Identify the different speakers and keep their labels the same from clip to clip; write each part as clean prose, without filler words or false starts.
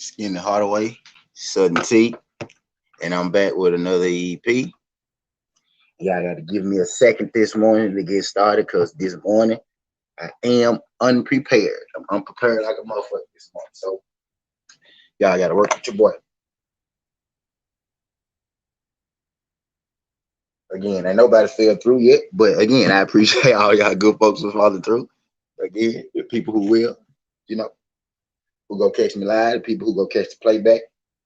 Speaker 1: Skin the Hardaway, Sudden T, and I'm back with another EP. Y'all got to give me a second this morning to get started because this morning I am unprepared. I'm unprepared like a motherfucker this morning. So y'all got to work with your boy. Again, ain't nobody fell through yet, but again, I appreciate all y'all good folks who followed through. Again, the people who will, who go catch me live, the people who go catch the playback,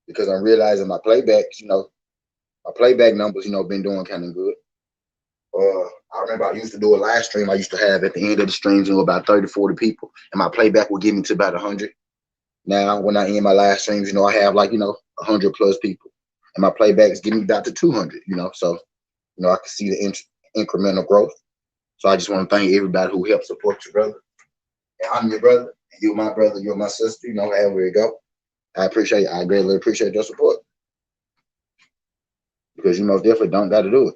Speaker 1: because I'm realizing my playbacks, my playback numbers, been doing kind of good. I remember I used to do a live stream. I used to have at the end of the streams, about 30, 40 people, and my playback would get me to about 100. Now, when I end my live streams, I have 100 plus people, and my playbacks get me about to 200. So I can see the incremental growth. So I just want to thank everybody who helped support your brother. And I'm your brother, and you're my brother, you're my sister. However it go. I greatly appreciate your support because you most definitely don't got to do it.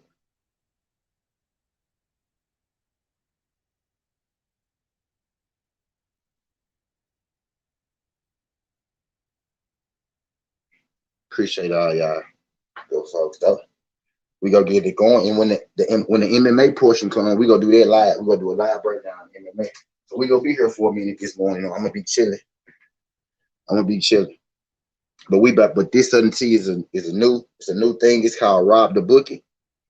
Speaker 1: Appreciate all y'all good folks though. We gonna get it going, and when the MMA portion comes, we gonna do that live. We gonna do a live breakdown of MMA. So we gonna be here for a minute this morning. I'm gonna be chilling. But this Sudden T is a new thing. It's called Rob the Bookie.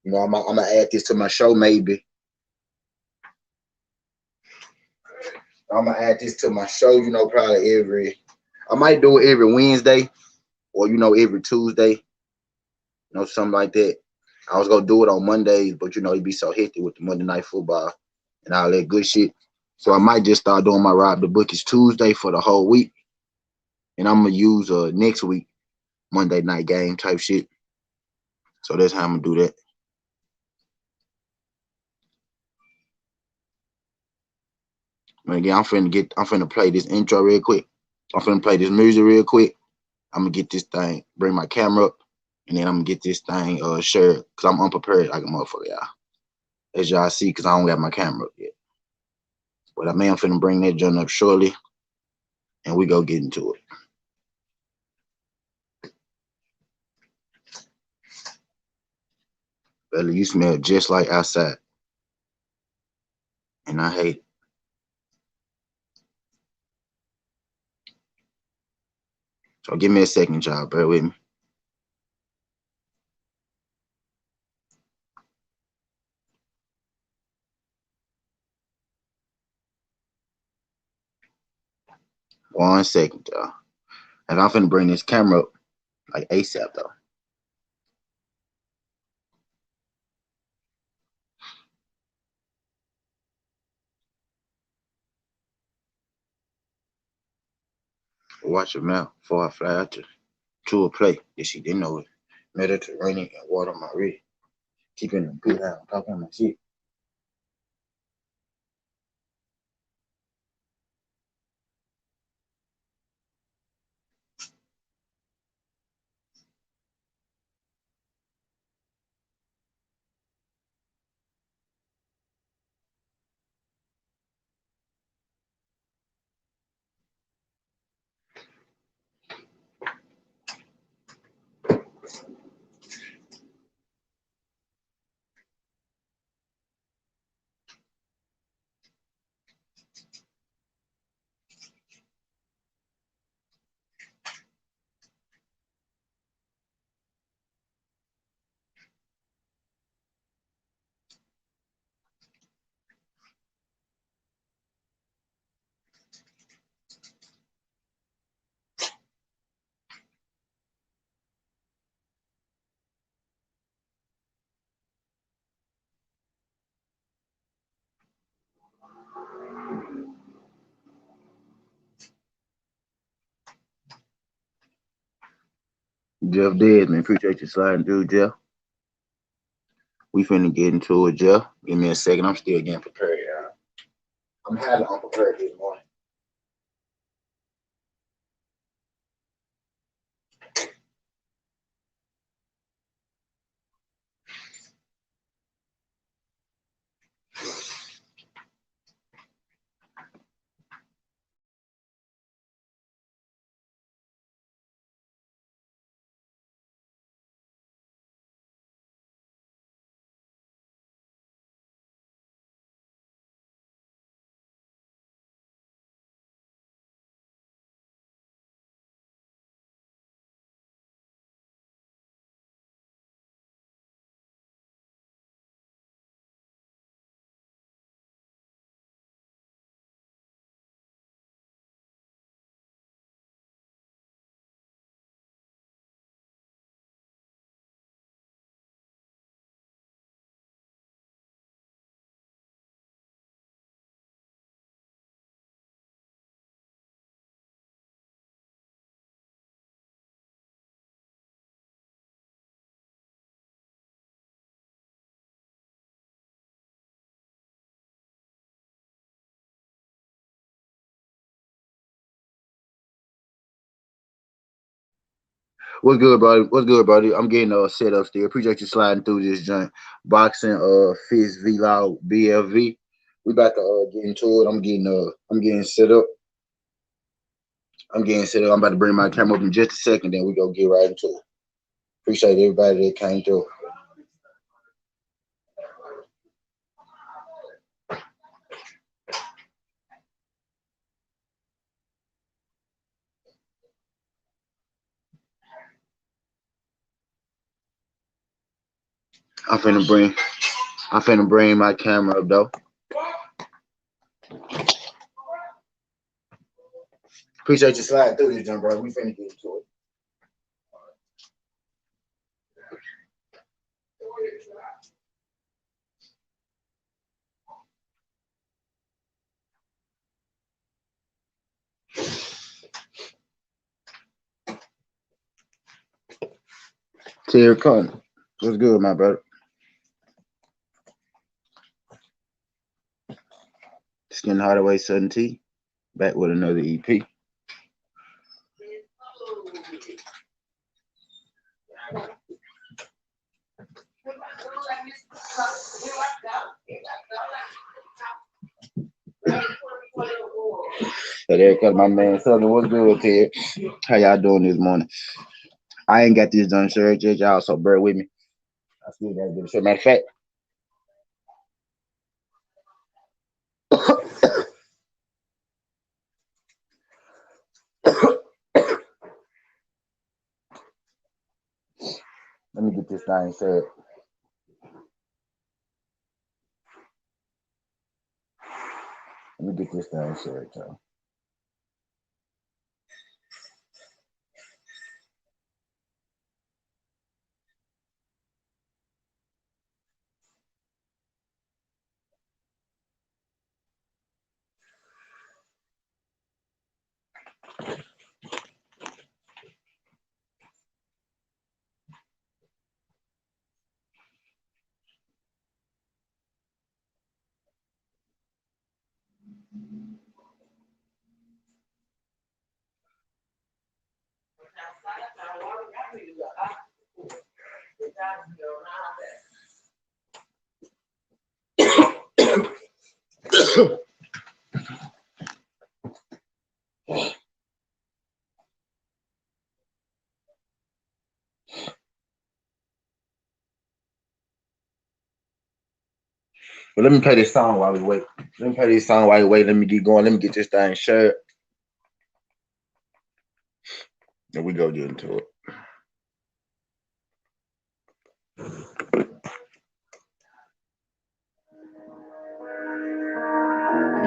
Speaker 1: I'm gonna add this to my show maybe. I'm gonna add this to my show. Probably I might do it every Wednesday or every Tuesday. Something like that. I was gonna do it on Mondays, but it'd be so hectic with the Monday Night Football and all that good shit. So I might just start doing my Rob the Bookies Tuesday for the whole week, and I'm gonna use next week Monday night game type shit. So that's how I'm gonna do that. But again, I'm finna play this intro real quick. I'm finna play this music real quick. I'm gonna get this thing, bring my camera up, and then I'm gonna get this thing shared because I'm unprepared like a motherfucker, y'all. As y'all see, because I don't got my camera up yet. But I'm finna bring that joint up shortly, and we go get into it. Belly, you smell just like outside, and I hate it. So give me a second, y'all. Bear with me. One second, y'all. And I'm finna bring this camera up like ASAP, though. Watch your mouth before I fly out to a play. Yes, she didn't know it. Mediterranean and water my red. Keeping them good out, talking my shit. Jeff Desmond, appreciate you sliding through, Jeff. We finna get into it, Jeff. Give me a second. I'm still getting prepared, y'all. I'm highly unprepared this morning. What's good, brother? What's good, brother? I'm getting set up still. Appreciate you sliding through this joint. Boxing Fist Vlog BLV. We about to get into it. I'm getting set up. I'm about to bring my camera up in just a second, then we go get right into it. Appreciate everybody that came through. I'm finna bring my camera up though. Appreciate you sliding through this joint, bro. We finna get into it. Terry Cotton. What's good, my brother? Skin Hardaway Sudden T. Back with another EP. So there comes my man Southern. What's good, Ted? How y'all doing this morning? I ain't got this done shirt yet, y'all, so bear with me. I still gotta get a shirt. Matter of fact, let me get this thing shirt. Let me get this thing shirt, y'all. But let me play this song while we wait. Let me get going. Let me get this thing shirt. And we go get into it.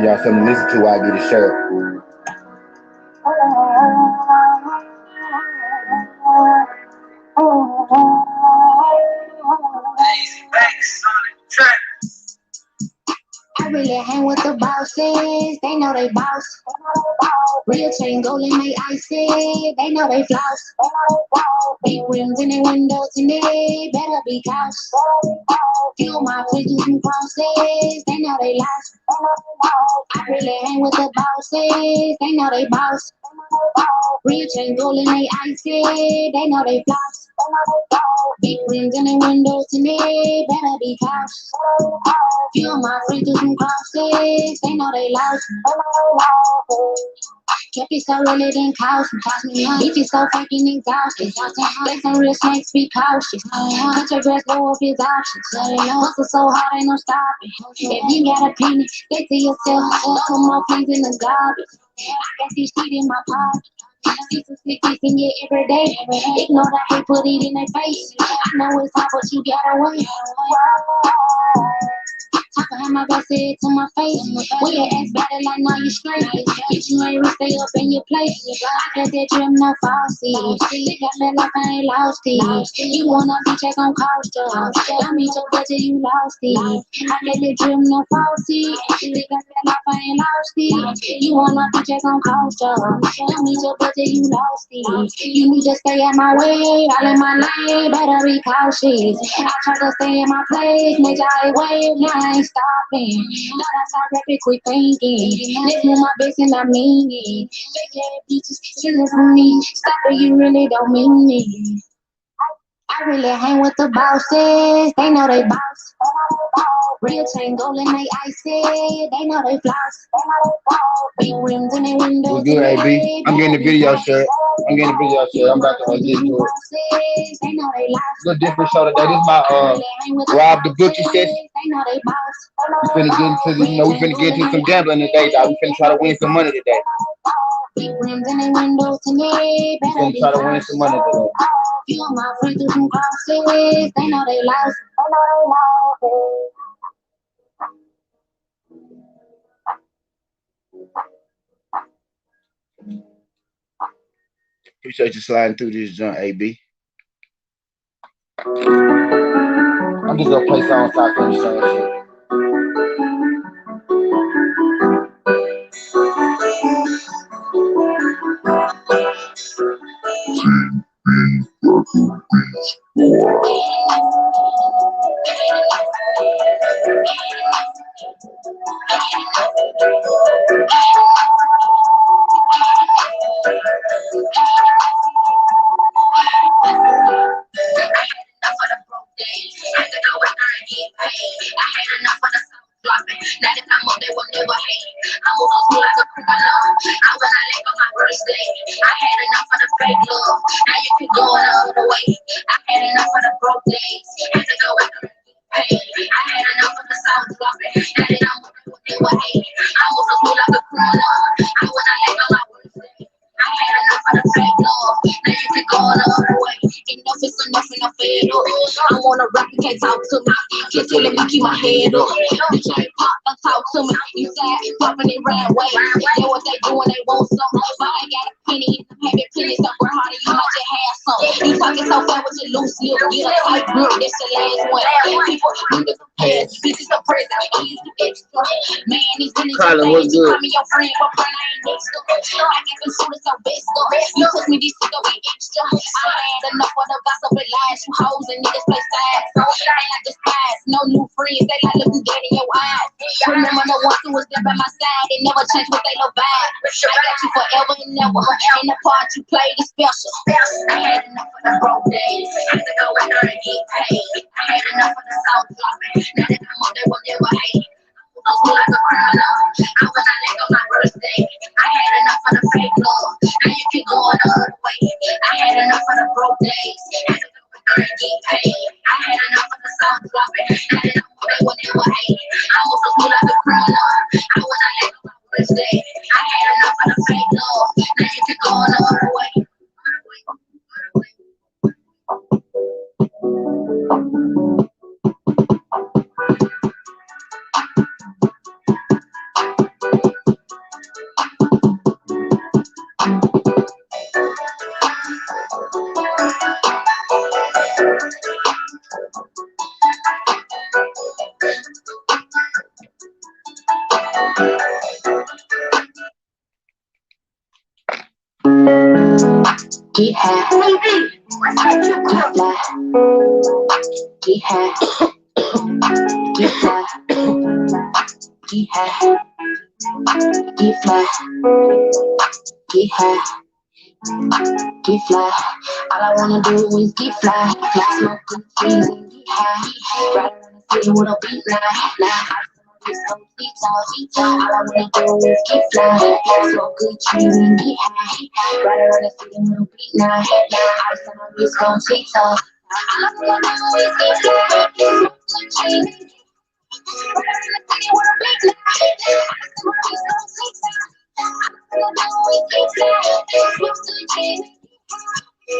Speaker 1: Y'all something to listen to while I get a shirt.
Speaker 2: I really hang with the bosses, they know they boss. Real chain gold in they icy, they know they floss. Big rims in their windows and they better be cautious. Feel my fridges and crosses, they know they lost. I really hang with the bosses, they know they boss. Real chain gold in they icy, they know they floss. Big rims in their windows and they better be cautious. Feel my fridges and crosses, they know they lost. Kept it so really didn't cost me money. If it's so fucking exhausted, let some real snakes be cautious. Let your dress go up his options. Hustle so hard, ain't no stopping. If you got a penny, get to yourself. Some more things in the garbage. I got this shit in my pocket. See some stickies in you every day. Ignore the hate, put it in their face. I know it's hard, but you gotta wait. Talking how my best said to my face. When your ass better like now you straight. If you ain't rich, stay up in your place. I got that dream, no falsy. They got me like I ain't lost it. You wanna be check on cost I mean your budget, you lost it. I got that dream, no falsy. They got me like I ain't lost it. You wanna be check on cost I mean your budget, you lost it. You need to stay at my way, all in my lane. Better be cautious. I try to stay in my place, make y'all wave, now I ain't ain't stopping. Thought I saw rapid, quit thinking. Next move my best and I mean it. Fake ass bitches, chillin' for me. Stop it, you really don't mean it. I really hang with the bosses. They know they boss. Real chain gold and they icy. They know they floss. Big rims in their windows.
Speaker 1: What's good, AB? I'm getting the video share. I'm about to get to it.
Speaker 2: They know they lost.
Speaker 1: Little different show today. This is my Rob the Bookie session.
Speaker 2: They know they boss.
Speaker 1: We finna get into we finna get into some gambling today, dog. We finna try to win some money today.
Speaker 2: Big rims in their windows today.
Speaker 1: We finna try to win some money today.
Speaker 2: You and my friends through some crosses. They know they lost.
Speaker 1: Appreciate you sliding through this junk, AB. I'm just gonna play songs so I can understand shit.
Speaker 2: I wanna rap, you can't talk to me. Just telling me keep my head up. Bitch, I ain't pop, don't talk to me. You said popping it right way. They what they doing, they want some. But I got a penny in them heavy pennies. So girl, how do you might just have some? You talking so fast with your loose lip. Get a tight grip, that's the last one. People need to compare. Bitches the present, he's the extra. Man, these niggas just you call me your friend, but friend I ain't next to. I got them shooters so best up. You took me these to be extra. I had enough of the gossip and lies. You hoes and niggas play sides. Ain't like this guys, no new friends. They like looking dead in your eyes. Remember the ones who was there by my side. They never changed what they look vibe. I got you forever and never. And the part you played is special. I had enough of the broke days. I had to go out there and get paid. I had enough of the soul dropping. Now that I'm up, they will never hate. I feel like a criminal. I was not let go my birthday. I had enough of the fake love. Now you keep going the other way. I had enough of the broke days. I had to go out there and get paid. I had enough of the soul dropping. Now that I'm up, they will never hate. I was feel like a criminal. I was not let go my birthday. I had enough of the fake love. Now you keep going the other way. Get high, get fly, get high, get fly, get high, get fly, get high, get fly. All I wanna do is get fly, smoke good trees and get high. Ride around the city with a beat now. All I wanna do is get fly, smoke good trees and get high. Ride around the city with a beat now. Ice on my wrist gon' TikTok. All I wanna do is get fly, smoke good trees and get high. Ride around the city with a beat now. Ice on my wrist gon' TikTok. All I wanna do is get fly, smoke good trees and get high.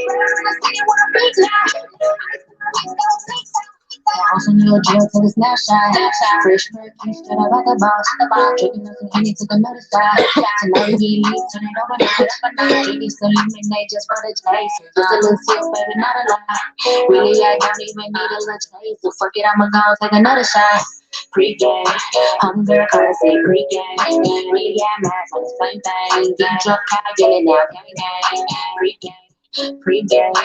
Speaker 2: Ride around the city with a beat now. Ice on my wrist gon' TikTok. House in your jail till it's snapshot. Fresh perfume straight out the box. Drinking nothing in it to the other side. Tonight we get lit, turn it overnight. Drinking some lemonade just for the taste. Just a little sip, baby, not a lot. Really, I don't even need a little taste. So fuck it, I'ma go take another shot. Pre-game, hunger, cause I say pre-game. Really, I'm mad on the same thing. Get drunk, high, yelling out, gang, gang. Pre-game. Pre-game,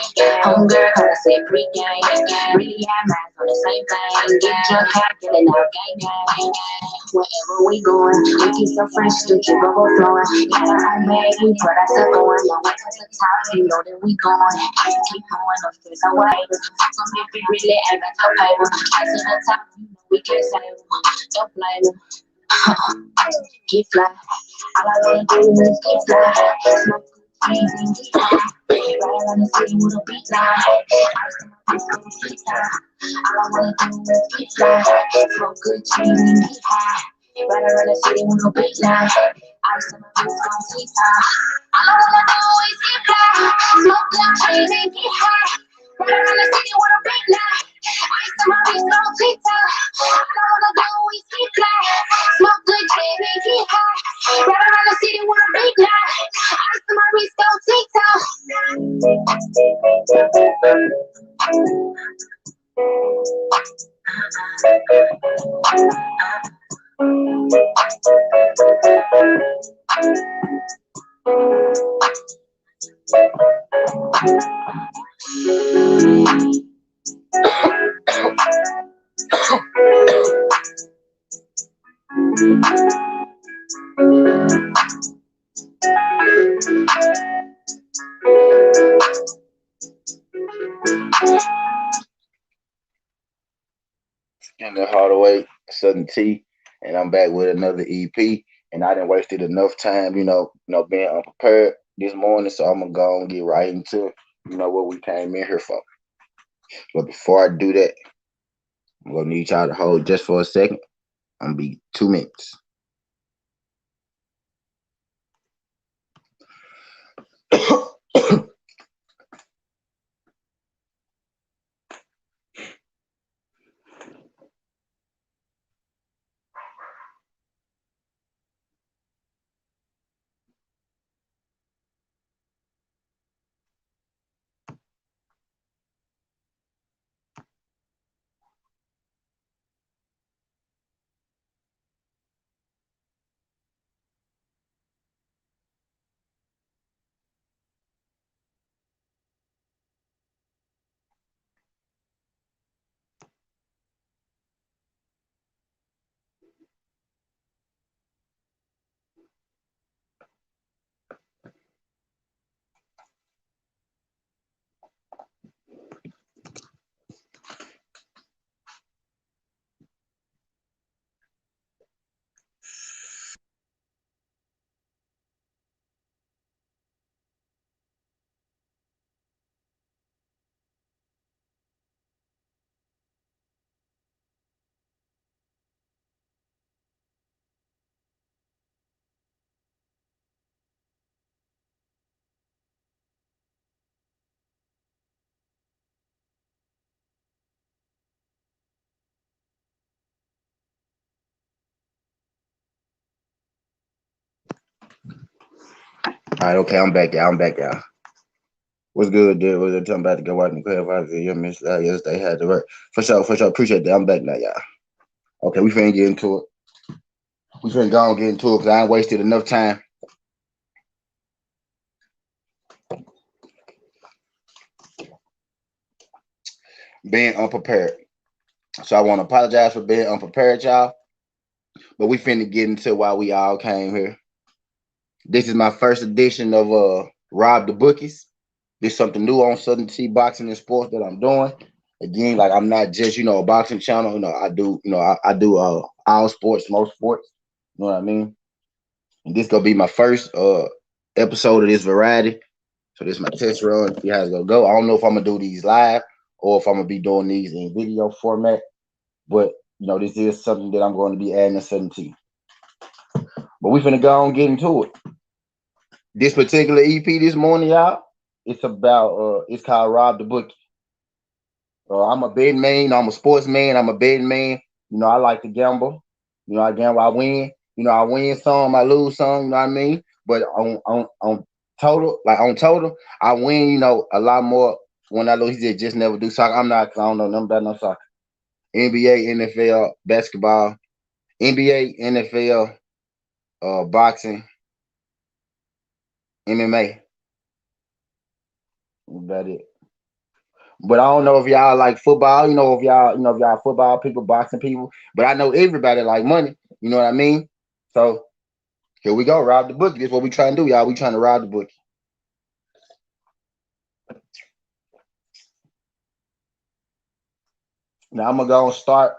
Speaker 2: homegirl, I said pre-game. Really have minds on the same thing. Get drunk, high, feeling out gang. Wherever we going, we keep so fresh, to keep overflowing. Got our own bag, we put ourselves going. No way to the top, you know that we going. Keep going, no stress, no waves. Some if we really ain't got your paper. Rise to the top, you know we can't save them. Don't blame them. Get fly. All I wanna do is get fly. Smoke trees and get high. Ride around the city with a beat line. Ice in my wrist, go get high. All I wanna do is get fly. Smoke good trees and get high. Ride around the city with a beat line. Ice in my wrist, go get high. All I wanna do is get fly. Smoke good trees and get high. Ride around the city with a beat line. Ice in my wrist, go get high. All I wanna do is get fly. Smoke good trees and get high. Ride around the city with a big line. Ice in my wrist, go TikTok.
Speaker 1: In the Hardaway Southern T, and I'm back with another EP. And I didn't wasted enough time, being unprepared this morning. So I'm gonna go and get right into, what we came in here for. But before I do that, I'm gonna need y'all to hold just for a second. I'm gonna be 2 minutes. All right, okay, I'm back, y'all. What's good, dude? Was it talking about to go out and clarify your miss yesterday had to work? For sure. Appreciate that. I'm back now, y'all. Okay, we finna get into it. We finna go and get into it because I ain't wasted enough time. Being unprepared. So I want to apologize for being unprepared, y'all. But we finna get into why we all came here. This is my first edition of Rob the Bookies. This is something new on Southern T Boxing and Sports that I'm doing. Again, like I'm not just, a boxing channel. I do, I do all sports, most sports. You know what I mean? And this gonna be my first episode of this variety. So this is my test run. See how it's gonna go. I don't know if I'm gonna do these live or if I'm gonna be doing these in video format. But this is something that I'm going to be adding to 17. But we finna go on and get into it. This particular EP this morning, y'all, it's called Rob the Bookie. I'm a betting man, I'm a sports man, I'm a betting man. I like to gamble. I gamble, I win. I win some, I lose some, you know what I mean? But on total, I win, a lot more when I lose. He said just never do soccer. I'm not, cause I don't know nothing about no soccer. NBA, NFL, basketball, NBA, NFL, boxing, MMA. About it. But I don't know if y'all like football. If y'all football people, boxing people. But I know everybody like money. You know what I mean? So here we go. Rob the bookie. This is what we trying to do, y'all. We trying to rob the bookie. Now I'm gonna go and start.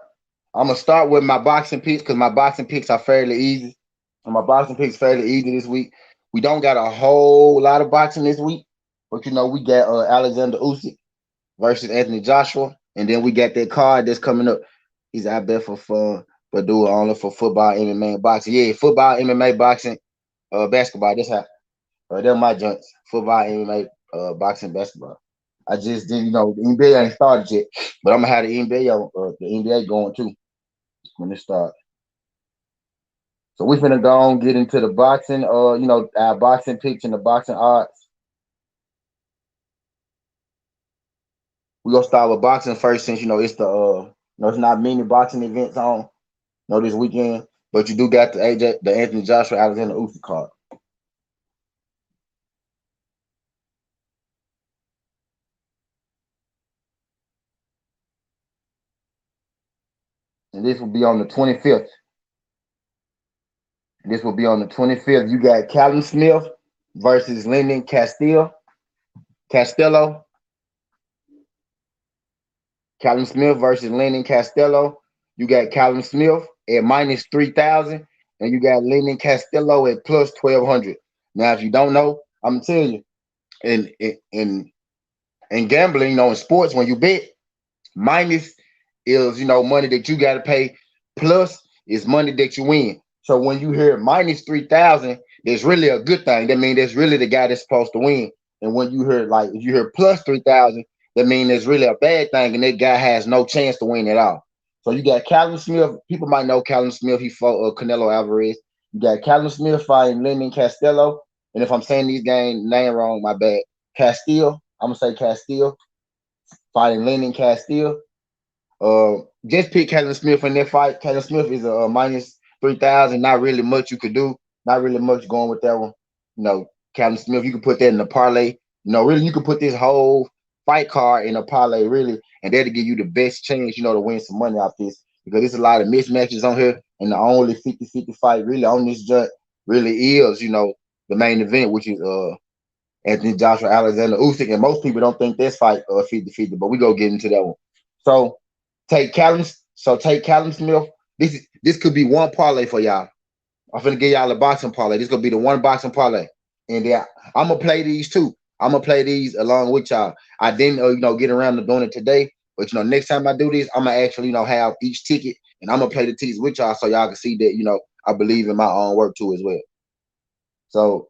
Speaker 1: I'm gonna start with my boxing picks because my boxing picks are fairly easy. And my boxing picks fairly easy this week. We don't got a whole lot of boxing this week, but we got Alexander Usyk versus Anthony Joshua, and then we got that card that's coming up. He's out there for fun, but do it only for football, MMA, and boxing. Yeah, football, MMA, boxing, basketball. That's how. They're my joints. Football, MMA, boxing, basketball. I just didn't, the NBA ain't started yet, but I'm gonna have the NBA going too when it starts. So we finna go on get into the boxing, our boxing picks and the boxing odds. We gonna start with boxing first, since it's it's not many boxing events on this weekend, but you do got the Anthony Joshua Alexander Usyk card. And this will be on the 25th. This will be on the 25th. You got Callum Smith versus Lyndon Castillo. Callum Smith versus Lyndon Castillo. You got Callum Smith at minus 3,000, and you got Lyndon Castillo at plus 1,200. Now, if you don't know, I'm gonna tell you, in gambling, in sports, when you bet, minus is money that you got to pay, plus is money that you win. So when you hear minus 3,000, that's really a good thing. That means that's really the guy that's supposed to win. And when you hear if you hear plus 3,000, that means it's really a bad thing, and that guy has no chance to win at all. So you got Callum Smith. People might know Callum Smith. He fought Canelo Alvarez. You got Callum Smith fighting Lyndon Castillo. And if I'm saying these name wrong, my bad. Castillo. I'm gonna say Castillo fighting Lyndon Castillo. Just pick Callum Smith in that fight. Callum Smith is a minus 3,000. Not really much you could do. Not really much going with that one. Callum Smith, you could put that in the parlay. Really, you could put this whole fight card in a parlay, really, and that'll give you the best chance, to win some money off this, because there's a lot of mismatches on here, and the only 50-50 fight really on this joint really is, the main event, which is Anthony Joshua, Alexander Usyk, and most people don't think this fight 50-50, but we go get into that one. So take Callum Smith. This could be one parlay for y'all. I'm gonna give y'all a boxing parlay. This gonna be the one boxing parlay, and I'm gonna play these too. I'm gonna play these along with y'all. I didn't, get around to doing it today, but next time I do this, I'm gonna actually, have each ticket, and I'm gonna play the tickets with y'all so y'all can see that, I believe in my own work too as well. So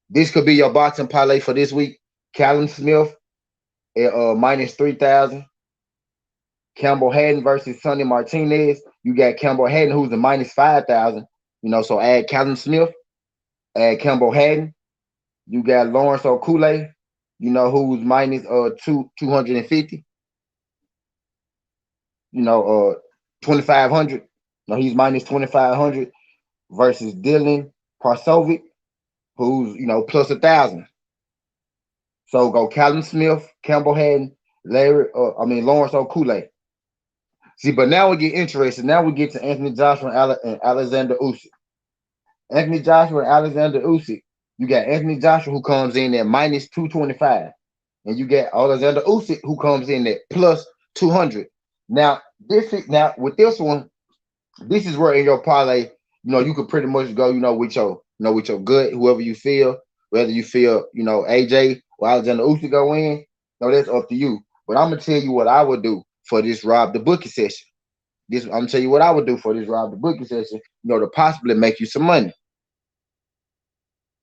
Speaker 1: this could be your boxing parlay for this week. Callum Smith at minus 3,000. Campbell Hadden versus Sonny Martinez. You got Campbell Hadden, who's a minus 5,000. So add Callum Smith, add Campbell Hadden. You got Lawrence Okule, who's minus 250. 2,500. No, he's minus 2,500 versus Dylan Parsovic, who's plus 1,000. So go Callum Smith, Campbell Hadden, Lawrence Okule. See, but now we get interested. Now we get to Anthony Joshua and Alexander Usyk. Anthony Joshua and Alexander Usyk. You got Anthony Joshua, who comes in at minus 225, and you got Alexander Usyk, who comes in at plus 200. Now with this one, this is where in your parlay, you could pretty much go, with your gut, whoever you feel, whether you feel, AJ or Alexander Usyk go in. That's up to you. But I'm gonna tell you what I would do for this Rob the Bookie session. I'm gonna tell you what I would do for this Rob the Bookie session, to possibly make you some money.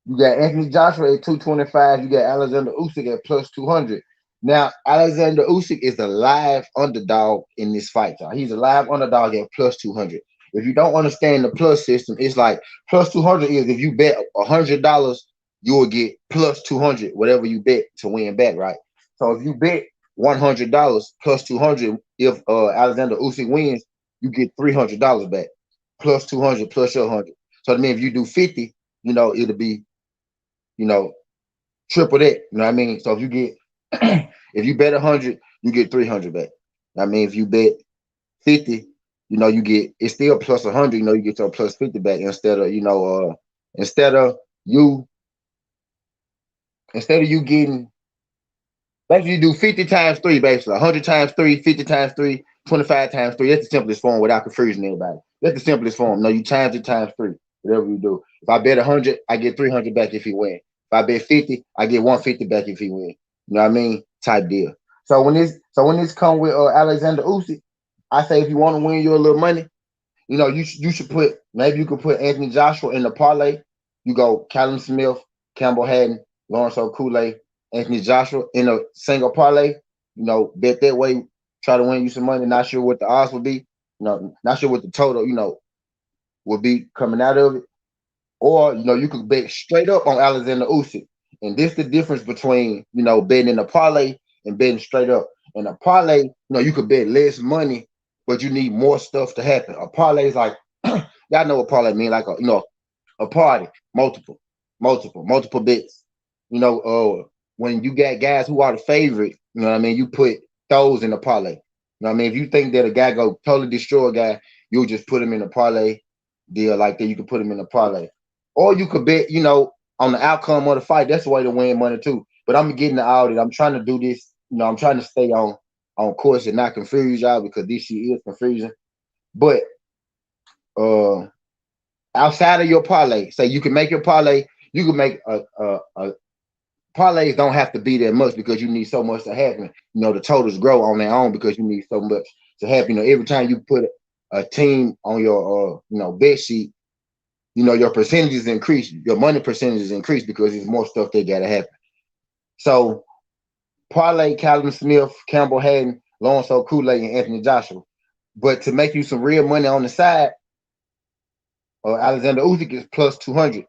Speaker 1: You got Anthony Joshua at 225. You got Alexander Usyk at plus 200. Now, Alexander Usyk is a live underdog in this fight, y'all. He's a live underdog at plus 200. If you don't understand the plus system, it's like plus 200 is if you bet $100, you will get plus 200, whatever you bet to win back, right? So if you bet $100 plus 200, if Alexander Usyk wins, you get $300 back, plus 200 plus your 100. So that means if you do 50, it'll be, triple that. You know what I mean? So if you get If you bet 100, you get 300 back. I mean, if you bet 50, you get it's still plus 100. You get your plus 50 back instead of instead of you instead of you getting basically you do 50 times three, basically 100 times three, 50 times three, 25 times three. That's the simplest form without confusing anybody. That's the simplest form. No, you times it times three. Whatever you do. If I bet 100, I get 300 back if he win. If I bet 50, I get 150 back if he win. You know what I mean? Type deal. So when this come with Alexander Usyk, I say if you want to win you a little money, you should put maybe you could put Anthony Joshua in the parlay. You go Callum Smith, Campbell Hadden, Lawrence O'Cooley, Anthony Joshua in a single parlay. Bet that way, try to win you some money. Not sure what the odds will be. Not sure what the total, will be coming out of it. Or you could bet straight up on Alexander Usyk. And this the difference between betting in a parlay and betting straight up. In a parlay, you could bet less money, but you need more stuff to happen. A parlay is like y'all know what parlay mean, like a party, multiple bets. When you got guys who are the favorite, you know what I mean, you put those in the parlay. You know what I mean? If you think that a guy go totally destroy a guy, you'll just put him in a parlay deal like that. You can put him in a parlay. Or you could bet, on the outcome of the fight. That's the way to win money too. But I'm getting out of it. I'm trying to do this. I'm trying to stay on course and not confuse y'all because this shit is confusing. But outside of your parlay, say you can make your parlay. You can make a parlays don't have to be that much because you need so much to happen. The totals grow on their own because you need so much to happen. Every time you put a team on your bet sheet, your percentages increase, your money percentages increase because there's more stuff they gotta happen. So parlay Callum Smith, Campbell Hadden, Lawrence O'Cooley, and Anthony Joshua. But to make you some real money on the side, Alexander Usyk is plus 200.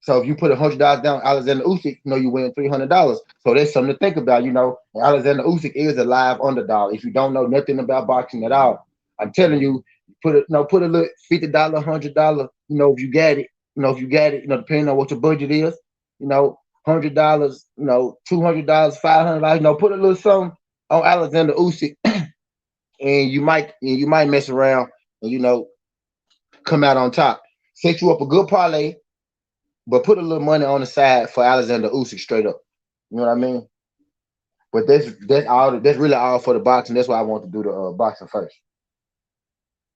Speaker 1: So if you put $100 down, Alexander Usyk, you win $300. So that's something to think about. Alexander Usyk is a live underdog. If you don't know nothing about boxing at all, I'm telling you, put a little $50, $100. If you got it, depending on what your budget is, $100, $200, $500. Put a little something on Alexander Usyk, and you might mess around and come out on top. Set you up a good parlay. But put a little money on the side for Alexander Usyk straight up. You know what I mean? But that's all. That's really all for the boxing. That's why I want to do the boxing first.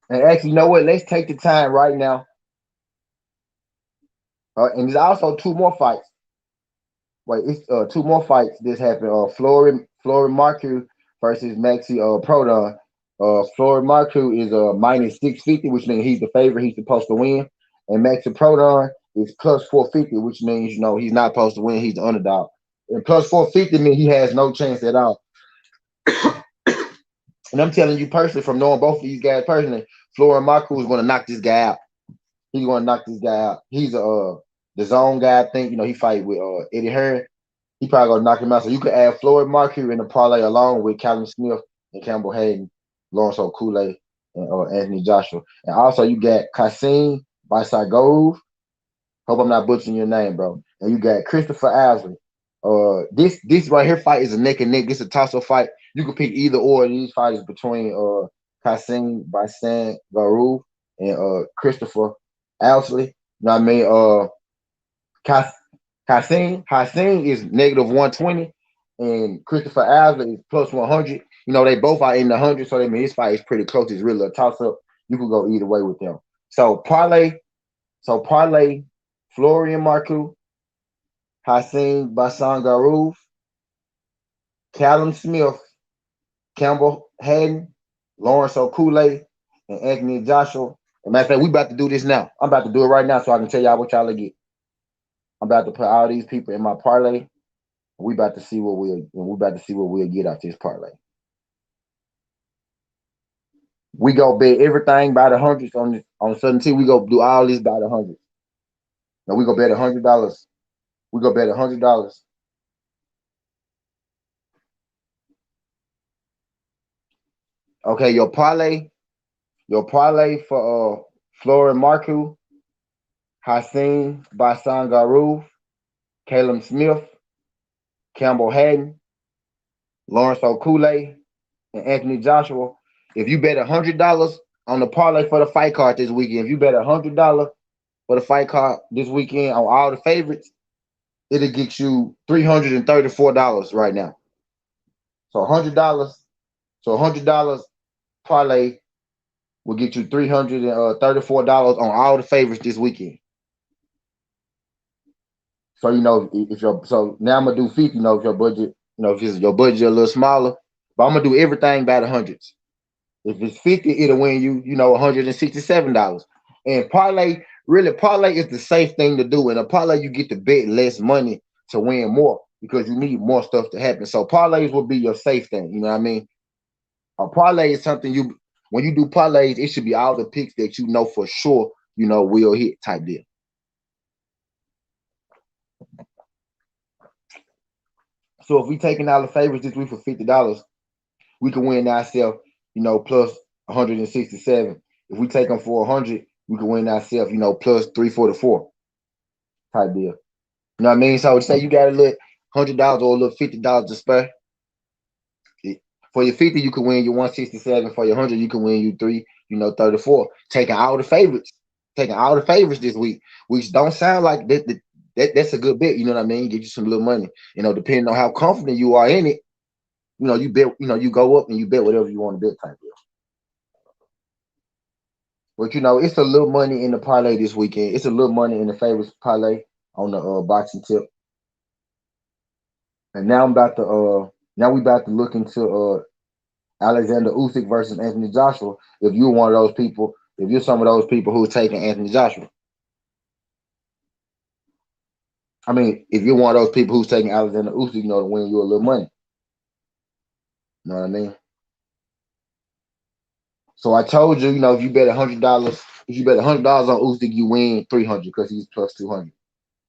Speaker 1: And actually, you know what? Let's take the time right now. And there's also two more fights. Wait, it's two more fights. This happened. Floyd Marku versus Maxi Prodon. Floyd Marku is minus 650, which means he's the favorite. He's supposed to win. And Maxi Prodon is plus 450, which means he's not supposed to win. He's the underdog. And plus 450 means he has no chance at all. And I'm telling you personally, from knowing both of these guys personally, Floyd Marku is going to knock this guy out. He's going to knock this guy out. He's the zone guy. I think he fight with Eddie Hearn. He probably going to knock him out. So you could add Floyd Marku in the parlay along with Callum Smith and Campbell Hadden, Lawrence O'Cooley, and Anthony Joshua. And also you got Kasim Basagov. Hope I'm not butchering your name, bro. And you got Christopher Owsley. This right here fight is a neck and neck. This is a toss-up fight. You can pick either or of these fighters between Kasim Basagov and Christopher Owsley. You know what I mean? Kasim is negative 120, and Christopher Owsley is plus 100. They both are in the 100, so his fight is pretty close. It's really a toss-up. You can go either way with them. So parlay Florian Marku, Hassan Basangarov, Callum Smith, Campbell Hadden, Lawrence O'Cooley, and Anthony Joshua. As a matter of fact, we about to do this now. I'm about to do it right now so I can tell y'all what y'all get. I'm about to put all these people in my parlay. We about to see what we'll get out this parlay. We go bet everything by the hundreds on certain team. We go do all this by the hundreds. Now we go bet $100. We go bet $100. Okay, your parlay for Florin Marku, Hassan Basangarov, Caleb Smith, Campbell Hadden, Lawrence Okule, and Anthony Joshua. If you bet $100 on the parlay for the fight card this weekend, if you bet $100 for the fight card this weekend on all the favorites, it'll get you $334 right now. So $100, $100 parlay will get you $334 on all the favorites this weekend. So if your so now I'm gonna do 50. If your budget, if your budget a little smaller, but I'm gonna do everything by the hundreds. If it's 50, it'll win you, $167. And parlay is the safe thing to do. And a parlay, you get to bet less money to win more because you need more stuff to happen. So parlays will be your safe thing. You know what I mean? A parlay is something when you do parlays, it should be all the picks that you know for sure, will hit type deal. So if we taking out the favorites this week for $50, we can win ourselves, plus 167. If we take them for 100, we can win ourselves, plus 344 type deal. You know what I mean? So say you got a little $100 or a little $50 to spare. For your 50, you can win your 167. For your 100, you can win you 34. Taking all the favorites this week, which don't sound like that's a good bet. You know what I mean? Get you some little money. Depending on how confident you are in it, you bet. You go up and you bet whatever you want to bet type deal. But it's a little money in the parlay this weekend. It's a little money in the favorites parlay on the boxing tip. And now we about to look into Alexander Usyk versus Anthony Joshua. If you're one of those people, if you're some of those people who's taking Anthony Joshua. I mean, if you're one of those people who's taking Alexander Usyk, to win you a little money. You know what I mean? So I told you, if you bet $100, on Usyk, you win 300 because he's plus 200.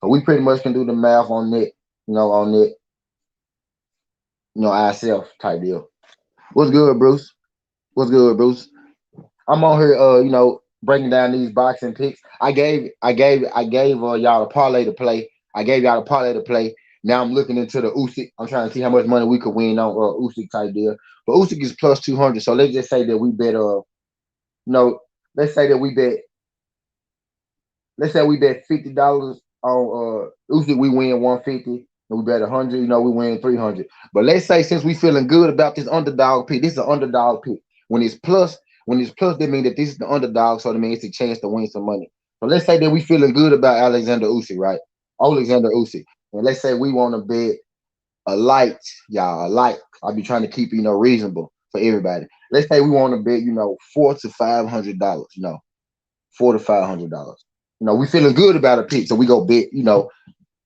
Speaker 1: So we pretty much can do the math on that, ourselves type deal. What's good, Bruce? What's good, Bruce? I'm on here, breaking down these boxing picks. I gave y'all a parlay to play. Now I'm looking into the Usyk. I'm trying to see how much money we could win on Usyk type deal. But Usyk is plus 200. So let's just say that we bet let's say we bet $50 on Usyk, we win 150. And we bet 100, we win 300. But let's say since we feeling good about this underdog pick, this is an underdog pick. When it's plus, that means that this is the underdog, so that means it's a chance to win some money. So let's say that we feeling good about Alexander Usyk, right? Alexander Usyk. And let's say we want to bet a light, y'all, a light. I'll be trying to keep reasonable for everybody. Let's say we want to bet, $400 to $500, $400 to $500. We feeling good about a pick, so we go bet,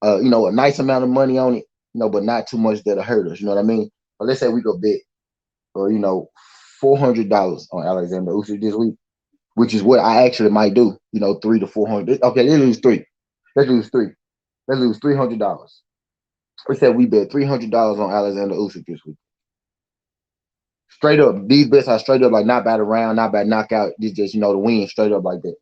Speaker 1: a nice amount of money on it, but not too much that'll hurt us. You know what I mean? But let's say we go bet, $400 on Alexander Usyk this week, which is what I actually might do. $300 to $400. Okay, let's lose three. Let's lose $300. Let's say we bet $300 on Alexander Usyk this week. Straight up, these bets are straight up, like not by the round, not by knockout. This just the win, straight up like that.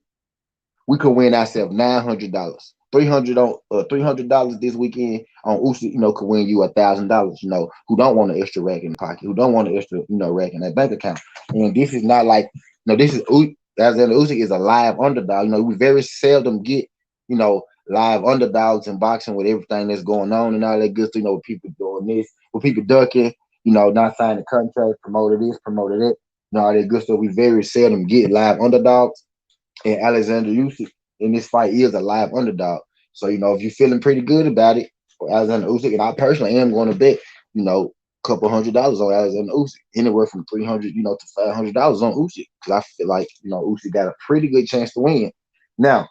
Speaker 1: We could win ourselves $900. $300 this weekend on Usyk, could win you $1,000. Who don't want an extra rack in the pocket, who don't want an extra, rack in that bank account. And this is not like, this is Alexander Usyk is a live underdog. We very seldom get, live underdogs in boxing with everything that's going on and all that good stuff. With people doing this, with people ducking, not signing contracts, promoted this, promoted that, all that good stuff. We very seldom get live underdogs. And Alexander Usyk in this fight is a live underdog. So, if you're feeling pretty good about it for Alexander Usyk, and I personally am going to bet, a couple $100 on Alexander Usyk, anywhere from $300, to $500 on Usyk, because I feel like, Usyk got a pretty good chance to win. Now,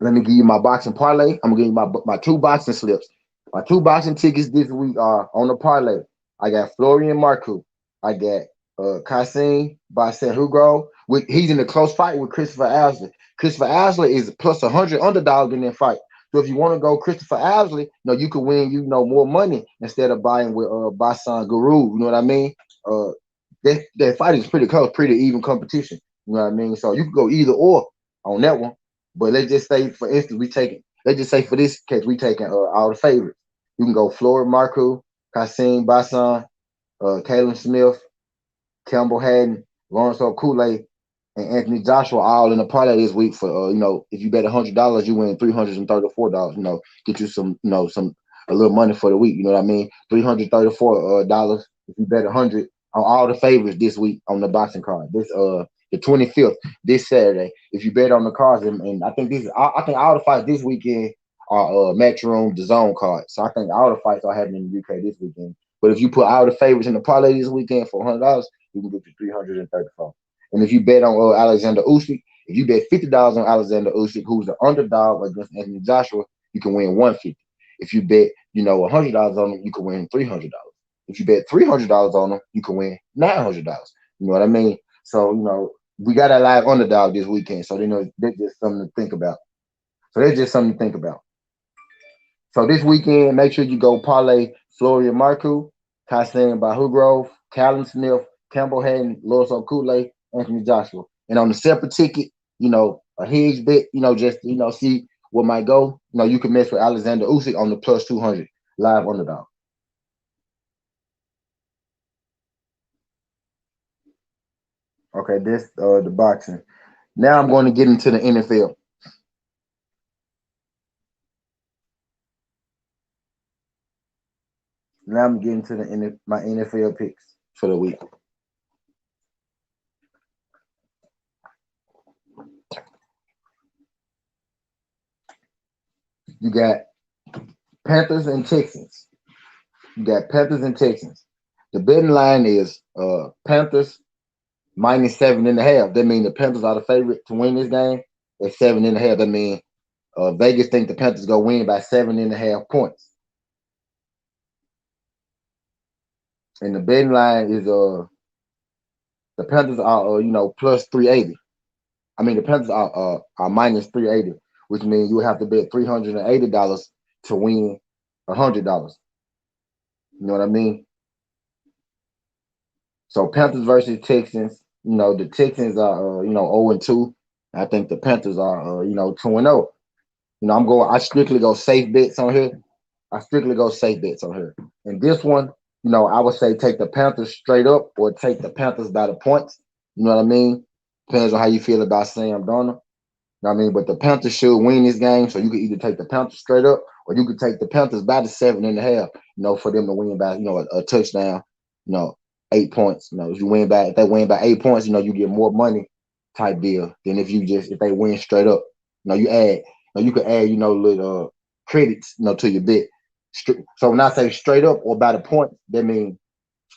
Speaker 1: let me give you my boxing parlay. I'm going to give you my two boxing slips. My two boxing tickets this week are on the parlay. I got Florian Marcoux. I got Kassim Hugo. He's in a close fight with Christopher Owsley. Christopher Owsley is plus 100 underdog in that fight. So if you want to go Christopher Owsley, you could win, more money instead of buying with Basan Guru. You know what I mean? That fight is pretty close, pretty even competition. You know what I mean? So you could go either or on that one. But let's just say, for instance, let's just say for this case, we taking all the favorites. You can go Florida Marku, Kasim Basan, Kalen Smith, Campbell Hadden, Lawrence Okule, and Anthony Joshua all in the parlay this week for if you bet $100, you win $334. Get you some some a little money for the week. You know what I mean? $334 if you bet 100 on all the favorites this week on the boxing card. This the 25th this Saturday. If you bet on the cards, and I think I think all the fights this weekend are Matchroom the zone cards. So I think all the fights are happening in the UK this weekend. But if you put all the favorites in the parlay this weekend for $100, you can get you 334. And if you bet on Alexander Usyk, if you bet $50 on Alexander Usyk, who's the underdog against Anthony Joshua, you can win $150. If you bet, $100 on him, you can win $300. If you bet $300 on him, you can win $900. You know what I mean? So we got a live underdog this weekend, so that's just something to think about. So this weekend, make sure you go parlay Florian Marku, Kasim Bahugrove, Callum Smith, Campbell Hadden, Loris Okule, Anthony Joshua. And on the separate ticket, a hedge bet, just see what might go. You can mess with Alexander Usyk on the plus 200 live underdog. Okay, that's the boxing. Now I'm going to get into the NFL. Now I'm getting to my NFL picks for the week. You got Panthers and Texans. The betting line is Panthers minus 7.5. That means the Panthers are the favorite to win this game at 7.5. That means Vegas think the Panthers gonna win by 7.5 points. And the betting line is the Panthers are plus 380. I mean the Panthers are minus 380, which means you would have to bet $380 to win $100. You know what I mean? So Panthers versus Texans. The Texans are 0-2. I think the Panthers are 2-0. I strictly go safe bets on here. And this one, I would say take the Panthers straight up or take the Panthers by the points. You know what I mean? Depends on how you feel about Sam Darnold. You know what I mean? But the Panthers should win this game. So you could either take the Panthers straight up or you could take the Panthers by the 7.5, for them to win by, a touchdown, 8 points. If they win by 8 points, you get more money type deal than if they win straight up. You could add, little credits, to your bet. So when I say straight up or by the point, that means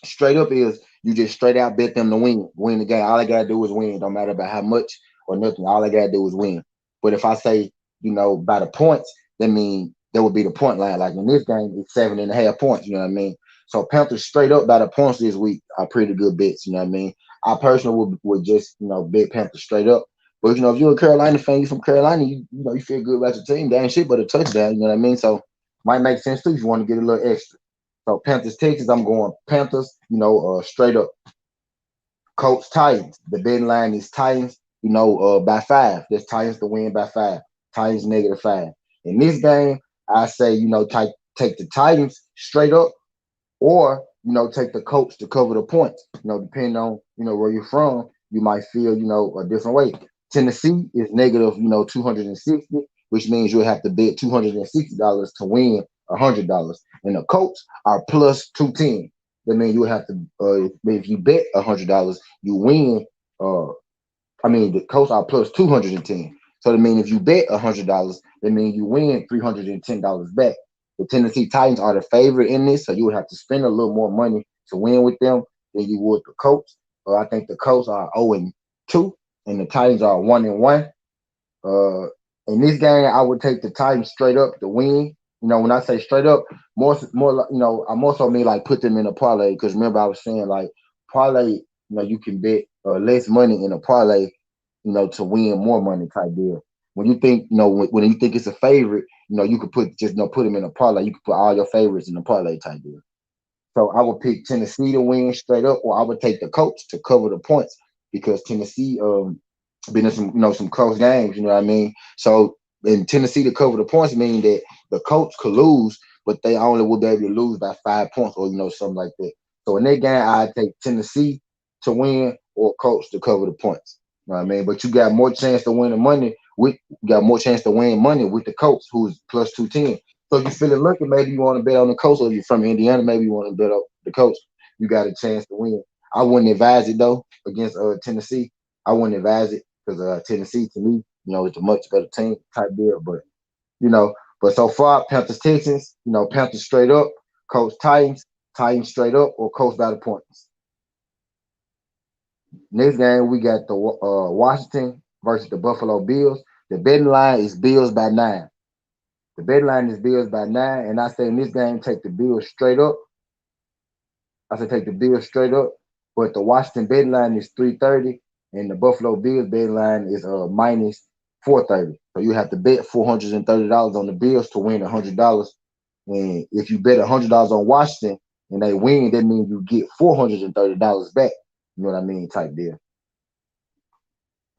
Speaker 1: straight up is you just straight out bet them to win the game. All they gotta do is win. Don't matter about how much or nothing. All they gotta do is win. But if I say, by the points, that means that would be the point line. Like in this game, it's 7.5 points. You know what I mean? So Panthers straight up by the points this week are pretty good bets. You know what I mean? I personally would just bet Panthers straight up. But if you're a Carolina fan, you're from Carolina, you feel good about your team. They ain't shit but a touchdown. You know what I mean? So might make sense too if you want to get a little extra. So Panthers, Texas, I'm going Panthers, straight up. Colts, Titans. The betting line is Titans, by 5. That's Titans to win by 5. Titans -5. In this game, I say, take the Titans straight up, or take the Colts to cover the points. Depending on where you're from, you might feel a different way. Tennessee is negative 260, which means you'll have to bet $260 to win $100. And the Colts are plus 210. That means you have to if you bet $100, you win. The Colts are plus 210. So that means if you bet $100, that means you win $310 back. The Tennessee Titans are the favorite in this, so you would have to spend a little more money to win with them than you would the Colts. I think the Colts are 0-2, and the Titans are 1-1. In this game, I would take the Titans straight up to win. When I say straight up, more, I more so mean like put them in a parlay. Because remember, I was saying like parlay, you can bet less money in a parlay, to win more money type deal. When you think, when you think it's a favorite, you could put them in a parlay. You could put all your favorites in a parlay type deal. So I would pick Tennessee to win straight up, or I would take the Colts to cover the points because Tennessee been in some close games. You know what I mean? So in Tennessee to cover the points mean that the Colts could lose but they only will be able to lose by 5 points or something like that. So in that game, I take Tennessee to win or Colts to cover the points. You know what I mean? But you got more chance to win the money with you got more chance to win money with the Colts, who's plus 210. So if you're feeling lucky, maybe you want to bet on the Colts, or if you're from Indiana, maybe you want to bet on the Colts. You got a chance to win. I wouldn't advise it though against Tennessee. I wouldn't advise it because Tennessee to me, it's a much better team type deal. You know, but so far Panthers Texans, Panthers straight up, Colts Titans, Titans straight up, or Colts by the points. Next game we got the Washington versus the Buffalo Bills. The betting line is Bills by 9. The betting line is Bills by 9, and I say in this game take the Bills straight up. I said take the Bills straight up, but the Washington betting line is 330, and the Buffalo Bills betting line is minus 430. So you have to bet $430 on the Bills to win $100. And if you bet $100 on Washington and they win, that means you get $430 back. You know what I mean? Type deal.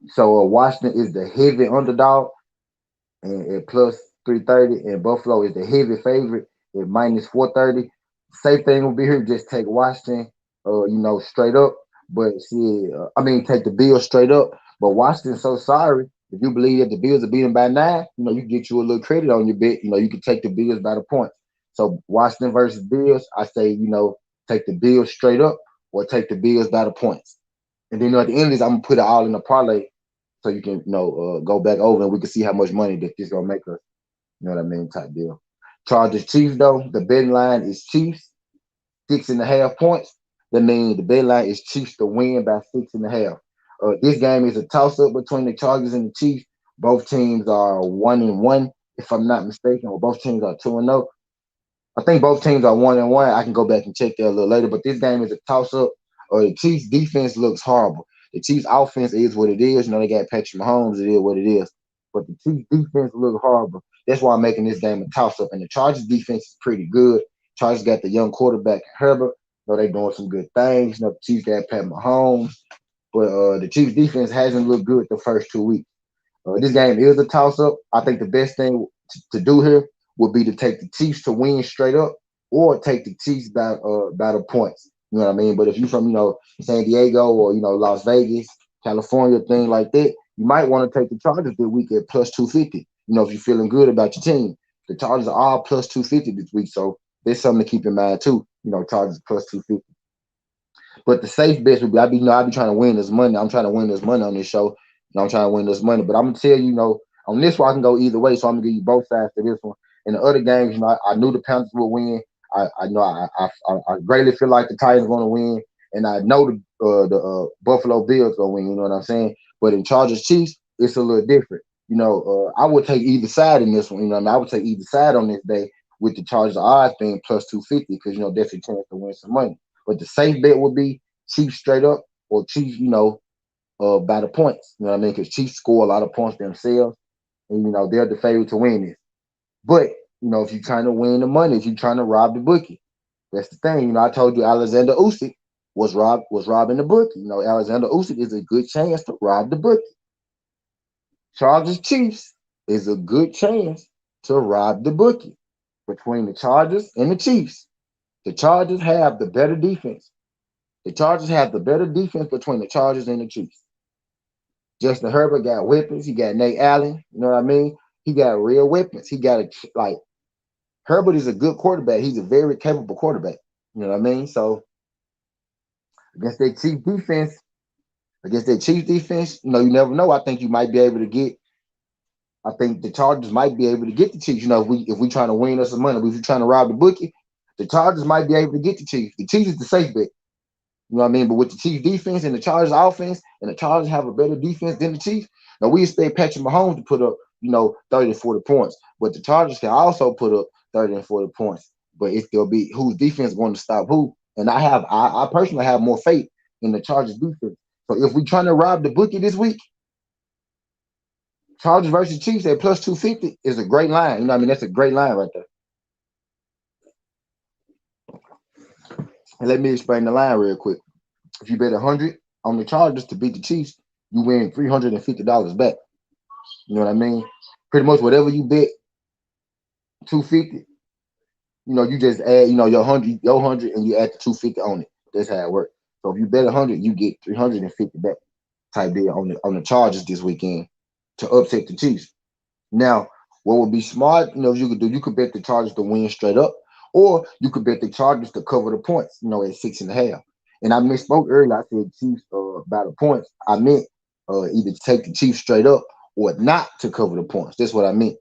Speaker 1: So Washington is the heavy underdog and at plus 330, and Buffalo is the heavy favorite at minus 430. Safe thing will be here, just take Washington, straight up. But see, take the Bills straight up. But Washington's so sorry. If you believe that the Bills are beating by 9, you can get you a little credit on your bet. You can take the Bills by the points. So Washington versus Bills, I say, take the Bills straight up or take the Bills by the points. And then at the end of this, I'm gonna put it all in a parlay so you can, go back over and we can see how much money that this gonna make us. You know what I mean? Type deal. Chargers Chiefs though, the betting line is Chiefs 6.5 points. That means the betting line is Chiefs to win by 6.5. This game is a toss-up between the Chargers and the Chiefs. Both teams are 1-1, if I'm not mistaken, or both teams are 2-0. I think both teams are 1-1. I can go back and check that a little later, but this game is a toss-up. The Chiefs' defense looks horrible. The Chiefs' offense is what it is. They got Patrick Mahomes. It is what it is. But the Chiefs' defense looks horrible. That's why I'm making this game a toss-up. And the Chargers' defense is pretty good. Chargers got the young quarterback Herbert. They're doing some good things. The Chiefs got Pat Mahomes. But the Chiefs' defense hasn't looked good the first 2 weeks. This game is a toss-up. I think the best thing to do here would be to take the Chiefs to win straight up, or take the Chiefs by the points. You know what I mean? But if you're from San Diego or Las Vegas, California, thing like that, you might want to take the Chargers this week at plus 250. If you're feeling good about your team, the Chargers are all plus 250 this week, so there's something to keep in mind too. Chargers plus 250. But the safe bets would be I be trying to win this money. I'm trying to win this money on this show. I'm trying to win this money. But I'm gonna tell you, on this one I can go either way. So I'm gonna give you both sides to this one. In the other games, I knew the Panthers would win. I greatly feel like the Titans are gonna win, and I know the Buffalo Bills gonna win. You know what I'm saying? But in Chargers Chiefs, it's a little different. I would take either side in this one. I would take either side on this day with the Chargers odds being plus 250 because that's your chance to win some money. But the safe bet would be Chiefs straight up or Chiefs, by the points. You know what I mean? Because Chiefs score a lot of points themselves, and they're the favorite to win this. But if you're trying to win the money, if you're trying to rob the bookie, that's the thing. I told you Alexander Usyk was robbing the bookie. Alexander Usyk is a good chance to rob the bookie. Chargers Chiefs is a good chance to rob the bookie. Between the Chargers and the Chiefs, the Chargers have the better defense. The Chargers have the better defense between the Chargers and the Chiefs. Justin Herbert got weapons. He got Nate Allen. You know what I mean? He got real weapons. He got Herbert is a good quarterback. He's a very capable quarterback. You know what I mean? So against that Chiefs defense, you never know. I think you might be able to get. I think the Chargers might be able to get the Chiefs. If we trying to win us some money, if we're trying to rob the bookie, the Chargers might be able to get the Chiefs. The Chiefs is the safe bet. You know what I mean? But with the Chiefs defense and the Chargers offense, and the Chargers have a better defense than the Chiefs, now we expect Patrick Mahomes to put up, 30 to 40 points. But the Chargers can also put up 30 and 40 points. But it's still be whose defense is going to stop who. And I personally have more faith in the Chargers defense. So if we're trying to rob the bookie this week, Chargers versus Chiefs at plus 250 is a great line. You know what I mean? That's a great line right there. And let me explain the line real quick. If you bet 100 on the Chargers to beat the Chiefs, you win $350 back. You know what I mean? Pretty much whatever you bet, 250, You just add, your 100, and you add the 250 on it. That's how it works. So if you bet 100, you get 350 back type deal on the Chargers this weekend to upset the Chiefs. Now, what would be smart, if you could do, you could bet the Chargers to win straight up, or you could bet the Chargers to cover the points, at 6.5. And I misspoke earlier. I said Chiefs by the points. I meant either to take the Chiefs straight up or not to cover the points. That's what I meant.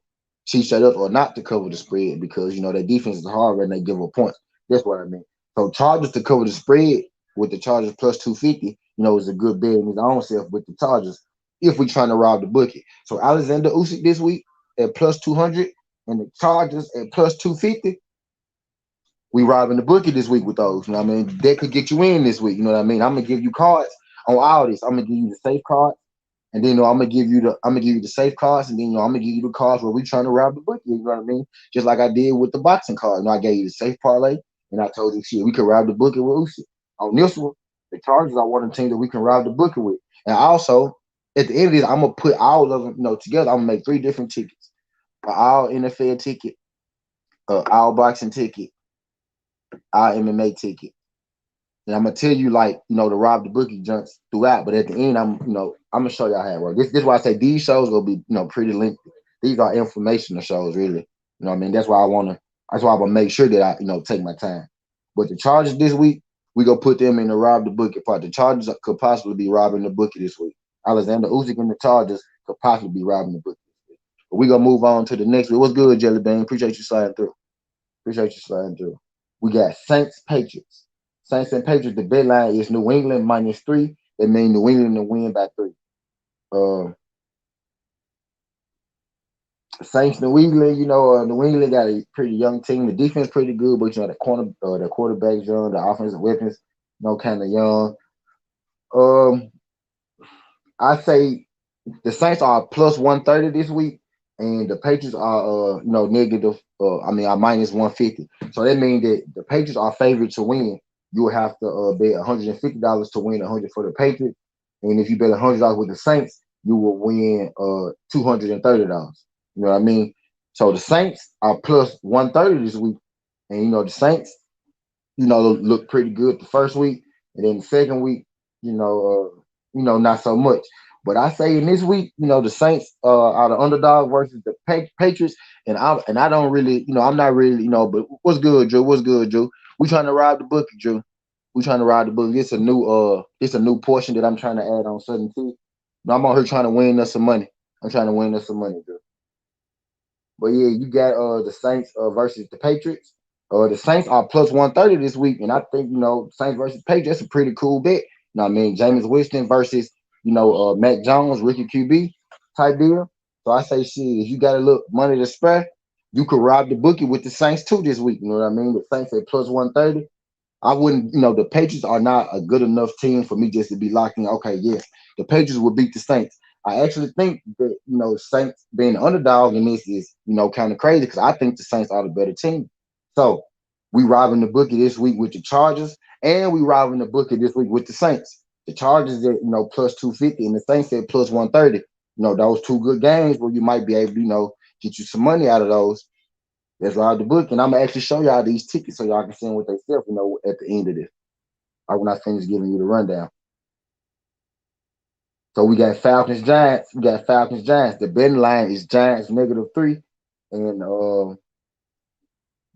Speaker 1: Chiefs straight up or not to cover the spread because their defense is hard and they give up points. That's what I meant. So Chargers to cover the spread with the Chargers plus 250, is a good bet in his own self with the Chargers if we're trying to rob the bookie. So Alexander Usyk this week at plus 200 and the Chargers at plus 250. We robbing the bookie this week with those. You know what I mean? That could get you in this week. You know what I mean? I'm gonna give you cards on all this. I'm gonna give you the safe cards, and then I'm gonna give you the safe cards, and then I'm gonna give you the cards where we trying to rob the bookie. You know what I mean? Just like I did with the boxing card. I gave you the safe parlay, and I told you, shit, we could rob the bookie with Usyk. On this one, the Chargers are one of the teams that we can rob the bookie with. And also, at the end of this, I'm gonna put all of them, together. I'm gonna make 3 different tickets: an all NFL ticket, all boxing ticket, our MMA ticket. And I'm gonna tell you to rob the bookie junks throughout. But at the end, I'm gonna show y'all how it works. This is why I say these shows will be pretty lengthy. These are informational shows, really. You know what I mean? That's why I'm gonna make sure that I take my time. But the Chargers this week, we gonna put them in the rob the bookie part. The Chargers could possibly be robbing the bookie this week. Alexander Usyk and the Chargers could possibly be robbing the bookie this week. But we gonna move on to the next week. What's good, Jelly Bean? Appreciate you sliding through. We got Saints Patriots. Saints and Patriots. The bet line is New England -3. That means New England to win by 3. Saints New England. New England got a pretty young team. The defense pretty good, but the quarterback's young. The offensive weapons, kind of young. I say the Saints are plus 130 this week, and the Patriots are negative. Are minus 150. So that means that the Patriots are favored to win. You will have to bet $150 to win 100 for the Patriots, and if you bet $100 with the Saints, you will win $230. You know what I mean? So the Saints are plus 130 this week, and the Saints, look pretty good the first week, and then the second week, not so much. But I say in this week, the Saints are the underdog versus the Patriots, and I don't really, I'm not really, But what's good, Drew? What's good, Drew? We trying to ride the bookie, Drew. We trying to ride the bookie. It's a new portion that I'm trying to add on certain teams. I'm out here trying to win us some money. I'm trying to win us some money, Drew. But yeah, you got the Saints versus the Patriots. The Saints are plus 130 this week, and I think Saints versus Patriots, that's a pretty cool bet. You know what I mean? Jameis Winston versus Mac Jones, rookie QB type deal. So I say, shit, if you got a little money to spare, you could rob the bookie with the Saints too this week. You know what I mean? The Saints at plus 130. I wouldn't, the Patriots are not a good enough team for me just to be locked in. Okay, yes, the Patriots will beat the Saints. I actually think that, Saints being the underdog in this is, kind of crazy because I think the Saints are the better team. So we robbing the bookie this week with the Chargers, and we robbing the bookie this week with the Saints. The Chargers at, plus 250, and the Saints at plus 130. Those 2 good games where you might be able to, get you some money out of those. Let's ride the book, and I'm gonna actually show y'all these tickets so y'all can see what they sell, at the end of this. Or when I finish giving you the rundown. So we got Falcons Giants. The betting line is Giants -3, and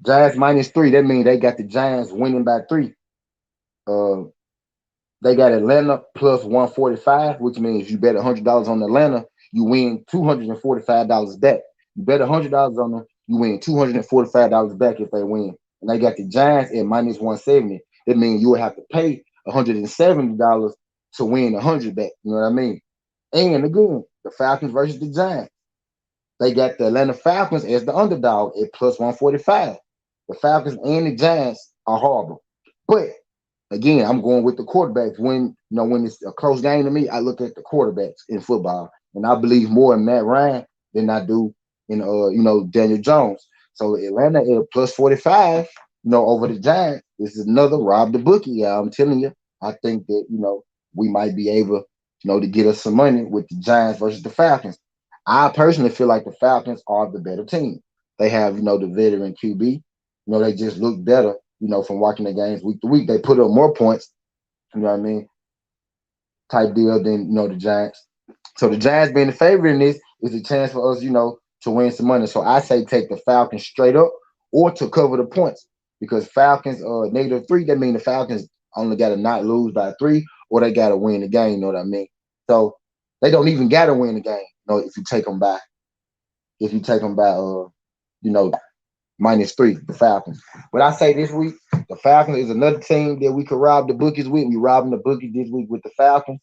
Speaker 1: Giants -3. That means they got the Giants winning by 3. They got Atlanta plus 145, which means you bet $100 on Atlanta, you win $245 back. You bet $100 on them, you win $245 back if they win. And they got the Giants at minus 170. That means you will have to pay $170 to win 100 back. You know what I mean? And again, the Falcons versus the Giants. They got the Atlanta Falcons as the underdog at plus 145. The Falcons and the Giants are horrible. But again, I'm going with the quarterbacks. When it's a close game to me, I look at the quarterbacks in football, and I believe more in Matt Ryan than I do in Daniel Jones. So Atlanta at plus 45, over the Giants. This is another rob the bookie. Yeah, I'm telling you. I think that we might be able, to get us some money with the Giants versus the Falcons. I personally feel like the Falcons are the better team. They have the veteran QB. they just look better, from watching the games week to week. They put up more points, you know what I mean, type deal than, the Giants. So the Giants being the favorite in this is a chance for us, to win some money. So I say take the Falcons straight up or to cover the points because Falcons -3, that means the Falcons only got to not lose by 3 or they got to win the game, you know what I mean? So they don't even got to win the game, if you take them by, -3, the Falcons. But I say this week, the Falcons is another team that we could rob the bookies with. We robbing the bookies this week with the Falcons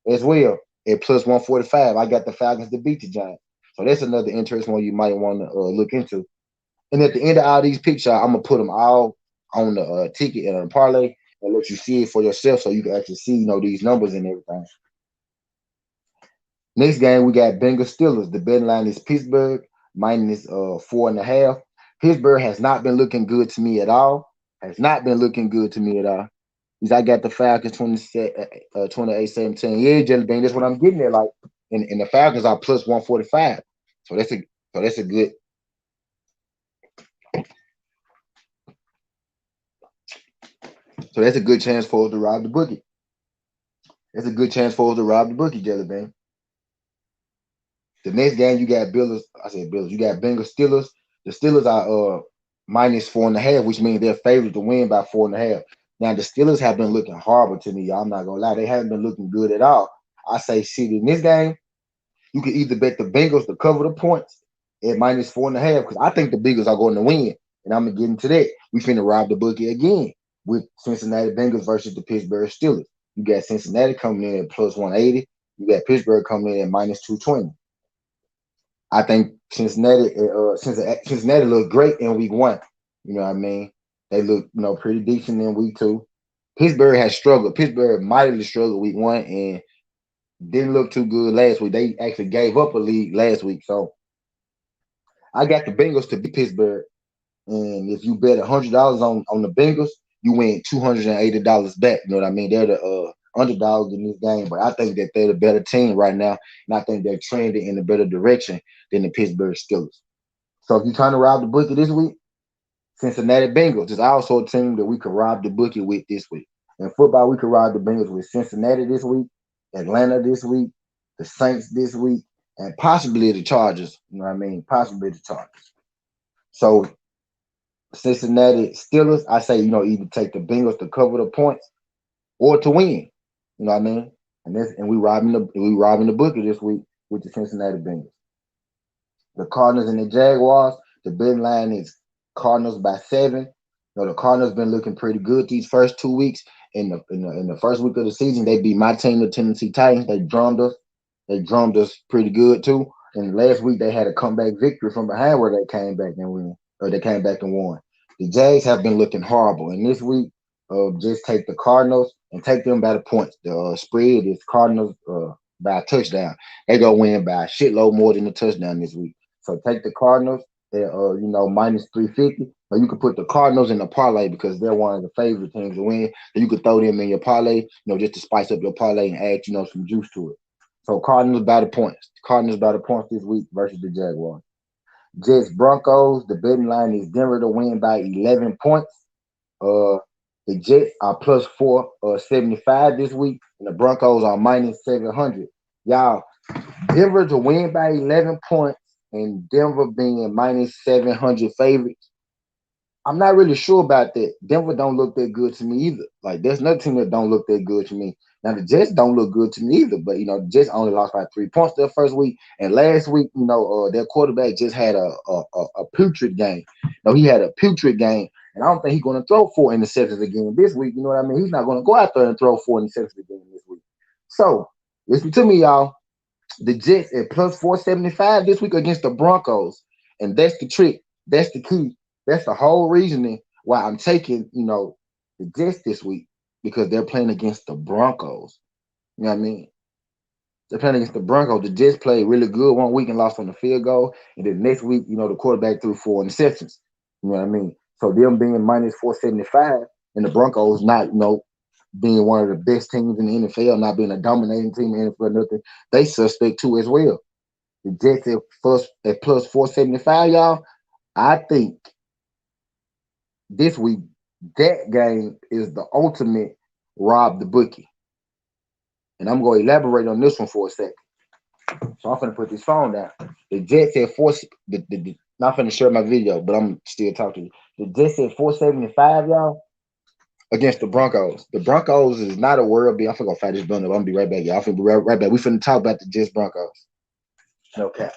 Speaker 1: as well at +145. I got the Falcons to beat the Giants. So that's another interesting one you might want to look into. And at the end of all these picks, I'm going to put them all on the ticket and on the parlay and let you see it for yourself so you can actually see, these numbers and everything. Next game, we got Bengals Steelers. The betting line is Pittsburgh -4.5. Pittsburgh has not been looking good to me at all. Has not been looking good to me at all. I got the Falcons 28-17. Yeah, Jelly Bean, that's what I'm getting at. Like, and the Falcons are +145. So that's a good. So that's a good chance for us to rob the bookie. That's a good chance for us to rob the bookie, Jelly Bean. The next game you got Bills. I said Bills. You got Bengals Steelers. The Steelers are -4.5, which means they're favored to win by 4.5. Now the Steelers have been looking horrible to me, y'all. I'm not gonna lie, they haven't been looking good at all. I say shit in this game. You can either bet the Bengals to cover the points at -4.5 because I think the Bengals are going to win, and I'm gonna get into that. We finna rob the bookie again with Cincinnati Bengals versus the Pittsburgh Steelers. You got Cincinnati coming in at +180. You got Pittsburgh coming in at -220. I think Cincinnati looked great in week 1. You know what I mean? They look, pretty decent in week 2. Pittsburgh has struggled. Pittsburgh mightily struggled week 1 and didn't look too good last week. They actually gave up a lead last week. So I got the Bengals to beat Pittsburgh. And if you bet $100 on the Bengals, you win $280 back. You know what I mean? They're the underdogs in this game, but I think that they're the better team right now, and I think they're trending in a better direction than the Pittsburgh Steelers. So if you're trying to rob the bookie this week, Cincinnati Bengals is also a team that we could rob the bookie with this week. In football, we could rob the Bengals with Cincinnati this week, Atlanta this week, the Saints this week, and possibly the Chargers. You know what I mean? Possibly the Chargers. So Cincinnati Steelers, I say, either take the Bengals to cover the points or to win. You know what I mean? And we robbing the bookie this week with the Cincinnati Bengals. The Cardinals and the Jaguars, the betting line is Cardinals by 7. The Cardinals been looking pretty good these first 2 weeks. In the first week of the season, they beat my team, the Tennessee Titans. They drummed us. They drummed us pretty good too. And last week they had a comeback victory from behind where they came back and won. Or they came back and won. The Jags have been looking horrible. And this week, just take the Cardinals and take them by the points. The spread is Cardinals by a touchdown. They go win by a shitload more than a touchdown this week. So take the Cardinals at -350. Or you could put the Cardinals in the parlay because they're one of the favorite teams to win. So you could throw them in your parlay, just to spice up your parlay and add, some juice to it. So Cardinals by the points. Cardinals by the points this week versus the Jaguars. Jets Broncos, the betting line is Denver to win by 11 points. The Jets are +475 this week, and the Broncos are -700. Y'all, Denver to win by 11 points and Denver being -700 favorites. I'm not really sure about that. Denver don't look that good to me either. Like, there's another team that don't look that good to me. Now, the Jets don't look good to me either, but, the Jets only lost by 3 points their first week. And last week, their quarterback just had a putrid game. He had a putrid game, and I don't think he's going to throw 4 interceptions again this week. You know what I mean? He's not going to go out there and throw 4 interceptions again this week. So, listen to me, y'all. The Jets at +475 this week against the Broncos. And that's the trick. That's the key. That's the whole reasoning why I'm taking, the Jets this week, because they're playing against the Broncos. You know what I mean? They're playing against the Broncos. The Jets played really good one week and lost on the field goal. And then next week, the quarterback threw 4 interceptions. You know what I mean? So them being -475 and the Broncos not, being one of the best teams in the NFL, not being a dominating team in the NFL, nothing, they suspect too as well. The Jets at +475, y'all. I think this week, that game is the ultimate rob the bookie. And I'm going to elaborate on this one for a second. So I'm finna put this phone down. The Jets at not finna share my video, but I'm still talking to you. The Jets at 475, y'all, against the Broncos. The Broncos is not a world beat. I'm finna go fight this blunt up. I'm gonna be right back, y'all. I'm finna be right back. We finna talk about the Jets Broncos. Okay.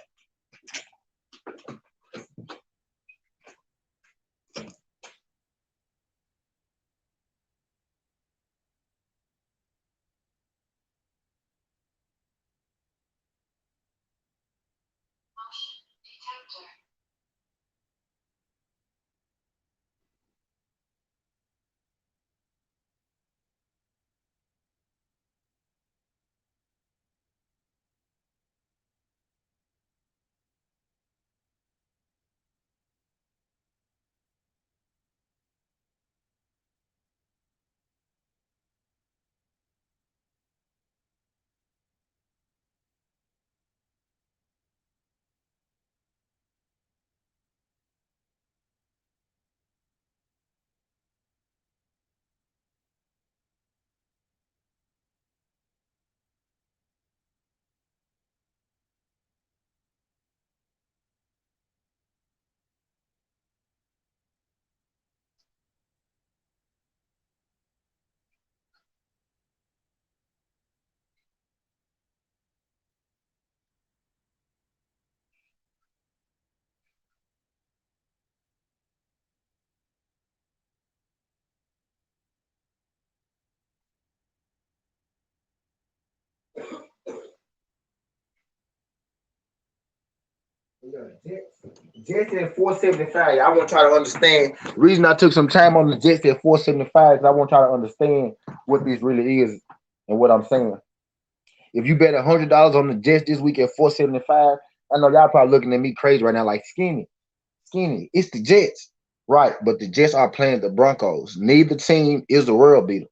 Speaker 1: Jets at 475. I want y'all to understand. The reason I took some time on the Jets at 475 is I want y'all to understand what this really is and what I'm saying. If you bet $100 on the Jets this week at 475, I know y'all probably looking at me crazy right now, like skinny. It's the Jets, right? But the Jets are playing the Broncos. Neither team is the world beater.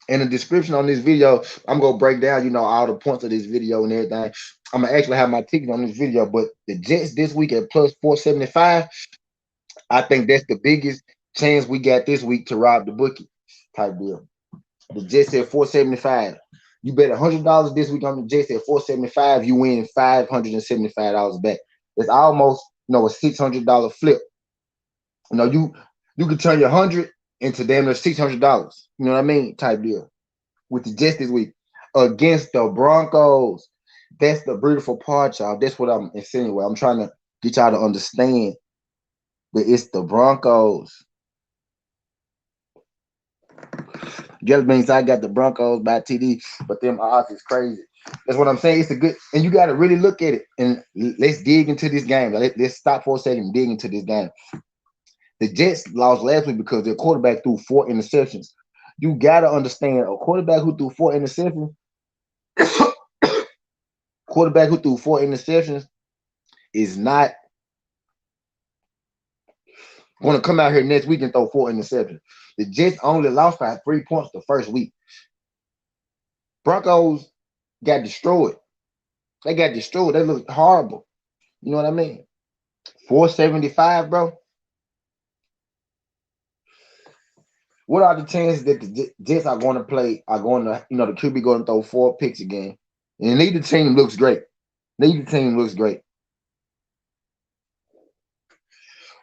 Speaker 1: In the description on this video, I'm gonna break down, all the points of this video and everything. I'm gonna actually have my ticket on this video, but the Jets this week at plus 475, I think that's the biggest chance we got this week to rob the bookie type deal. The Jets at 475. You bet $100 this week on the Jets at 475, you win $575 back. It's almost a $600 flip. You could turn your 100 into damn near $600. You know what I mean? Type deal with the Jets this week against the Broncos. That's the beautiful part, y'all. That's what I'm insinuating. I'm trying to get y'all to understand that it's the Broncos. Just means I got the Broncos by TD, but them odds is crazy. That's what I'm saying. It's a good, and you got to really look at it. And let's dig into this game. Let's stop for a second and dig into this game. The Jets lost last week because their quarterback threw 4 interceptions. You got to understand a quarterback who threw 4 interceptions. Quarterback who threw 4 interceptions is not going to come out here next week and throw 4 interceptions. The Jets only lost by 3 points the first week. Broncos got destroyed. They got destroyed. They looked horrible. You know what I mean? 475, bro. What are the chances that the Jets are going to play, the QB going to throw 4 picks again? And neither team looks great.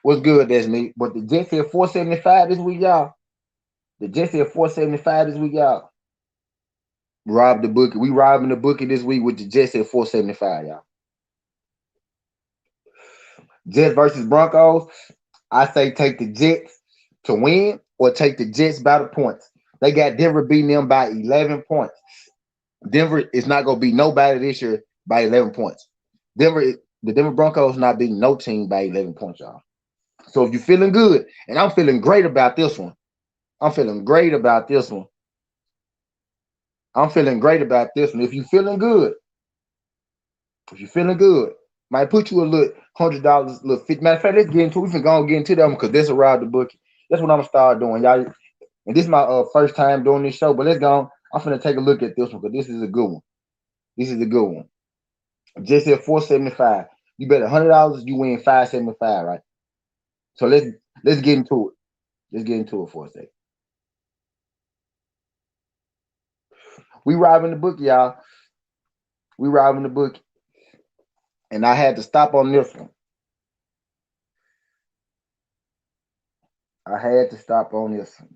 Speaker 1: What's good, that's me. But the Jets at 475 this week, y'all. Rob the bookie. We robbing the bookie this week with the Jets at 475, y'all. Jets versus Broncos. I say take the Jets to win or take the Jets by the points. They got Denver beating them by 11 points. Denver is not going to beat nobody this year by 11 points. The Denver Broncos not beating no team by 11 points, y'all. So if you're feeling good, and I'm feeling great about this one. If you're feeling good, might put you a little $100, little $50. Matter of fact, let's get into it. We can go and get into them because this will rob the bookie. That's what I'm gonna start doing, y'all. And this is my first time doing this show, but let's go. I'm finna take a look at this one because this is a good one. Just at 475. You bet $100, you win $575, right? So let's get into it. Let's get into it for a second. We robbing the book, y'all. We robbing the book. And I had to stop on this one. I had to stop on this one.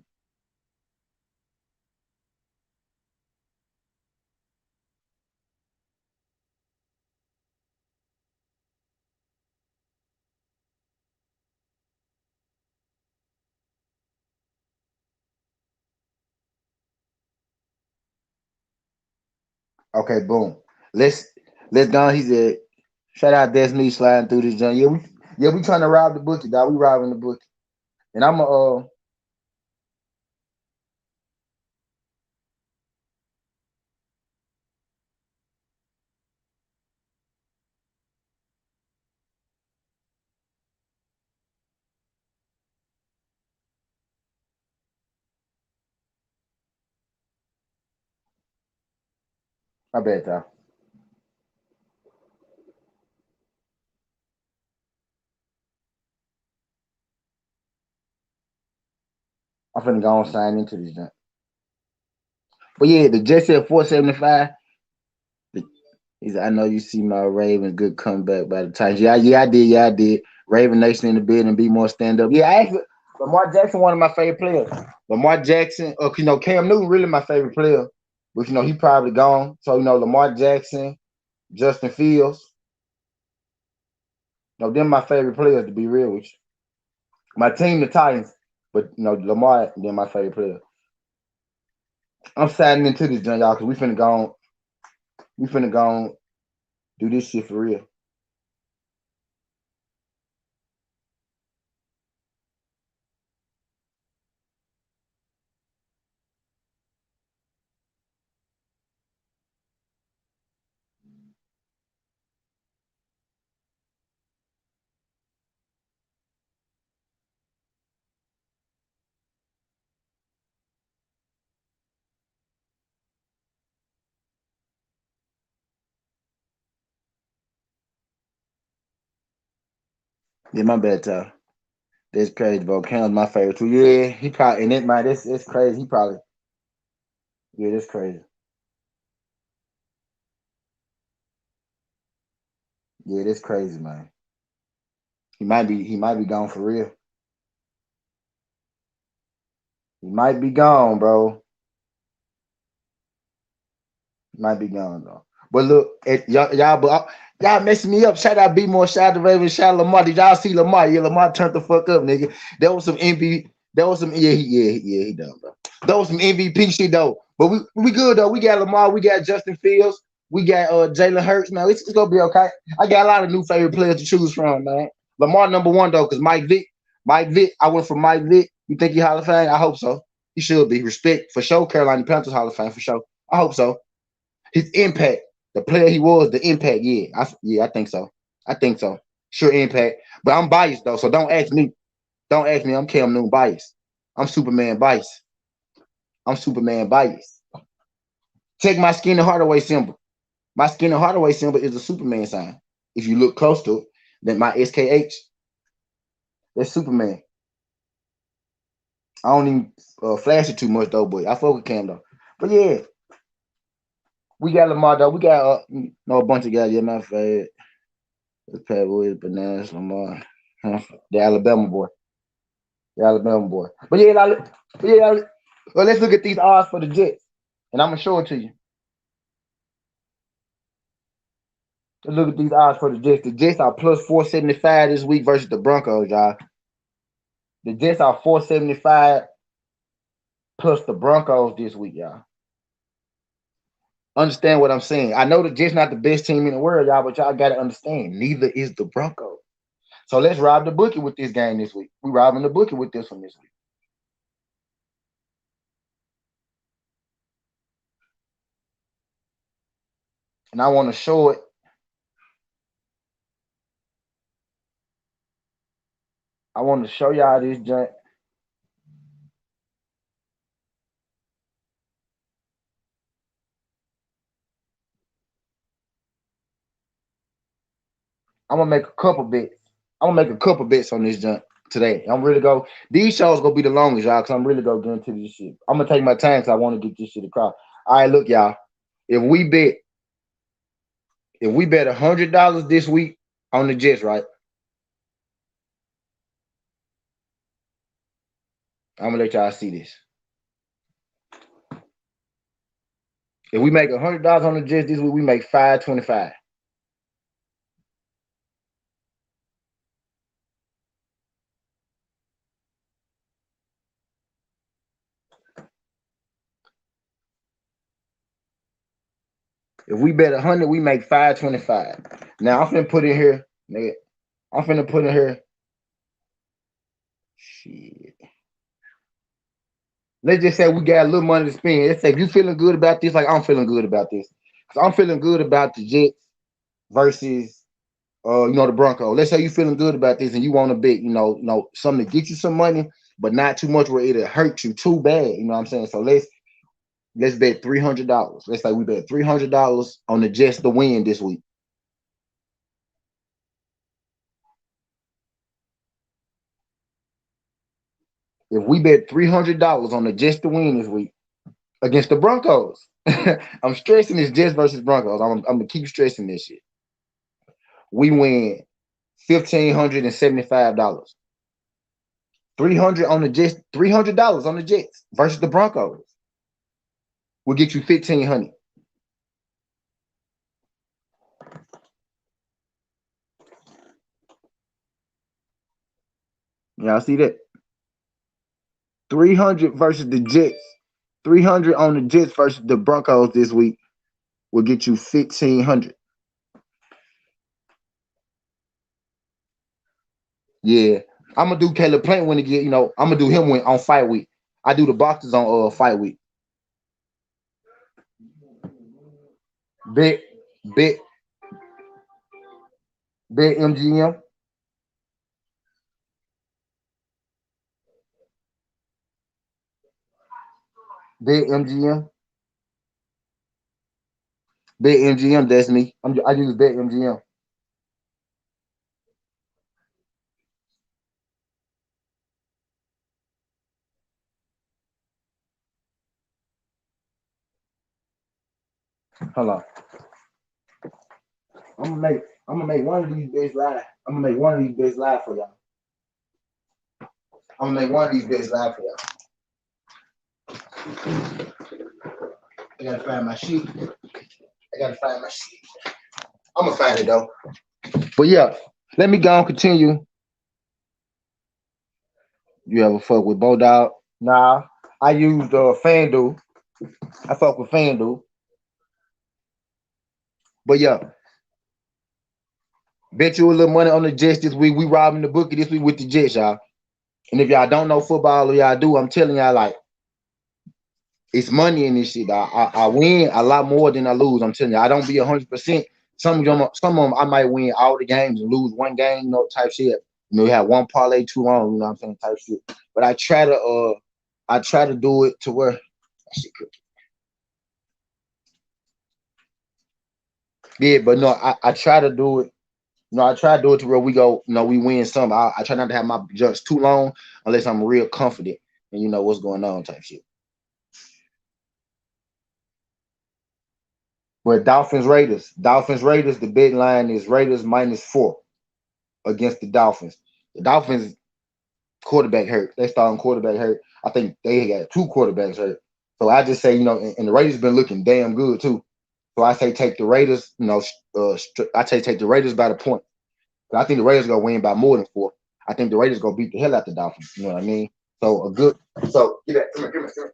Speaker 1: Okay, boom. Let's let's go. He said, shout out that's me sliding through this joint. Yeah, we trying to rob the bookie, dog. We robbing the bookie. And I'm my bad, y'all. I'm finna go on sign into this joint. But yeah, the Jets said 475. He said, I know you see my Ravens good comeback by the Titans. Yeah, I did. Raven Nation in the building, be more stand up. Yeah, actually, Lamar Jackson, one of my favorite players. Lamar Jackson, Cam Newton, really my favorite player. But he probably gone. So Lamar Jackson, Justin Fields. Them my favorite players to be real with you. My team, the Titans, but Lamar, they're my favorite player. I'm signing into this joint, y'all, because we finna go on, do this shit for real. Yeah, my bad, y'all. That's crazy, bro. Cam's my favorite too. Yeah, he probably and it man, it's crazy. He probably yeah, that's crazy. Yeah, that's crazy, man. He might be gone for real. He might be gone, bro. Might be gone though. But look, y'all messing me up. Shout out B more, shout out to Raven, shout out Lamar. Did y'all see Lamar? Yeah, Lamar turned the fuck up, nigga. There was some MVP. There was some he done, bro. There was some MVP shit though. But we good though. We got Lamar, we got Justin Fields, we got Jalen Hurts. Man, it's gonna be okay. I got a lot of new favorite players to choose from, man. Lamar number one though, because Mike Vick, I went for Mike Vick. You think he Hall of Fame? I hope so. He should be. Respect for sure. Carolina Panthers Hall of Fame for sure. I hope so. His impact, the player he was, the impact. I think so. I think so. Sure impact. But I'm biased though, so don't ask me. Don't ask me. I'm Cam Newton biased. I'm Superman biased. I'm Superman biased. Check my skin and Hardaway symbol. My skin and Hardaway symbol is a Superman sign. If you look close to it, then my SKH, that's Superman. I don't even flash it too much though, but I fuck with Cam though. But yeah, we got Lamar though. We got a bunch of guys. Yeah, my favorite. The Pat Williams, Bananas, Lamar, the Alabama boy, the Alabama boy. Well, let's look at these odds for the Jets, and I'm gonna show it to you. Let's look at these odds for the Jets. The Jets are plus 475 this week versus the Broncos, y'all. The Jets are 475 plus the Broncos this week, y'all. Understand what I'm saying? I know the Jets not the best team in the world, y'all, but y'all gotta understand. Neither is the Broncos. So let's rob the bookie with this game this week. We robbing the bookie with this one this week. And I want to show it. I want to show y'all this joint. I'm gonna make a couple bets. I'm gonna make a couple bets on this joint. today. I'm really go. These shows gonna be the longest, y'all, because I'm really gonna get into this shit. I'm gonna take my time because I want to get this shit across. All right, look, y'all. If we bet, $100 this week on the Jets, right? I'm gonna let y'all see this. If we make $100 on the Jets this week, we make $525. If we bet 100, we make $525. Now I'm finna put in here, nigga. I'm finna put in here. Shit. Let's just say we got a little money to spend. Let's say if you feeling good about this, like I'm feeling good about this. Cause I'm feeling good about the Jets versus the Broncos. Let's say you feeling good about this and you want to bet, something to get you some money, but not too much where it'll hurt you too bad. You know what I'm saying? So let's bet $300. Let's say we bet $300 on the Jets to win this week. If we bet $300 on the Jets to win this week against the Broncos, I'm stressing this Jets versus Broncos. I'm gonna keep stressing this shit. We win $1,575. 300 on the Jets, $300 on the Jets versus the Broncos will get you 1,500. Y'all see that? 300 versus the Jets. 300 on the Jets versus the Broncos this week will get you 1,500. Yeah, I'm gonna do Caleb Plant when he get. I'm gonna do him when on fight week. I do the boxers on fight week. Bet, bet, bet MGM. Bet MGM. Bet MGM. That's me. I use Bet MGM. Hold on. I'm gonna make one of these bets live. I'm gonna make one of these bets live for y'all. I'm gonna make one of these bets live for y'all. I gotta find my sheet. I'm gonna find it though. But yeah, let me go and continue. You ever fuck with Bodog? Nah, I used FanDuel. I fuck with FanDuel. But yeah, bet you a little money on the Jets this week. We robbing the bookie this week with the Jets, y'all. And if y'all don't know football or y'all do, I'm telling y'all, like, it's money in this shit. I win a lot more than I lose. I'm telling you, I don't be 100%. Some of them, I might win all the games and lose one game, type shit. You have one parlay too long, you know what I'm saying, type shit. But I try to do it to where yeah, but no, I try to do it. I try to do it to where we go, we win some. I try not to have my jumps too long unless I'm real confident and you know what's going on type shit. But Dolphins Raiders, the big line is Raiders -4 against the Dolphins. The Dolphins quarterback hurt. They starting quarterback hurt. I think they got two quarterbacks hurt. So I just say, and the Raiders been looking damn good too. So I say take the Raiders. I say take the Raiders by the point. But I think the Raiders gonna win by more than 4. I think the Raiders gonna beat the hell out the Dolphins. You know what I mean? So a good. So get that. Come here.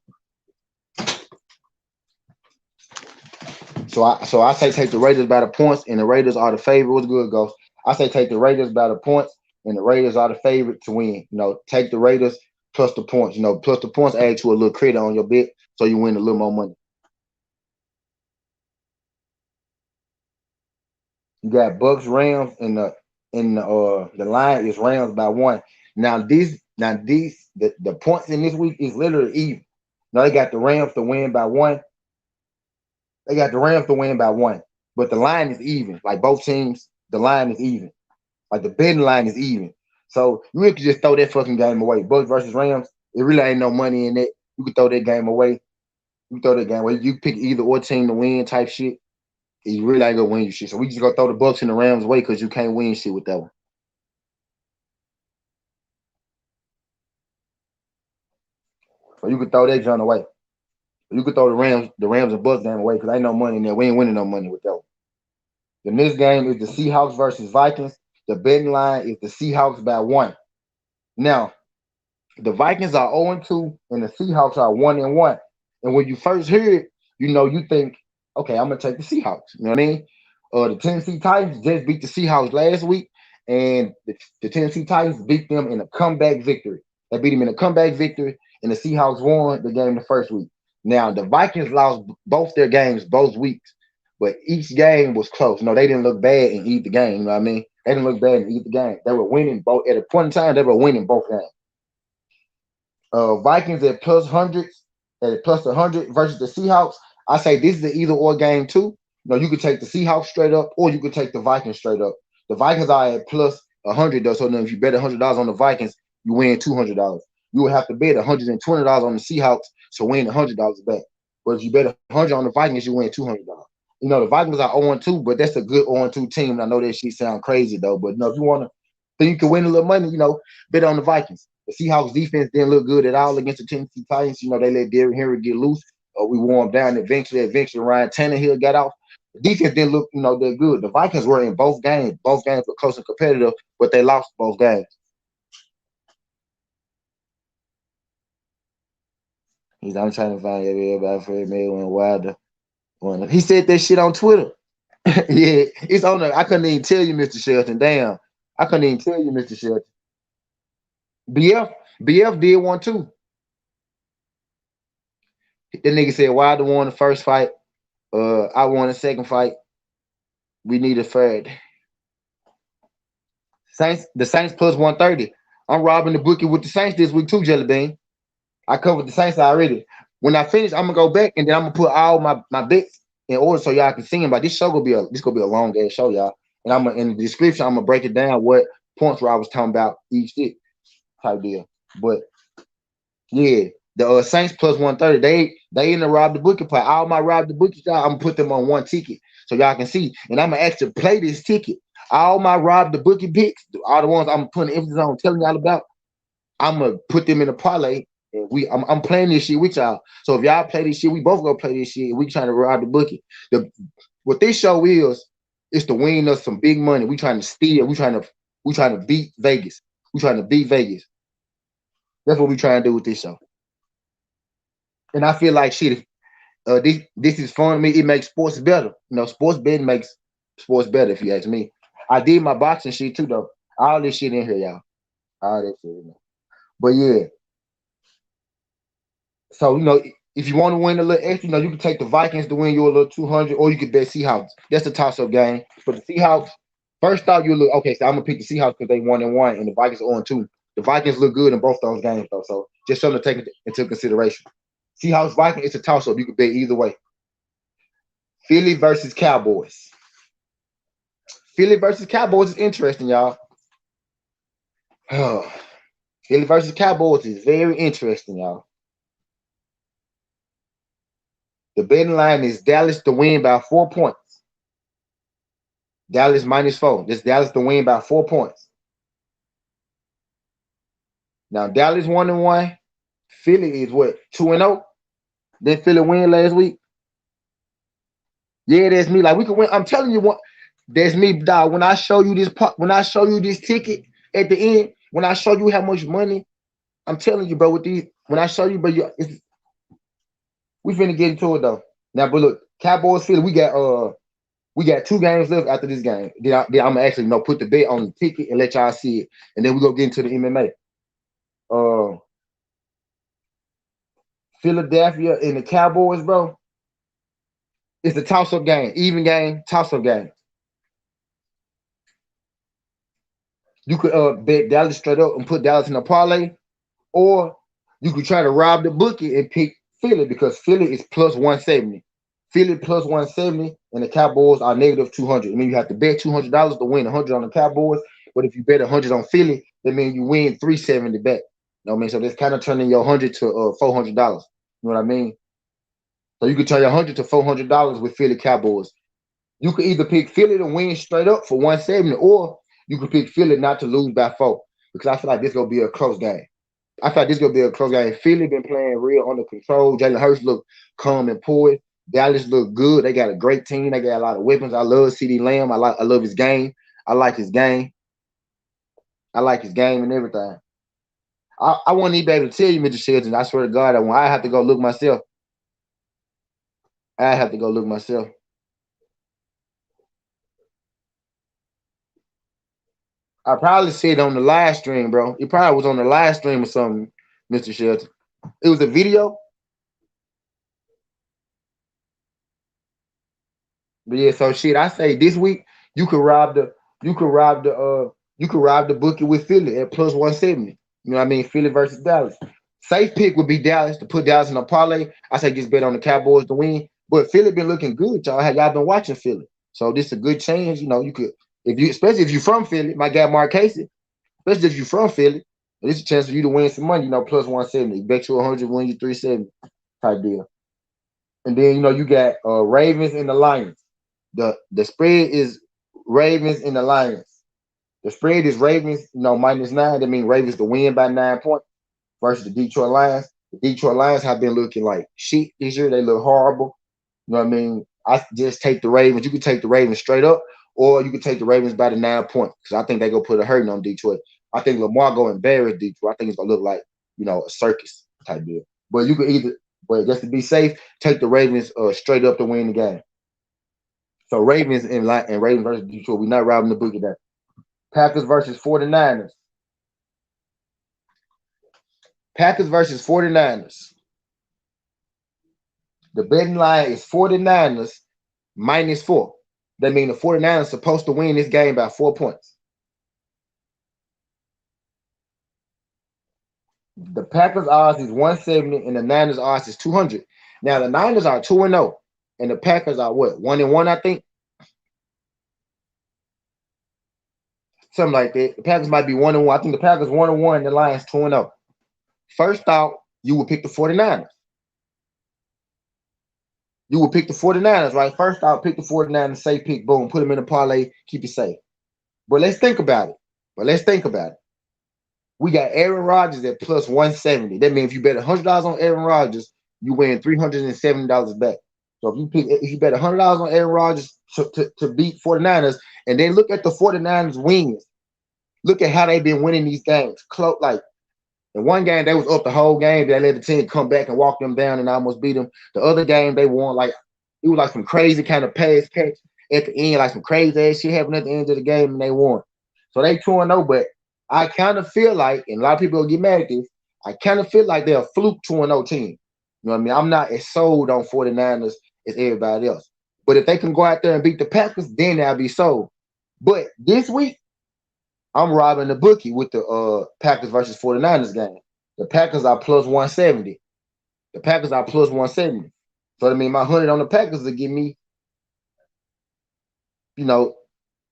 Speaker 1: So I say take the Raiders by the points, and the Raiders are the favorite. What's good, Ghost? I say take the Raiders by the points, and the Raiders are the favorite to win. Take the Raiders plus the points. Plus the points add to a little credit on your bet, so you win a little more money. You got Bucks Rams, and the line is Rams by 1. Now the points in this week is literally even. Now they got the Rams to win by 1. They got the Rams to win by 1, but the line is even. Like both teams, the line is even. Like the betting line is even. So you really could just throw that fucking game away. Bucks versus Rams, it really ain't no money in it. You could throw that game away. You throw that game away. You pick either or team to win type shit. You really ain't gonna win your shit. So we just gonna throw the Bucks and the Rams away because you can't win shit with that one. So you could throw that joint away. You could throw the Rams and Bucks game away because ain't no money in there. We ain't winning no money with that one. The next game is the Seahawks versus Vikings. The betting line is the Seahawks by 1. Now, the Vikings are 0-2 and the Seahawks are 1-1. And when you first hear it, you think, okay, I'm gonna take the Seahawks. You know what I mean? The Tennessee Titans just beat the Seahawks last week, and the Tennessee Titans beat them in a comeback victory. They beat them in a comeback victory, and the Seahawks won the game the first week. Now the Vikings lost both their games both weeks, but each game was close. No, they didn't look bad in either game. You know what I mean? They didn't look bad in either game. They were winning both at a point in time. They were winning both games. Vikings at plus hundreds, at plus 100 versus the Seahawks. I say this is an either or game too. You could take the Seahawks straight up, or you could take the Vikings straight up. The Vikings are at plus 100 though, so then if you bet $100 on the Vikings, you win $200. You would have to bet $120 on the Seahawks to win $100 back. But if you bet 100 on the Vikings, you win $200. The Vikings are 0-2, but that's a good 0-2 team. And I know that shit sound crazy though, but if you want to think you can win a little money, bet on the Vikings. The Seahawks defense didn't look good at all against the Tennessee Titans. They let Derrick Henry get loose. We wore him down eventually. Ryan Tannehill got off. The defense didn't look, that good. The Vikings were in both games. Both games were close and competitive, but they lost both games. I'm trying to find everybody for Mayweather and Wilder. He said that shit on Twitter. Yeah, it's on there. I couldn't even tell you, Mr. Shelton. Damn. I couldn't even tell you, Mr. Shelton. BF did one too. The nigga said Wilder won the first fight. I won the second fight. We need a third. The Saints plus 130. I'm robbing the bookie with the Saints this week too, Jelly Bean. I covered the Saints already. When I finish, I'm gonna go back and then I'm gonna put all my bets in order so y'all can see them. But this show gonna be a long ass show, y'all. And I'm gonna, in the description, I'm gonna break it down what points where I was talking about each shit type deal. But yeah, the Saints plus 130. They in the rob the bookie play. All my rob the bookie, y'all, I'm gonna put them on one ticket so y'all can see. And I'm gonna actually play this ticket. All my rob the bookie picks, all the ones I'm putting emphasis on, telling y'all about, I'm gonna put them in a parlay. And I'm playing this shit with y'all. So if y'all play this shit, we both gonna play this shit. We trying to rob the bookie. What this show is to win us some big money. We trying to steal. We trying to beat Vegas. We trying to beat Vegas. That's what we trying to do with this show. And I feel like shit. This is fun to me. It makes sports better. Sports betting makes sports better. If you ask me, I did my boxing shit too, though. All this shit in here, y'all. All that shit in there. But yeah. So, if you want to win a little extra, you can take the Vikings to win you a little 200, or you could bet Seahawks. That's a toss-up game. But the Seahawks, first off, you look, okay, so I'm going to pick the Seahawks because they 1-1, and the Vikings are 0-2. The Vikings look good in both those games, though. So just something to take into consideration. Seahawks, Vikings, it's a toss-up. You can bet either way. Philly versus Cowboys. Philly versus Cowboys is interesting, y'all. Philly versus Cowboys is very interesting, y'all. The betting line is Dallas to win by 4 points. Dallas -4. This Dallas to win by 4 points. Now Dallas 1-1. Philly is what, 2-0? Did Philly win last week? Yeah, that's me. Like, we can win. I'm telling you what, that's me, dog. When I show you this ticket at the end, when I show you how much money, I'm telling you, bro, when I show you, bro, we finna get into it though. Now, but look, Cowboys, Philly, we got 2 games left after this game. Then I'm gonna actually put the bet on the ticket and let y'all see it, and then we go get into the MMA. Philadelphia and the Cowboys, bro. It's a toss-up game, even game, toss-up game. You could bet Dallas straight up and put Dallas in a parlay, or you could try to rob the bookie and pick Philly because Philly is plus 170. Philly plus 170, and the Cowboys are -200. I mean, you have to bet $200 to win 100 on the Cowboys, but if you bet 100 on Philly, that means you win 370 back. You know what I mean? So that's kind of turning your 100 to $400. You know what I mean? So you could turn your 100 to $400 with Philly Cowboys. You could either pick Philly to win straight up for 170, or you could pick Philly not to lose by 4. Because I feel like this gonna be a close game. I feel like this gonna be a close game. Philly been playing real under control. Jalen Hurts look calm and poised. Dallas look good. They got a great team. They got a lot of weapons. I love CeeDee Lamb. I love his game. I like his game. I like his game and everything. I wouldn't even be able to tell you, Mr. Shelton. I swear to God, I have to go look myself. I have to go look myself. I probably said it on the live stream, bro. It probably was on the live stream or something, Mr. Shelton. It was a video. But yeah, so shit, I say this week you could rob the bookie with Philly at plus 170. You know what I mean? Philly versus Dallas. Safe pick would be Dallas to put Dallas in a parlay. I say just bet on the Cowboys to win. But Philly been looking good, y'all. Y'all been watching Philly. So this is a good change. You know, you could especially if you're from Philly, my guy Mark Casey, especially if you're from Philly, this is a chance for you to win some money, you know, plus 170. Bet you 100, win you 370 type deal. And then, you know, you got Ravens and the Lions. The spread is Ravens and the Lions. The spread is Ravens, you know, -9. That means Ravens to win by 9 points versus the Detroit Lions. The Detroit Lions have been looking like shit this year. They look horrible. You know what I mean? I just take the Ravens. You can take the Ravens straight up, or you can take the Ravens by the 9 points because I think they go put a hurting on Detroit. I think Lamar go embarrass Detroit. I think it's gonna look like, you know, a circus type deal. But you could either, but just to be safe, take the Ravens straight up to win the game. So Ravens and Ravens versus Detroit. We're not robbing the bookie there. Packers versus 49ers. Packers versus 49ers. The betting line is 49ers -4. That means the 49ers supposed to win this game by 4 points. The Packers odds is 170 and the Niners odds is 200. Now the Niners are 2-0 and the Packers are what? 1-1, I think. Something like that. The Packers might be 1-1. I think the Packers 1-1 and the Lions 2-0. First out, you will pick the 49ers. You will pick the 49ers, right? First out, pick the 49ers, safe pick, boom, put them in a parlay, keep it safe. But let's think about it. We got Aaron Rodgers at plus 170. That means if you bet $100 on Aaron Rodgers, you win $370 back. So if you bet $100 on Aaron Rodgers to beat 49ers, and then look at the 49ers wins. Look at how they've been winning these games. Close, like in one game, they was up the whole game. They let the team come back and walk them down and almost beat them. The other game, they won like it was like some crazy kind of pass catch at the end, like some crazy ass shit happened at the end of the game, and they won. So they 2-0, but I kind of feel like, and a lot of people will get mad at this, I kind of feel like they're a fluke 2-0 team. You know what I mean? I'm not as sold on 49ers as everybody else. But if they can go out there and beat the Packers, then I'll be sold. But this week, I'm robbing the bookie with the Packers versus 49ers game. The Packers are plus 170. The Packers are plus 170. So I mean, my 100 on the Packers will give me, you know,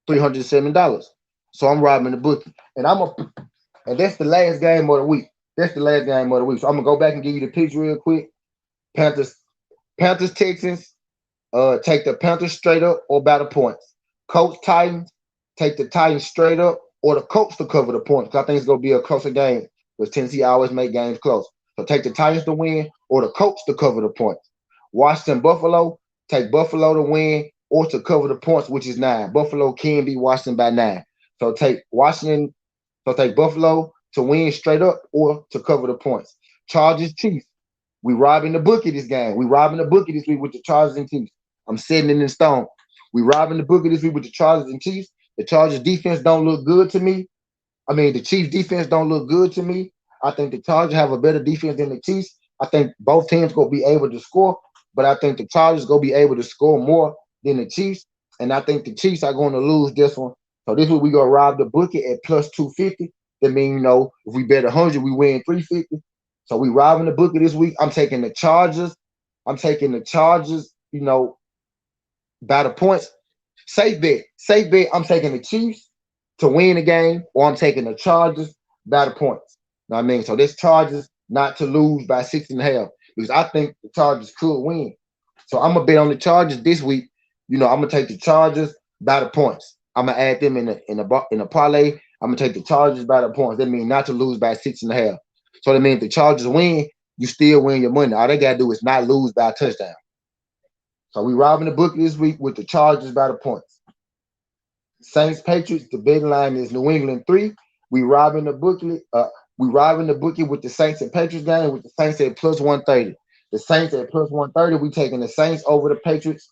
Speaker 1: $370. So I'm robbing the bookie. And that's the last game of the week. So I'm gonna go back and give you the picks real quick. Panthers, Texans. Take the Panthers straight up or by the points. Colts, Titans. Take the Titans straight up or the Colts to cover the points. Because I think it's gonna be a closer game. Because Tennessee always make games close. So take the Titans to win or the Colts to cover the points. Washington, Buffalo. Take Buffalo to win or to cover the points, which is 9. Buffalo can be Washington by 9. So take Washington. So take Buffalo to win straight up or to cover the points. Chargers, Chiefs. We robbing the bookie this game. We robbing the bookie this week with the Chargers and Chiefs. I'm setting it in stone. We robbing the bookie this week with the Chargers and Chiefs. The Chargers defense don't look good to me. I mean, the Chiefs defense don't look good to me. I think the Chargers have a better defense than the Chiefs. I think both teams going to be able to score, but I think the Chargers going to be able to score more than the Chiefs, and I think the Chiefs are going to lose this one. So this week we going to rob the bookie at plus 250. That means, you know, if we bet 100, we win 350. So we robbing the bookie this week. I'm taking the Chargers, you know, by the points. Safe bet. I'm taking the Chiefs to win the game, or I'm taking the Chargers by the points. You know what I mean? So this Chargers not to lose by 6.5 because I think the Chargers could win. So I'm gonna bet on the Chargers this week. You know, I'm gonna take the Chargers by the points. I'm gonna add them in a parlay. I'm gonna take the Chargers by the points. That means not to lose by 6.5. So that means if the Chargers win, you still win your money. All they gotta do is not lose by a touchdown. So we robbing the bookie this week with the Chargers by the points. Saints Patriots, the betting line is New England 3. We robbing the bookie. We robbing the bookie with the Saints and Patriots game with the Saints at plus 130. The Saints at plus 130. We taking the Saints over the Patriots,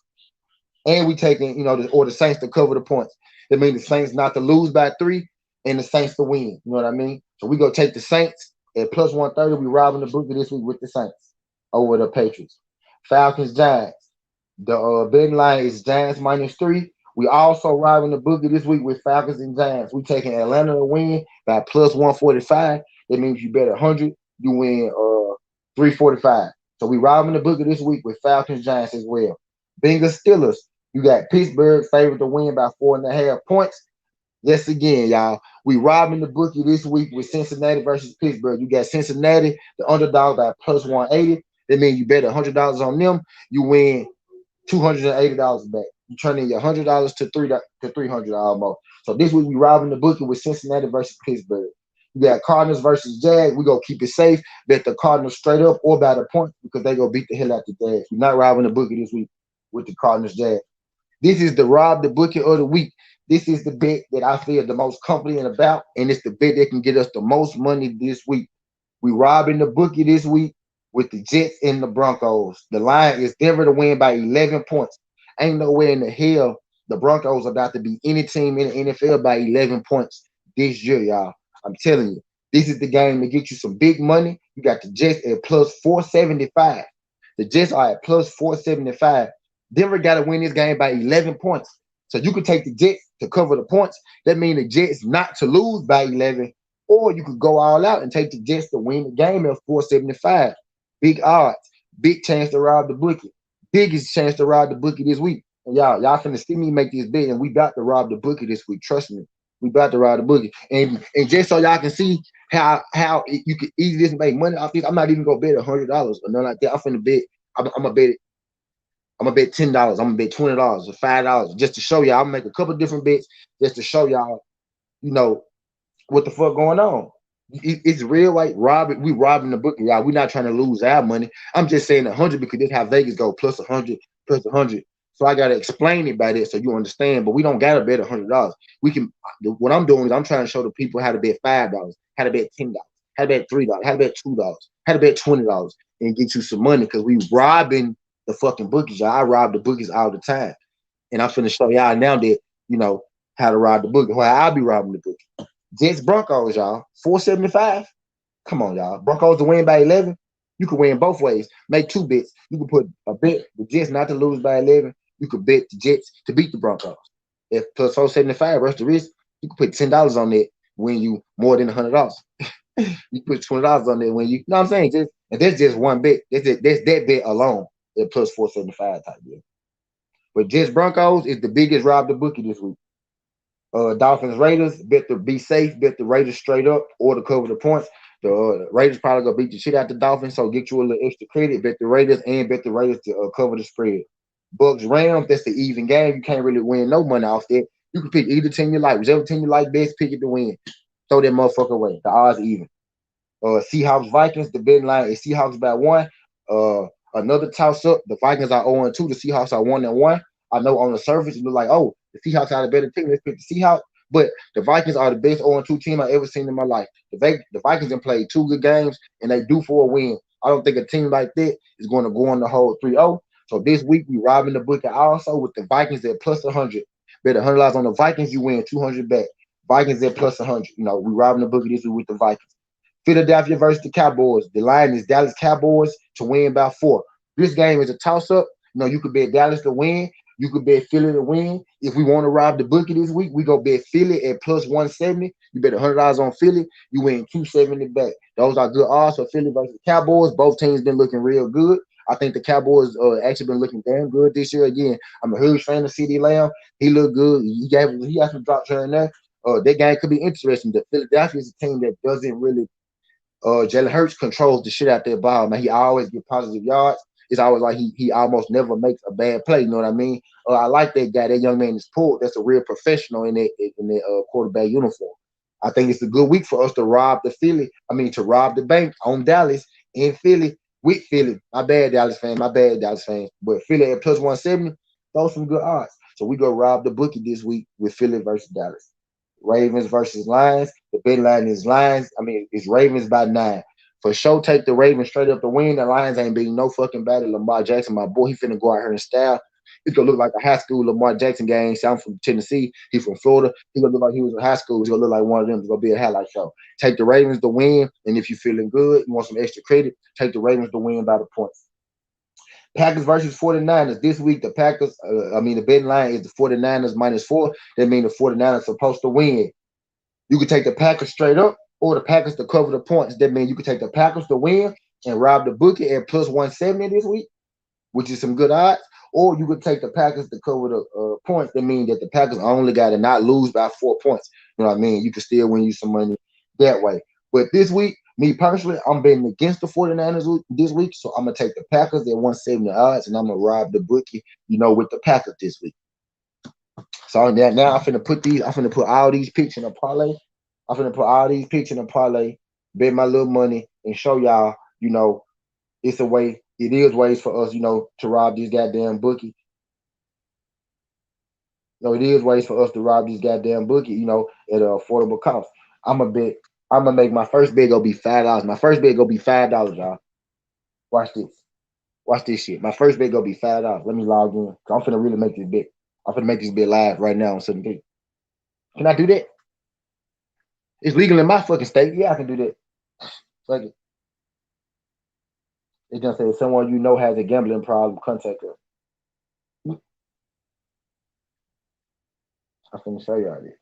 Speaker 1: and we taking or the Saints to cover the points. That means the Saints not to lose by 3 and the Saints to win. You know what I mean? So we go take the Saints at plus 130. We robbing the bookie this week with the Saints over the Patriots. Falcons Giants. The betting line is Giants -3. We also robbing the bookie this week with Falcons and Giants. We taking Atlanta to win by plus 145. That means you bet 100, you win 345. So we robbing the bookie this week with Falcons Giants as well. Bengals Steelers. You got Pittsburgh favored to win by 4.5 points. Yes, again, y'all. We robbing the bookie this week with Cincinnati versus Pittsburgh. You got Cincinnati, the underdog by plus 180. That means you bet $100 on them. You win $280 back. You turn in your $100 to $300 almost. So this week we robbing the bookie with Cincinnati versus Pittsburgh. You got Cardinals versus Jags. We gonna keep it safe. Bet the Cardinals straight up or by the point because they gonna beat the hell out the Jags. We're not robbing the bookie this week with the Cardinals Jags. This is the rob the bookie of the week. This is the bet that I feel the most confident about, and it's the bet that can get us the most money this week. We robbing the bookie this week with the Jets and the Broncos. The line is Denver to win by 11 points. Ain't nowhere in the hell the Broncos are about to beat any team in the NFL by 11 points this year, y'all. I'm telling you, this is the game to get you some big money. You got the Jets at plus 475. The Jets are at plus 475. Denver got to win this game by 11 points. So you could take the Jets to cover the points. That means the Jets not to lose by 11. Or you could go all out and take the Jets to win the game at 475. Big odds. Big chance to rob the bookie. Biggest chance to rob the bookie this week. And y'all finna see me make this big, and we about to rob the bookie this week. Trust me. We about to rob the bookie. And just so y'all can see how you can easily just make money off this, I'm not even gonna bet $100 or nothing like that. I'm finna bet. I'm gonna bet it. I'm gonna bet $10. I'm gonna bet $20 or $5 just to show y'all. I'm gonna make a couple different bets just to show y'all, what the fuck going on. It's real like we robbing the bookie, y'all. We're not trying to lose our money. I'm just saying 100 because this how Vegas go plus 100 plus 100. So I gotta explain it by this so you understand. But we don't gotta bet $100. We can. What I'm doing is I'm trying to show the people how to bet $5, how to bet $10, how to bet $3, how to bet $2, how to bet $20, and get you some money because we robbing the fucking bookies, y'all. I rob the bookies all the time, and I'm finna show y'all now that how to rob the bookie. Well, I'll be robbing the bookie. Jets Broncos, y'all. 475. Come on, y'all. Broncos to win by 11. You can win both ways. Make two bets. You can put a bet the Jets not to lose by 11. You could bet the Jets to beat the Broncos. If plus 475, rush the risk, you can put $10 on that when you more than $100. You put $20 on that when you know what I'm saying? And that's just one bet. That's that bet alone at plus 475 type deal. But Jets Broncos is the biggest rob the bookie this week. Dolphins Raiders, bet to be safe, bet the Raiders straight up or to cover the points. The Raiders probably gonna beat the shit out the Dolphins, so get you a little extra credit. Bet the Raiders and bet the Raiders to cover the spread. Bucks Rams, that's the even game. You can't really win no money off that. You can pick either team you like, whichever team you like best, pick it to win. Throw that motherfucker away. The odds even. Seahawks Vikings, the betting line is Seahawks by 1. Another toss up. The Vikings are 0-2. The Seahawks are 1-1. I know on the surface it look like, oh, the Seahawks are the better team. Let's pick the Seahawks. But the Vikings are the best 0-2 team I've ever seen in my life. The Vikings have played 2 good games, and they due for a win. I don't think a team like that is going to go on the whole 3-0. So this week, we robbing the bookie also with the Vikings at plus 100. Bet $100 on the Vikings, you win 200 back. Vikings at plus 100. We robbing the bookie this week with the Vikings. Philadelphia versus the Cowboys. The line is Dallas Cowboys to win by 4. This game is a toss-up. You could bet Dallas to win. You could bet Philly to win. If we want to rob the bookie this week, we go bet Philly at plus 170. You bet $100 on Philly, you win 270 back. Those are good odds for Philly versus Cowboys. Both teams been looking real good. I think the Cowboys actually been looking damn good this year. Again, I'm a huge fan of CeeDee Lamb. He looked good. He had some drops here and there. That game could be interesting. The Philadelphia is a team that doesn't really. Jalen Hurts controls the shit out that ball, man. He always get positive yards. It's always like he almost never makes a bad play. You know what I mean? I like that guy. That young man is pulled. That's a real professional in that quarterback uniform. I think it's a good week for us to rob the Philly. I mean, to rob the bank on Dallas in Philly with Philly. My bad, Dallas fan. My bad, Dallas fans. But Philly at plus 170, those some good odds. So we go rob the bookie this week with Philly versus Dallas. Ravens versus Lions. The big line is Lions. I mean, it's Ravens by 9. For sure, take the Ravens straight up the win. The Lions ain't beating no fucking battle. Lamar Jackson, my boy, he finna go out here in style. It's gonna look like a high school Lamar Jackson game. See, I'm from Tennessee. He's from Florida. He's gonna look like he was in high school. He's gonna look like one of them. It's gonna be a highlight show. Take the Ravens to win. And if you're feeling good, you want some extra credit, take the Ravens to win by the points. Packers versus 49ers. This week, the Packers, the betting line is the 49ers -4. That means the 49ers supposed to win. You could take the Packers straight up or the Packers to cover the points. That means you could take the Packers to win and rob the bookie at plus 170 this week, which is some good odds. Or you could take the Packers to cover the points. That means that the Packers only got to not lose by 4 points. You know what I mean? You could still win you some money that way. But this week, me personally, I'm betting against the 49ers this week. So I'm going to take the Packers at 170 odds, and I'm going to rob the bookie, with the Packers this week. So now I'm finna put all these picks in a parlay. I'm finna put all these picks in a parlay, bet my little money, and show y'all, it is ways for us, to rob these goddamn bookie. It is ways for us to rob these goddamn bookie, at an affordable cost. I'm gonna make my first bet go be $5. My first bet go be $5, y'all. Watch this. Watch this shit. My first bet go be $5. Let me log in. I'm finna really make this bet. I'm finna make this bet live right now on 7P. Can I do that? It's legal in my fucking state. Yeah, I can do that. Fuck it. It just says someone has a gambling problem, contact us. I'm finna show y'all this.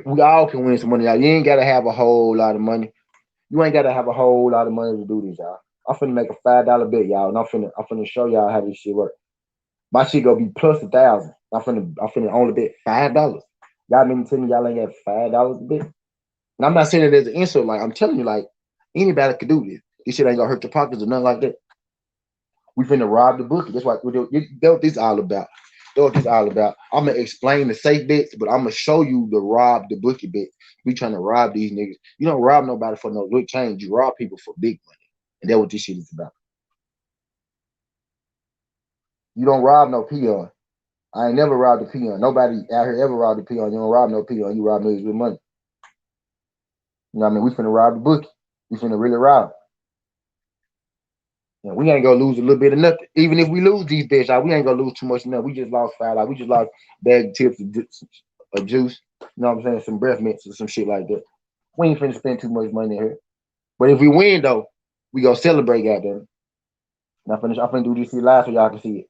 Speaker 1: We all can win some money, y'all. You ain't gotta have a whole lot of money. You ain't gotta have a whole lot of money to do this, y'all. I'm finna make a $5 bet, y'all, and I'm finna show y'all how this shit work. My shit gonna be plus 1,000. I'm finna only bet $5. Y'all mean to tell me y'all ain't got $5 to bet? And I'm not saying it as an insult. Like, I'm telling you, like, anybody could do this. This shit ain't gonna hurt your pockets or nothing like that. We finna rob the bookie. That's what we do. That's what this all about. That's what this all about. I'm gonna explain the safe bets, but I'm gonna show you the rob the bookie bet. We trying to rob these niggas. You don't rob nobody for no good change. You rob people for big money. And that's what this shit is about. You don't rob no peon. I ain't never robbed a peon. Nobody out here ever robbed a peon. You don't rob no peon. You rob niggas with money. You know what I mean? We finna rob the bookie. We finna really rob. And we ain't gonna lose a little bit of nothing. Even if we lose these bets, we ain't gonna lose too much of nothing. We just lost $5. We just lost bag tips of juice. You know what I'm saying? Some breath mints or some shit like that. We ain't finna spend too much money here. But if we win though, we gonna celebrate, goddamn. I'm finna do this shit live so y'all can see it.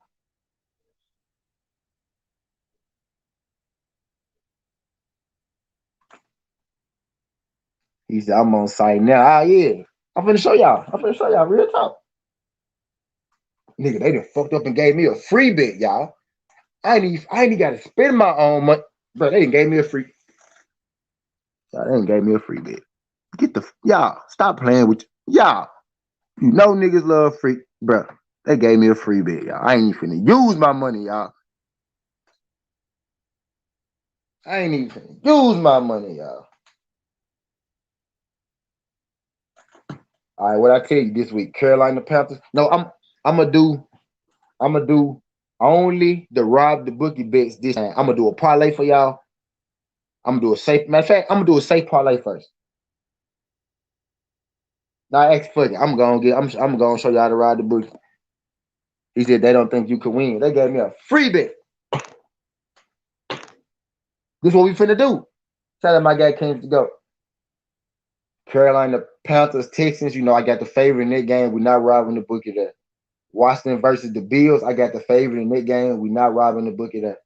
Speaker 1: He said, I'm on site now. Ah, yeah. I'm finna show y'all real talk. Nigga, they done fucked up and gave me a free bet, y'all. I ain't even got to spend my own money. Bro, they done gave me a free. Y'all, they done gave me a free bet. Y'all, stop playing with y'all. You know niggas love free. Bro, they gave me a free bet, y'all. I ain't even finna use my money, y'all. I ain't even finna use my money, y'all. All right, what I tell you this week, Carolina Panthers. No, I'm gonna do only the rob the bookie bets this time. I'm gonna do a parlay for y'all. I'm gonna do a safe. Matter of fact, I'm gonna do a safe parlay first. Now, fuck it. I'm gonna show y'all how to ride the bookie. He said they don't think you can win. They gave me a free bet. This is what we finna do. Tell my guy came to go. Carolina Panthers, Texans. I got the favorite in that game. We're not robbing the bookie there. Washington versus the Bills. I got the favorite in that game. We're not robbing the bookie there.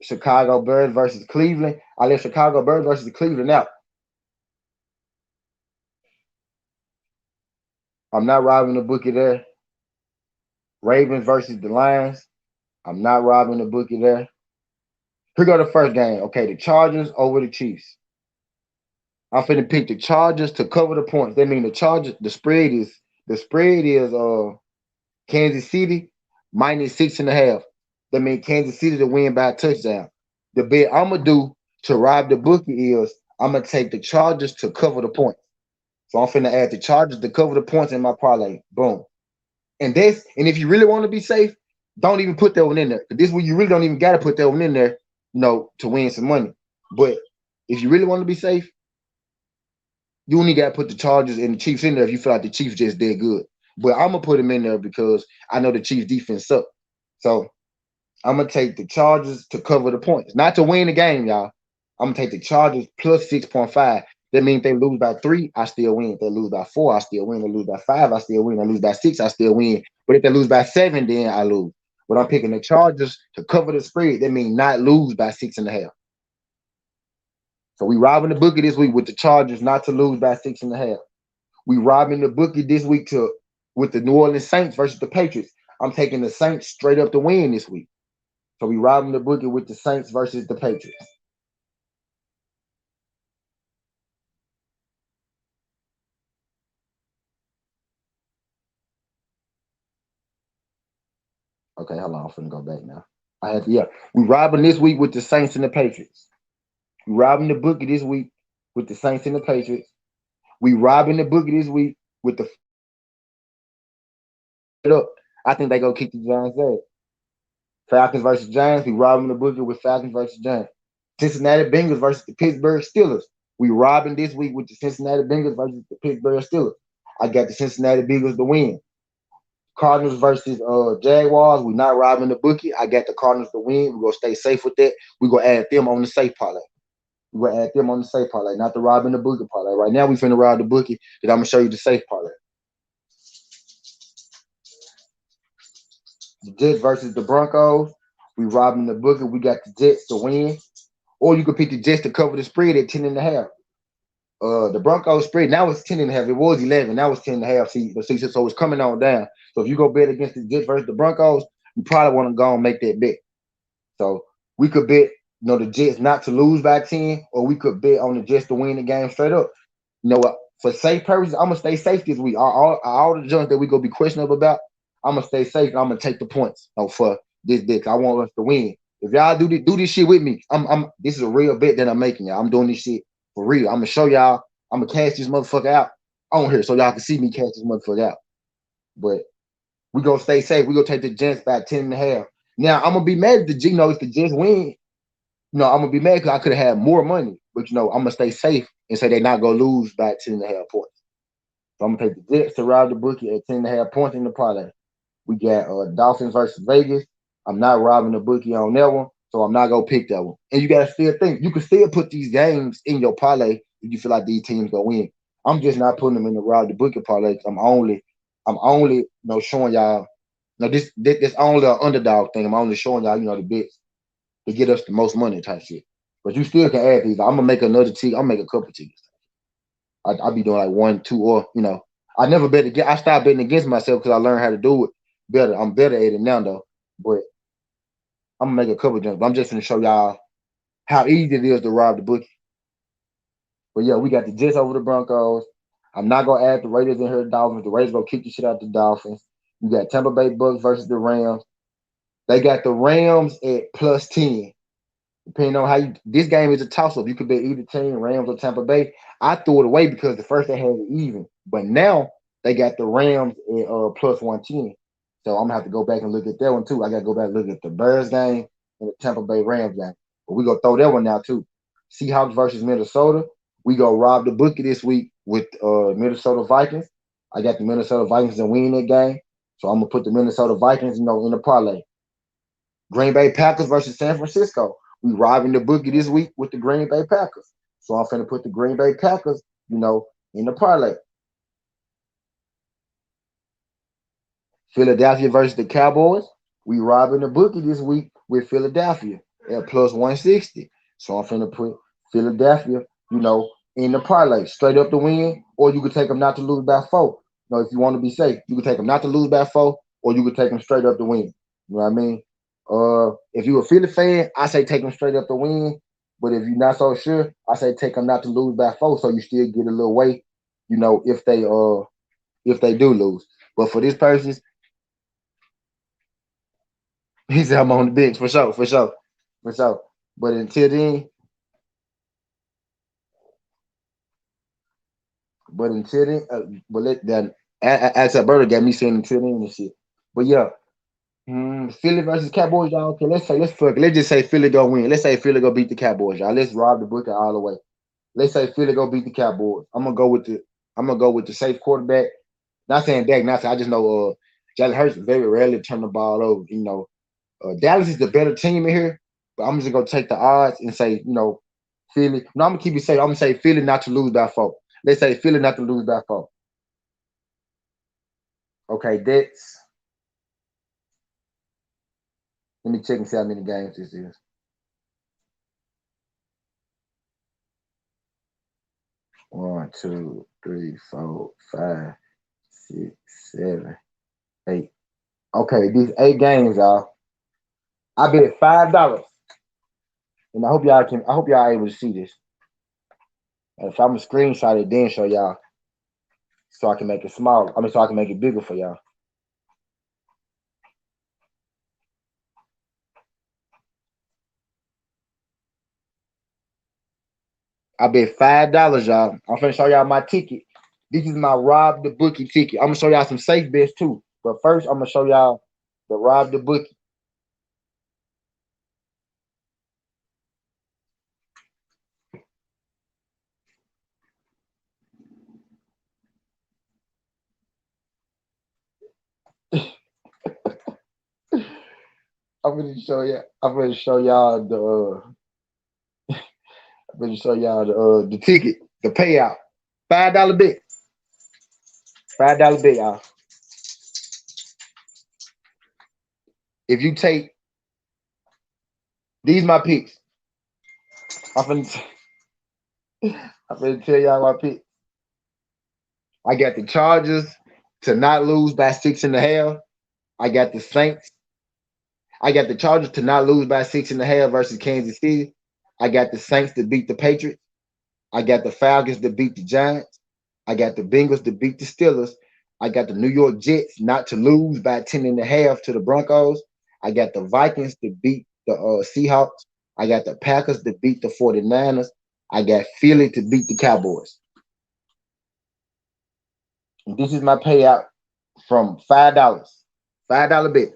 Speaker 1: Chicago Bears versus Cleveland. I left Chicago Bears versus Cleveland out. I'm not robbing the bookie there. Ravens versus the Lions. I'm not robbing the bookie there. Here go the first game. Okay, the Chargers over the Chiefs. I'm finna pick the Chargers to cover the points. That means the Chargers, the spread is Kansas City minus 6.5. That means Kansas City to win by a touchdown. The bet I'm gonna do to rob the bookie is I'm gonna take the Chargers to cover the points. So I'm finna add the Chargers to cover the points in my parlay. Boom. And if you really want to be safe, don't even put that one in there. This one you really don't even gotta put that one in there, to win some money. But if you really want to be safe, you only got to put the Chargers and the Chiefs in there if you feel like the Chiefs just did good. But I'm gonna put them in there because I know the Chiefs defense suck. So I'm gonna take the Chargers to cover the points, not to win the game, y'all. I'm gonna take the Chargers plus 6.5. That means if they lose by 3, I still win. If they lose by 4, I still win. If they lose by 5, I still win. If they lose by 6, I still win. But if they lose by 7, then I lose. But I'm picking the Chargers to cover the spread. That means not lose by 6.5. So we robbing the bookie this week with the Chargers not to lose by 6.5. We robbing the bookie this week with the New Orleans Saints versus the Patriots. I'm taking the Saints straight up to win this week. So we robbing the bookie with the Saints versus the Patriots. Okay, hold on. I'm finna go back now. We robbing this week with the Saints and the Patriots. We robbing the bookie this week with the Saints and the Patriots. We robbing the bookie this week with the up. I think they go kick the Giants' ass. Falcons versus Giants. We robbing the bookie with Falcons versus Giants. Cincinnati Bengals versus the Pittsburgh Steelers. We robbing this week with the Cincinnati Bengals versus the Pittsburgh Steelers. I got the Cincinnati Bengals to win. Cardinals versus Jaguars. We not robbing the bookie. I got the Cardinals to win. We're gonna stay safe with that. We're gonna add them on the safe parlay. We're gonna add them on the safe parlay, not the robbing the bookie parlay. Right now we finna rob the bookie, then I'm gonna show you the safe parlay. The Jets versus the Broncos. We robbing the bookie. We got the Jets to win. Or you could pick the Jets to cover the spread at 10.5. The Broncos spread now it's 10.5. It was 11. Now it's 10.5. So it's coming on down. So if you go bet against the Jets versus the Broncos, you probably want to go and make that bet. So we could bet, the Jets not to lose by 10, or we could bet on the Jets to win the game straight up. You know what? For safe purposes, I'm gonna stay safe this week. All the junk that we gonna be questionable about, I'm gonna stay safe. And I'm gonna take the points. For this bet. I want us to win. If y'all do this shit with me, this is a real bet that I'm making, y'all. I'm doing this shit for real. I'm gonna show y'all. I'm gonna cash this motherfucker out on here so y'all can see me cash this motherfucker out. But we gonna stay safe. We gonna take the Jets by 10.5. Now I'm gonna be mad if the if the Jets win. I'm gonna be mad because I could have had more money. But I'm gonna stay safe and say they're not gonna lose by 10.5 points. So I'm gonna take the Jets to rob the bookie at 10.5 points in the parlay. We got Dolphins versus Vegas. I'm not robbing the bookie on that one, so I'm not gonna pick that one. And you gotta still think you can still put these games in your parlay if you feel like these teams gonna win. I'm just not putting them in the rob the bookie parlay. I'm only showing y'all. This only an underdog thing. I'm only showing y'all the bets to get us the most money type shit. But you still can add these. I'm gonna make another ticket. I'm gonna make a couple tickets. I'll be doing like 1, 2, or I never bet against. I stopped betting against myself because I learned how to do it better. I'm better at it now though. But I'm gonna make a couple jumps. I'm just gonna show y'all how easy it is to rob the bookie. But yeah, we got the Jets over the Broncos. I'm not gonna add the Raiders in here. The Dolphins. The Raiders gonna kick the shit out the Dolphins. You got Tampa Bay Bucks versus the Rams. They got the Rams at plus 10. Depending on how this game is a toss-up. You could bet either team, Rams or Tampa Bay. I threw it away because the first they had it even. But now they got the Rams at plus 110. So I'm gonna have to go back and look at that one too. I gotta go back and look at the Bears game and the Tampa Bay Rams game. But we gonna throw that one out too. Seahawks versus Minnesota. We gonna rob the bookie this week with Minnesota Vikings. I got the Minnesota Vikings to win that game. So I'm gonna put the Minnesota Vikings, in the parlay. Green Bay Packers versus San Francisco. We robbing the bookie this week with the Green Bay Packers. So I'm finna put the Green Bay Packers, in the parlay. Philadelphia versus the Cowboys. We robbing the bookie this week with Philadelphia at plus 160. So I'm finna put Philadelphia, in the parlay, straight up to win, or you could take them not to lose by 4. If you want to be safe, you could take them not to lose by 4, or you could take them straight up to win. You know what I mean? If you a Philly fan, I say take them straight up the win. But if you're not so sure, I say take them not to lose by 4, so you still get a little weight, if they do lose. But for this person, he said I'm on the bench for sure, for sure, for sure. But until then, but let that as Alberta got me saying until then and shit. But yeah, Philly versus Cowboys, y'all. Okay, let's just say Philly gonna win. Let's say Philly gonna beat the Cowboys, y'all. Let's rob the bookie all the way. Let's say Philly gonna beat the Cowboys. I'm gonna go with the safe quarterback. Not saying Dak, not saying I just know Jalen Hurts very rarely turn the ball over. Dallas is the better team in here, but I'm just gonna take the odds and say, Philly. No, I'm gonna keep it safe. I'm gonna say Philly not to lose by 4. Let's say Philly not to lose by 4. Okay, that's. Let me check and see how many games this is. 1, 2, 3, 4, 5, 6, 7, 8. Okay, these 8 games, y'all. I bet $5. And I hope y'all able to see this. And if I'm gonna screenshot it, then show y'all so I can make it smaller. So I can make it bigger for y'all. I bet $5, y'all. I'm finna show y'all my ticket. This is my Rob the Bookie ticket. I'm gonna show y'all some safe bets too. But first, I'm gonna show y'all the Rob the Bookie. I'm gonna show y'all. I'm gonna show y'all the. I'm gonna show y'all the ticket, the payout. $5 bet. $5 bet, y'all. If you take these, my picks. I'm finna, I'm finna tell y'all my picks. I got the Chargers to not lose by 6.5. I got the Saints. I got the Chargers to not lose by 6.5 versus Kansas City. I got the Saints to beat the Patriots. I got the Falcons to beat the Giants. I got the Bengals to beat the Steelers. I got the New York Jets not to lose by 10.5 to the Broncos. I got the Vikings to beat the Seahawks. I got the Packers to beat the 49ers. I got Philly to beat the Cowboys. And this is my payout from $5. $5 bet.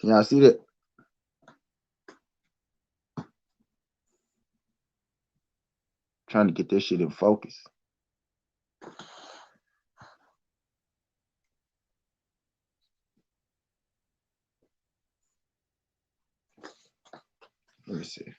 Speaker 1: Can y'all see that? Trying to get this shit in focus. Let me see.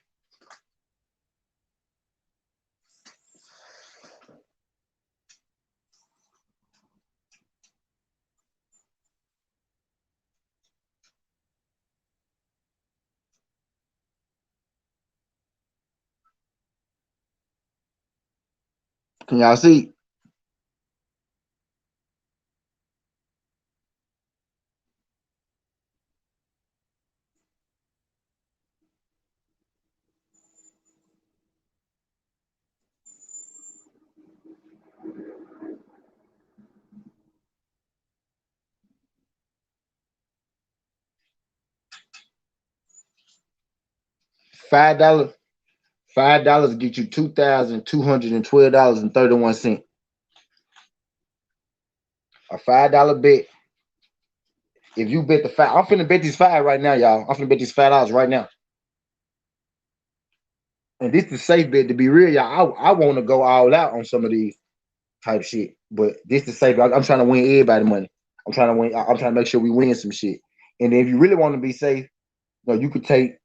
Speaker 1: Can y'all see? $5. $5 get you $2,212.31. A $5 bet. If you bet the 5, I'm finna bet this 5 right now, y'all. I'm finna bet this $5 right now. And this is safe bet. To be real, y'all, I want to go all out on some of these type shit. But this is safe. I'm trying to win everybody money. I'm trying to win. I'm trying to make sure we win some shit. And if you really want to be safe, you could take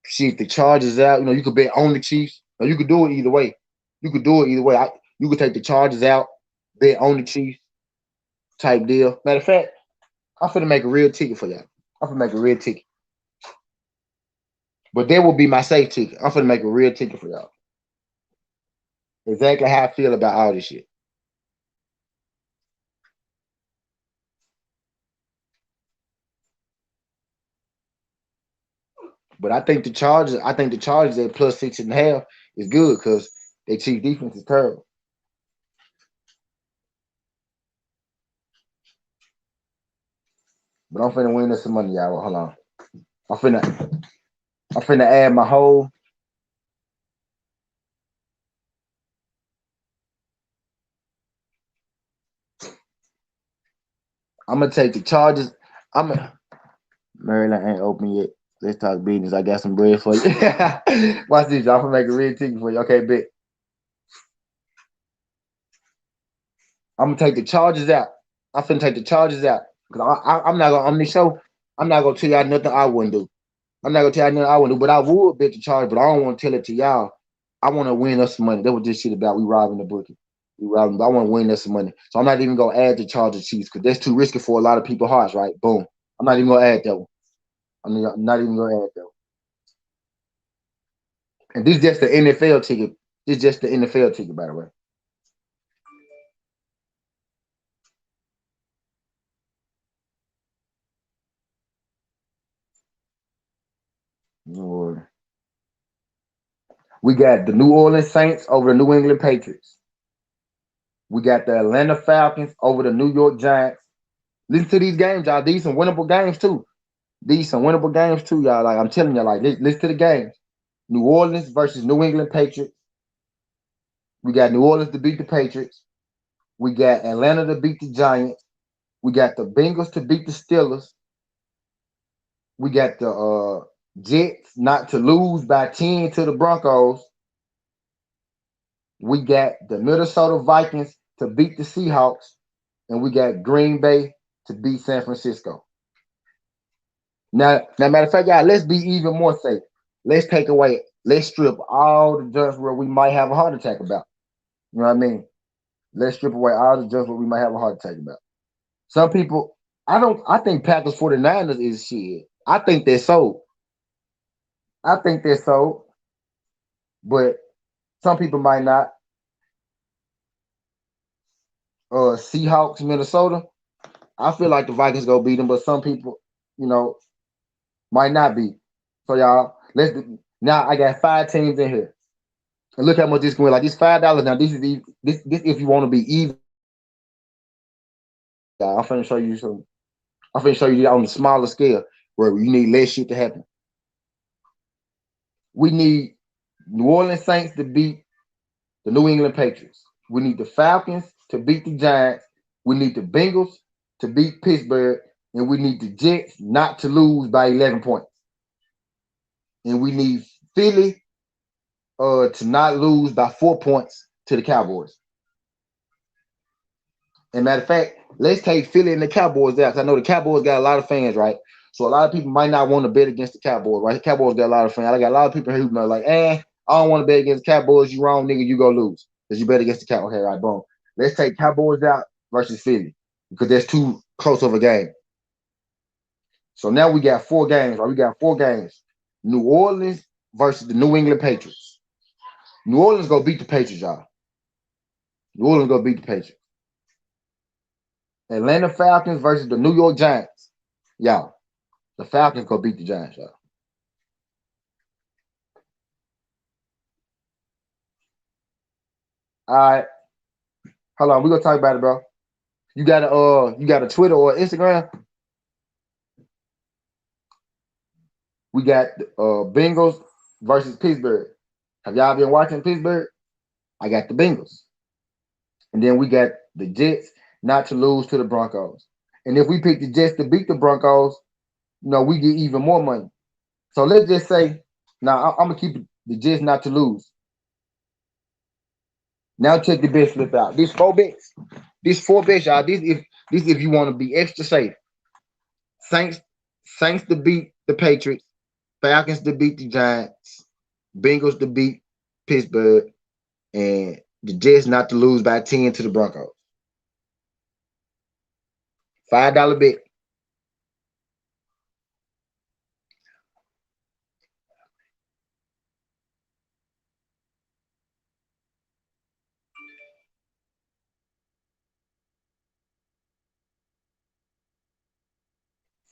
Speaker 1: shit the Chargers out. You could bet on the Chiefs. You could do it either way. You could do it either way. You could take the Chargers out, bet on the Chiefs type deal. Matter of fact, I'm finna make a real ticket for y'all. I'm finna make a real ticket. But that will be my safe ticket. I'm finna make a real ticket for y'all. Exactly how I feel about all this shit. But I think the Chargers at plus 6.5 is good because their chief defense is terrible. But I'm finna win us some money, y'all. Hold on. I'm finna add my whole. I'm gonna take the Chargers. Maryland ain't open yet. Let's talk business. I got some bread for you. Watch this, y'all. I'm gonna make a real ticket for you. Okay, bet. I'm gonna take the Chargers out. I'm finna take the Chargers out because I'm not gonna on this show. I'm not gonna tell y'all nothing I wouldn't do. I'm not gonna tell y'all nothing I wouldn't do, but I would bet the Chargers. But I don't want to tell it to y'all. I want to win us some money. That's what this shit about. We robbing the bookie. We robbing. But I want to win us some money. So I'm not even gonna add the Chargers Chiefs because that's too risky for a lot of people's hearts. Right? Boom. I'm not even gonna add that one. I'm not even gonna add that one. And this is just the NFL ticket. This is just the NFL ticket, by the way. Lord. We got the New Orleans Saints over the New England Patriots. We got the Atlanta Falcons over the New York Giants. Listen to these games, y'all. These some winnable games too. These some winnable games too, y'all. Like I'm telling you, like listen to the games. New Orleans versus New England Patriots. We got New Orleans to beat the Patriots. We got Atlanta to beat the Giants. We got the Bengals to beat the Steelers. We got the Jets not to lose by 10 to the Broncos. We got the Minnesota Vikings to beat the Seahawks. And we got Green Bay to beat San Francisco. Now, matter of fact, y'all, let's be even more safe. Let's strip all the judgments where we might have a heart attack about. You know what I mean? Let's strip away all the judgments where we might have a heart attack about. Some people, I think Packers 49ers is shit. I think they're sold. I think they're sold. But some people might not. Seahawks, Minnesota. I feel like the Vikings go beat them, but some people, you know, might not be. So y'all, now I got 5 teams in here. And look how much this going like this $5. Now this is this if you want to be even. I'm finna show you some. I'm finna show you on the smaller scale where you need less shit to happen. We need New Orleans Saints to beat the New England Patriots. We need the Falcons to beat the Giants. We need the Bengals to beat Pittsburgh, and we need the Jets not to lose by 11 points. And we need Philly to not lose by 4 points to the Cowboys. And matter of fact, let's take Philly and the Cowboys out. Because I know the Cowboys got a lot of fans, right? So a lot of people might not want to bet against the Cowboys, right? The Cowboys got a lot of fans. I got a lot of people here who are like, I don't want to bet against the Cowboys. You wrong, nigga. You go lose. Because you bet against the Cowboys. Okay, right, boom. Let's take Cowboys out versus Philly. Because that's too close of a game. So now we got 4 games, right? We got 4 games. New Orleans versus the New England Patriots. New Orleans go beat the Patriots, y'all. New Orleans go beat the Patriots. Atlanta Falcons versus the New York Giants. Y'all, the Falcons go beat the Giants, y'all. All right. Hold on. We're gonna talk about it, bro. You got a Twitter or Instagram? We got Bengals versus Pittsburgh. Have y'all been watching Pittsburgh? I got the Bengals. And then we got the Jets not to lose to the Broncos. And if we pick the Jets to beat the Broncos, we get even more money. So let's just say, now I'm gonna keep the Jets not to lose. Now check the bet slip out. These 4 bets. These 4 bets, y'all. This if you want to be extra safe. Saints to beat the Patriots, Falcons to beat the Giants, Bengals to beat Pittsburgh, and the Jets not to lose by 10 to the Broncos. $5 bet.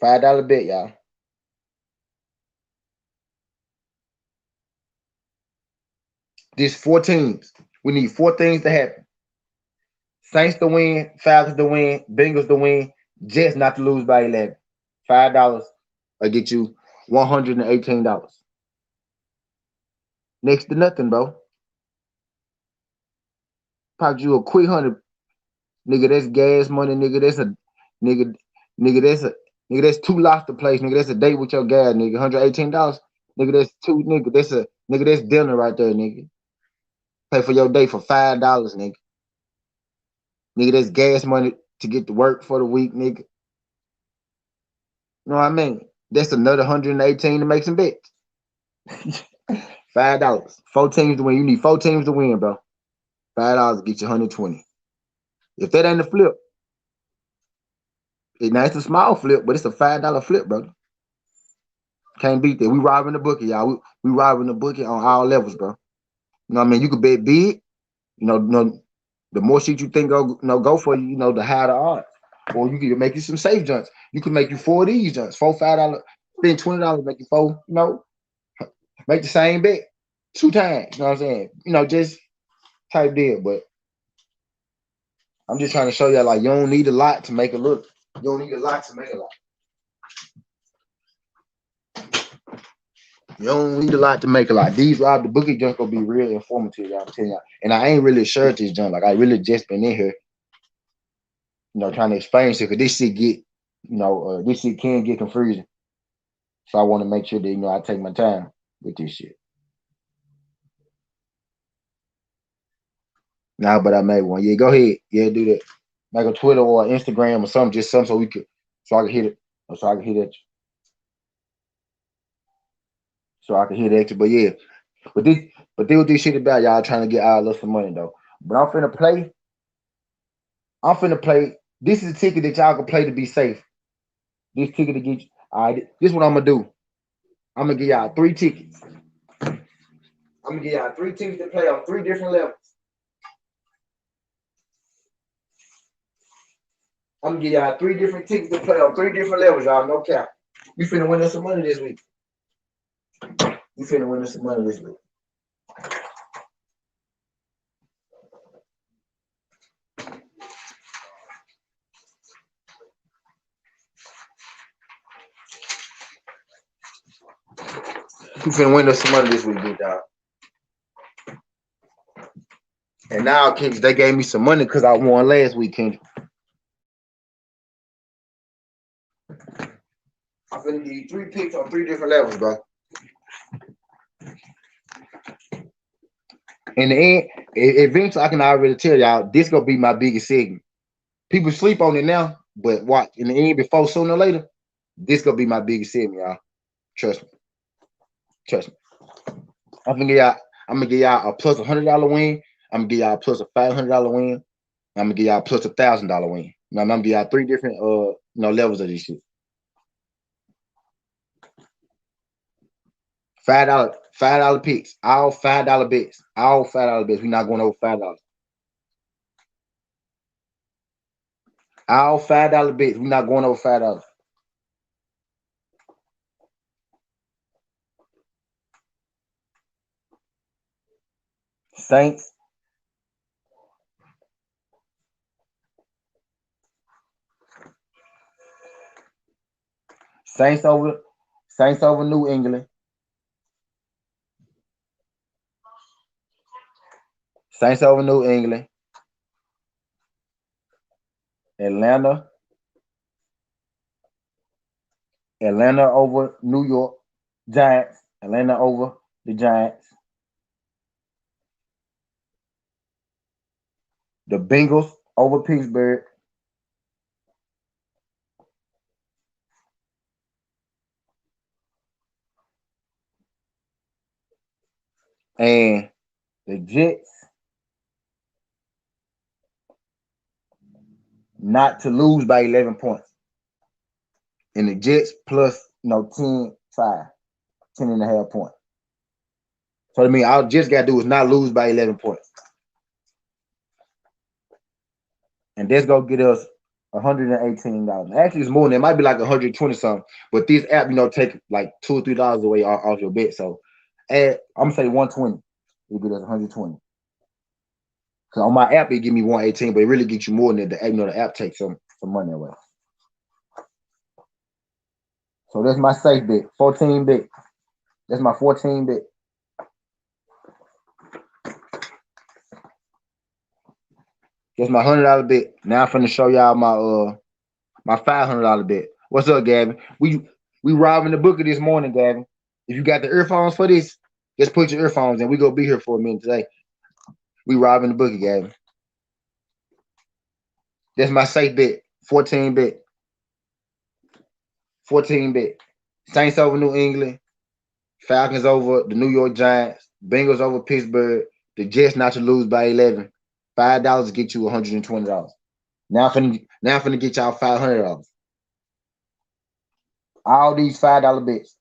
Speaker 1: $5 bet, y'all. This 4 teams. We need 4 things to happen. Saints to win, Falcons to win, Bengals to win, Jets not to lose by 11. $5 will get you $118. Next to nothing, bro. Pop you a quick 100. Nigga, that's gas money, nigga. That's a nigga, nigga, that's 2 lobster plates, nigga. That's a date with your gas, nigga. $118. Nigga, that's 2, nigga. That's dinner right there, nigga. Pay for your day for $5, nigga. Nigga, that's gas money to get to work for the week, nigga. You know what I mean? That's another 118 to make some bets. $5. 4 teams to win. You need 4 teams to win, bro. $5 get you 120. If that ain't a flip, now it's a small flip, but it's a $5 flip, brother. Can't beat that. We robbing the bookie, y'all. We robbing the bookie on all levels, bro. You know what I mean? You could bet big. You know, the more shit you think go for you, the higher the odds. Or you can make you some safe junks. You can make you 4 of these junks, $5, spend $20, make you 4, make the same bet 2 times. You know what I'm saying? Just type deal. But I'm just trying to show y'all, like, you don't need a lot to make a look. You don't need a lot to make a lot. You don't need a lot to make a lot. These Rob the Bookie junks gonna be real informative, y'all. I'm telling y'all. And I ain't really sure this junk. Like, I really just been in here, trying to explain shit, because this shit get, this shit can get confusing. So I want to make sure that, I take my time with this shit. Nah, but I made one. Yeah, go ahead. Yeah, do that. Make a Twitter or Instagram or something, just something so I can hit it. So I can hit it. So I can hit it extra. But yeah. But this what this shit about, y'all trying to get our little some money though. But I'm finna play. This is a ticket that y'all can play to be safe. This ticket to get you. All right, this is what I'm gonna do. I'm gonna give y'all 3 tickets. I'm gonna give y'all 3 tickets to play on 3 different levels. I'm gonna give y'all 3 different tickets to play on 3 different levels, y'all. No cap. You finna win us some money this week. You finna win us some money this week. You finna win us some money this week, big dog. And now, Kendrick, they gave me some money because I won last week, Kendrick. I'm finna give you 3 picks on 3 different levels, bro. In the end, eventually, I can already tell y'all, this gonna be my biggest segment. People sleep on it now, but watch, in the end, before sooner or later, this gonna be my biggest segment, y'all. Trust me. I'm gonna give y'all a plus $100 win. I'm gonna give y'all a plus a $500 win. I'm gonna give y'all a plus $1,000 win. Now I'm gonna give y'all 3 different levels of this shit. $5 picks, all $5 bets, all $5 bets. We're not going over $5. All $5 bets. We're not going over $5. Saints. Saints over New England. Saints over New England. Atlanta over New York. Giants. Atlanta over the Giants. The Bengals over Pittsburgh. And the Jets not to lose by 11 points. And the Jets plus 10-5, 10.5 points. So I mean, all Jets got to do is not lose by 11 points. And that's going to get us $118. Actually, it's more than that. It might be like 120 something. But this app, take like $2 or $3 away off your bet. So I'm going to say 120. It'll get us 120. So on my app, it give me 118, but it really gets you more than that. The app takes some money away. So that's my safe bet, 14 bet. That's my 14 bet. That's my $100 bet. Now I'm finna show y'all my $500 bet. What's up, Gavin? We robbing the bookie this morning, Gavin. If you got the earphones for this, just put your earphones in. We gonna be here for a minute today. We robbing the bookie, Gavin. That's my safe bet. 14 bet. 14 bet. Saints over New England. Falcons over the New York Giants. Bengals over Pittsburgh. The Jets not to lose by 11. $5 get you $120. Now I'm finna get y'all $500. All these $5 bets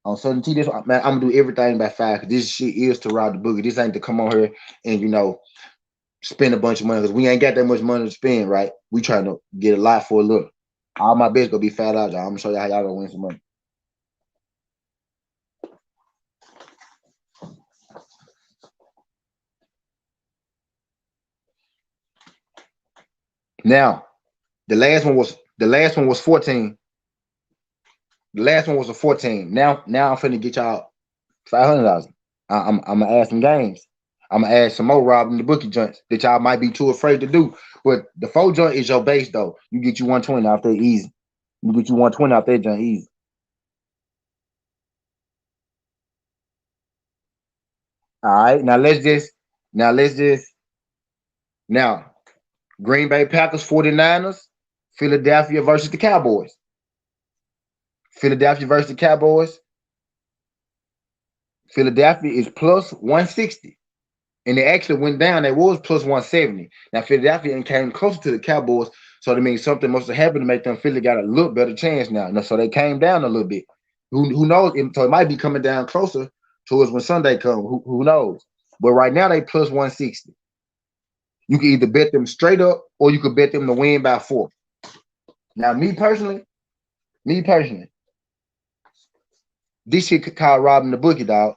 Speaker 1: on certainty. This man, I'm gonna do everything by 5 because this shit is to rob the boogie. This ain't to come on here and spend a bunch of money because we ain't got that much money to spend, right? We trying to get a lot for a little. All my bets gonna be $5, y'all. I'm gonna show you how y'all gonna win some money. Now, the last one was 14. The last one was a 14. Now I'm finna get y'all $500. I'm gonna add some games. I'm gonna add some more robbing the bookie joints that y'all might be too afraid to do. But the 4 joint is your base though. You get you 120 out there easy. You get you 120 out there joint easy. All right. Now Green Bay Packers 49ers, Philadelphia versus the Cowboys. Philadelphia versus the Cowboys. Philadelphia is plus 160. And they actually went down. They was plus 170. Now Philadelphia came closer to the Cowboys, so that means something must have happened to make them feel they got a little better chance now. So they came down a little bit. Who knows? So it might be coming down closer towards when Sunday comes. Who knows? But right now they plus 160. You can either bet them straight up or you could bet them to win by 4. Now, me personally, this shit could call robbing the bookie, dog.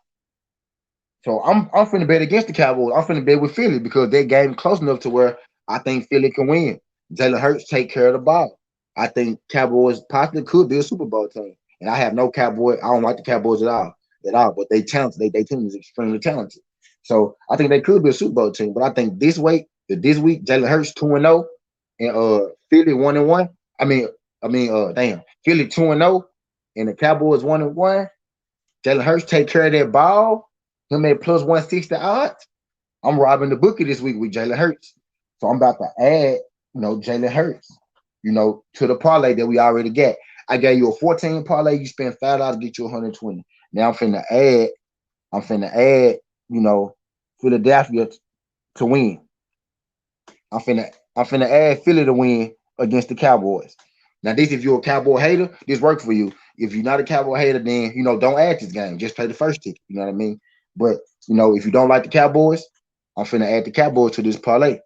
Speaker 1: So I'm finna bet against the Cowboys. I'm finna bet with Philly because that game close enough to where I think Philly can win. Jalen Hurts take care of the ball. I think Cowboys possibly could be a Super Bowl team. And I have no Cowboy. I don't like the Cowboys at all. But they talented. They team is extremely talented. So I think they could be a Super Bowl team. But I think this week, Jalen Hurts 2-0 and Philly 1-1. Philly 2-0 and the Cowboys 1-1. Jalen Hurts take care of that ball. Him at plus 160 odds. I'm robbing the bookie this week with Jalen Hurts. So I'm about to add, Jalen Hurts, to the parlay that we already got. I gave you a 14 parlay. You spend $5, get you 120. Now I'm finna add, Philadelphia to win. I'm finna add Philly to win against the Cowboys. Now, this, if you're a Cowboy hater, this works for you. If you're not a Cowboy hater, then don't add this game. Just play the first ticket. You know what I mean? But if you don't like the Cowboys, I'm finna add the Cowboys to this parlay.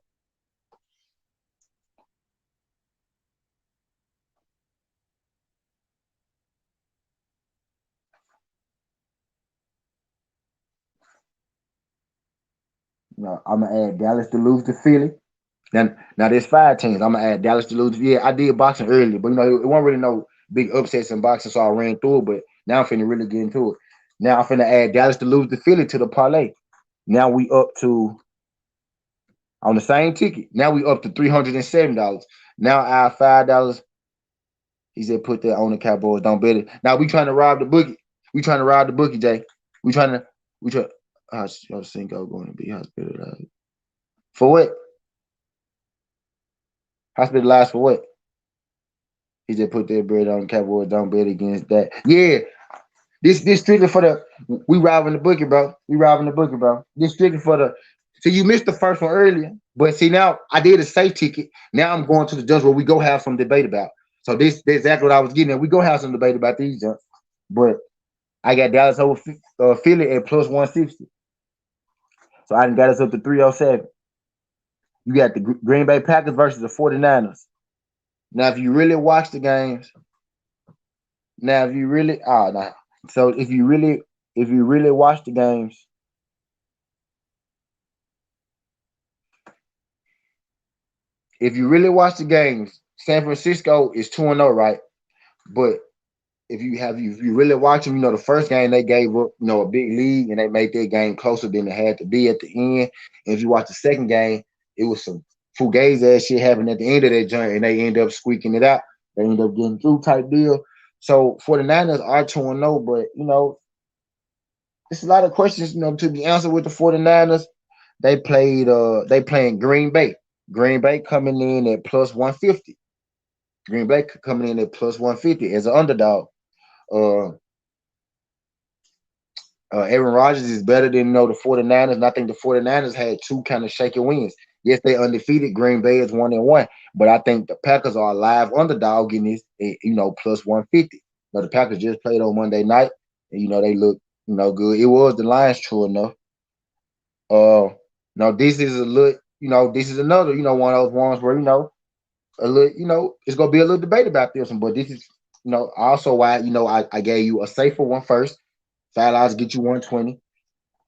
Speaker 1: I'm gonna add Dallas to lose to Philly. Now there's 5 teams. I'm gonna add Dallas to lose. Yeah, I did boxing earlier, but it wasn't really no big upsets in boxing, so I ran through it. But now I'm finna really get into it. Now I'm finna add Dallas to lose to Philly to the parlay. Now we up to on the same ticket. Now we up to $307. Now our $5. He said, "Put that on the Cowboys. Don't bet it." Now we trying to rob the bookie. We trying to rob the bookie, Jay. We try. How's your Cinco going to be hospitalized for what? Hospitalized for what? He just put that bread on the Cowboys. Don't bet against that. Yeah, this strictly for the. We robbing the bookie, bro. This strictly for the. So you missed the first one earlier, but see now I did a safe ticket. Now I'm going to the judge where we go have some debate about. So this exactly what I was getting at. We go have some debate about these jumps, but I got Dallas over Philly at plus 160. So I got us up to 307. You got the Green Bay Packers versus the 49ers. Now, if you really watch the games, so if you really watch the games, If you really watch the games, San Francisco is 2-0, right? But if you really watch them, the first game they gave up, a big lead, and they made their game closer than it had to be at the end. And if you watch the second game, it was some fugazi ass shit happening at the end of that joint, and they end up squeaking it out. They end up getting through type deal. So 49ers are 2-0, but it's a lot of questions, to be answered with the 49ers. They playing Green Bay. Green Bay coming in at plus 150. Green Bay coming in at plus 150 as an underdog. Uh, Aaron Rodgers is better than the 49ers, and I think the 49ers had two kind of shaky wins. Yes, they undefeated. Green Bay is 1-1, but I think the Packers are a live underdog in this, plus 150. The Packers just played on Monday night, and they look, good. It was the Lions, true enough. Now this is a little, this is another, one of those ones where a little, it's gonna be a little debate about this one, but this is, also why I gave you a safer one first. $5 get you 120.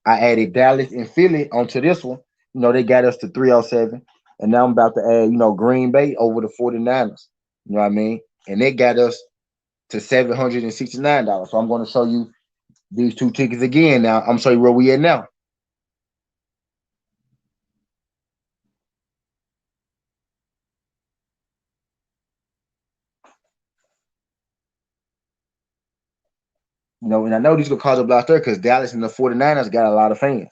Speaker 1: I added Dallas and Philly onto this one. They got us to 307. And now I'm about to add, Green Bay over the 49ers. You know what I mean? And they got us to $769. So I'm going to show you these two tickets again now. I'm going to show you where we at now. And I know these will cause a block there because Dallas and the 49ers got a lot of fans,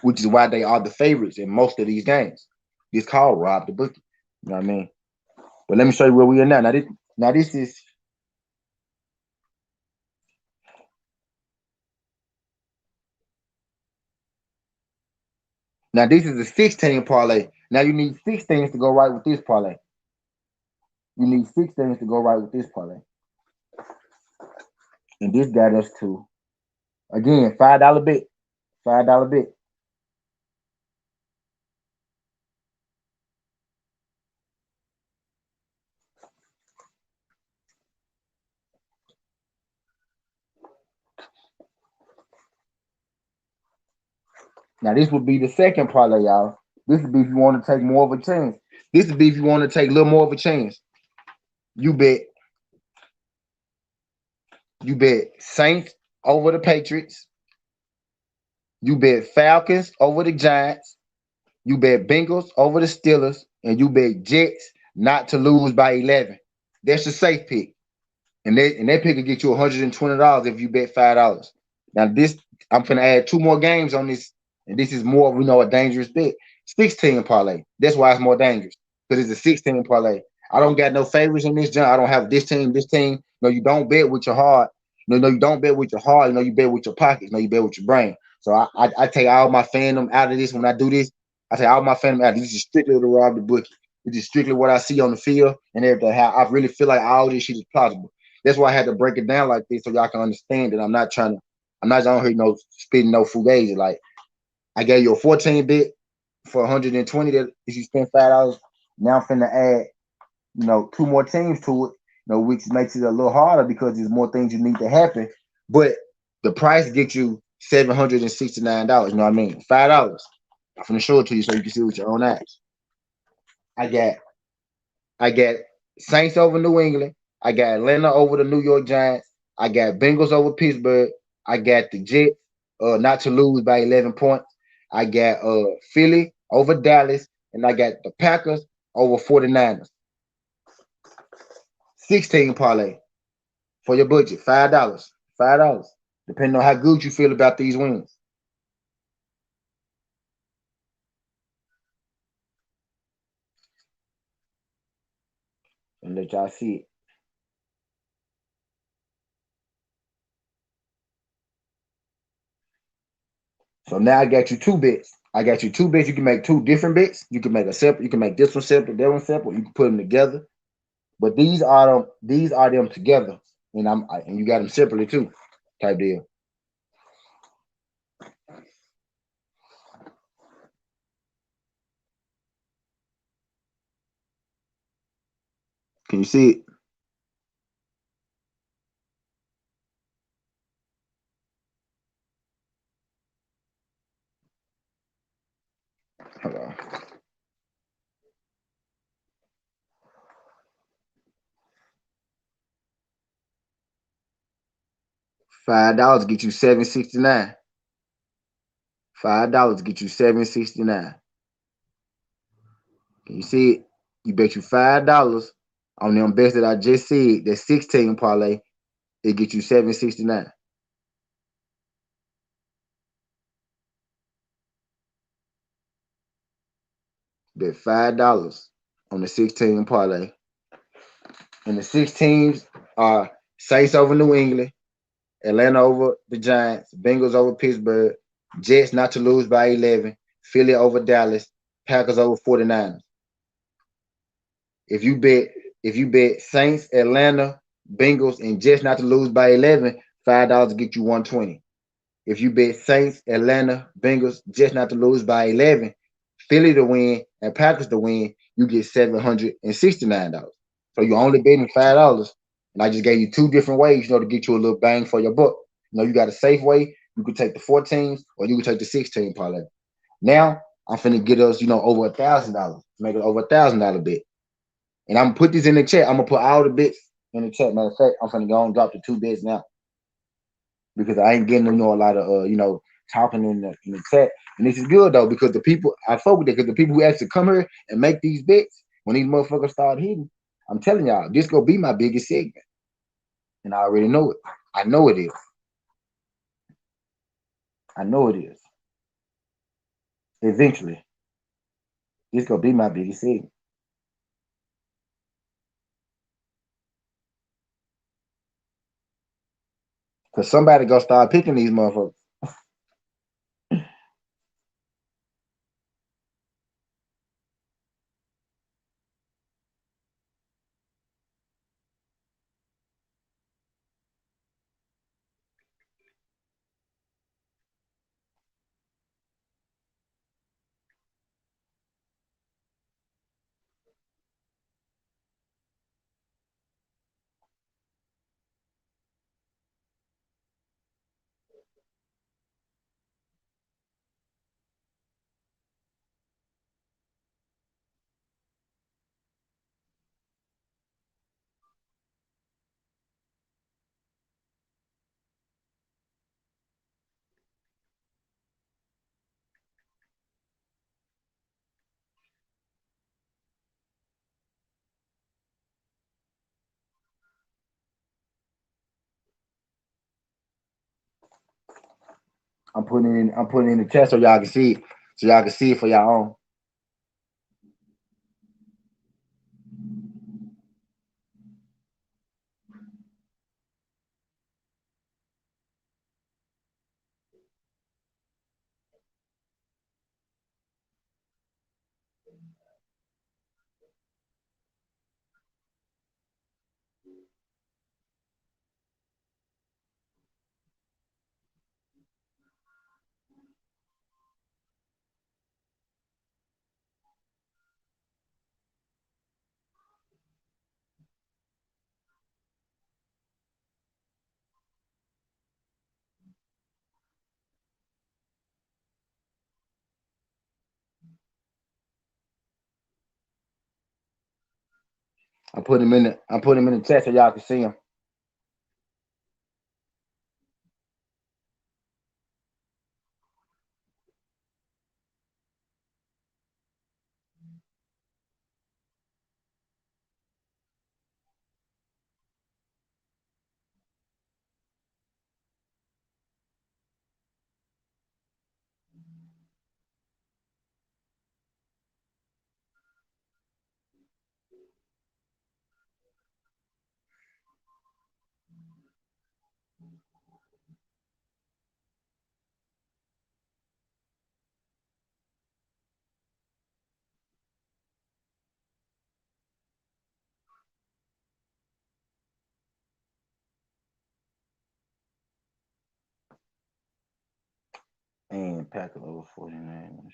Speaker 1: which is why they are the favorites in most of these games. It's called Rob the Bookie. You know what I mean? But let me show you where we are now. This is a 16 parlay. Now you need 16s to go right with this parlay. You need 16s to go right with this parlay. And this got us to, again, $5 bet. $5 bet. Now this would be the second parlay, y'all. This would be if you want to take more of a chance. This would be if you want to take a little more of a chance. You bet. You bet Saints over the Patriots. You bet Falcons over the Giants. You bet Bengals over the Steelers. And you bet Jets not to lose by 11. That's a safe pick. And that pick will get you $120 if you bet $5. Now this, I'm gonna add two more games on this, and this is more, a dangerous bet. 16 parlay. That's why it's more dangerous because it's a 16 parlay. I don't got no favorites in this jump. I don't have this team, this team. No, you don't bet with your heart. No, you don't bet with your heart. You bet with your pockets. No, you bet with your brain. So I take all my fandom out of this when I do this. I take all my fandom out. This is strictly to rob the bookie. This is strictly what I see on the field and everything. How I really feel like all this shit is plausible. That's why I had to break it down like this so y'all can understand that I'm not on here, spitting no fugazi. Like I gave you a 14 bit for 120 that if you spend $5, now I'm finna add, two more teams to it, which makes it a little harder because there's more things you need to happen. But the price gets you $769. You know what I mean? $5. I'm finna show it to you so you can see with your own eyes. I got Saints over New England. I got Atlanta over the New York Giants. I got Bengals over Pittsburgh. I got the Jets not to lose by 11 points. I got Philly over Dallas, and I got the Packers over 49ers. 16 parlay for your budget, $5. $5. Depending on how good you feel about these wins. And let y'all see it. So now I got you two bets. I got you two bets. You can make two different bets. You can make a separate. You can make this one separate, that one separate. You can put them together. But these are them together, and you got them separately too, type deal. Can you see it? Hold on. $5 get you $7.69. $5 get you $7.69. Can you see it? You bet you $5 on them bets that I just said. That 16 parlay, it get you $7.69. Bet $5 on the 16 parlay. And the 6 teams are Saints over New England, Atlanta over the Giants, Bengals over Pittsburgh, Jets not to lose by 11, Philly over Dallas, Packers over 49ers. If you bet Saints, Atlanta, Bengals, and Jets not to lose by 11, $5 get you 120. If you bet Saints, Atlanta, Bengals, Jets not to lose by 11, Philly to win, and Packers to win, you get $769. So you're only betting $5. And I just gave you two different ways, to get you a little bang for your buck. You got a safe way. You could take the 4 teams, or you could take the 16 parlay. Now I'm finna get us, over $1,000. Make it over $1,000 bet. And I'm gonna put this in the chat. I'm gonna put all the bets in the chat. Matter of fact, I'm finna go and drop the 2 bets now because I ain't getting a lot of talking in the chat. And this is good though because the people I fuck with it because the people who actually come here and make these bets when these motherfuckers start hitting, I'm telling y'all, this gonna be my biggest segment, and I already know it. I know it is. I know it is. Eventually, this gonna be my biggest segment. Cause somebody gonna start picking these motherfuckers. I'm putting in the chat so y'all can see it. So y'all can see it for y'all own. I'm putting them in the chat so y'all can see them. And Packers over 49ers.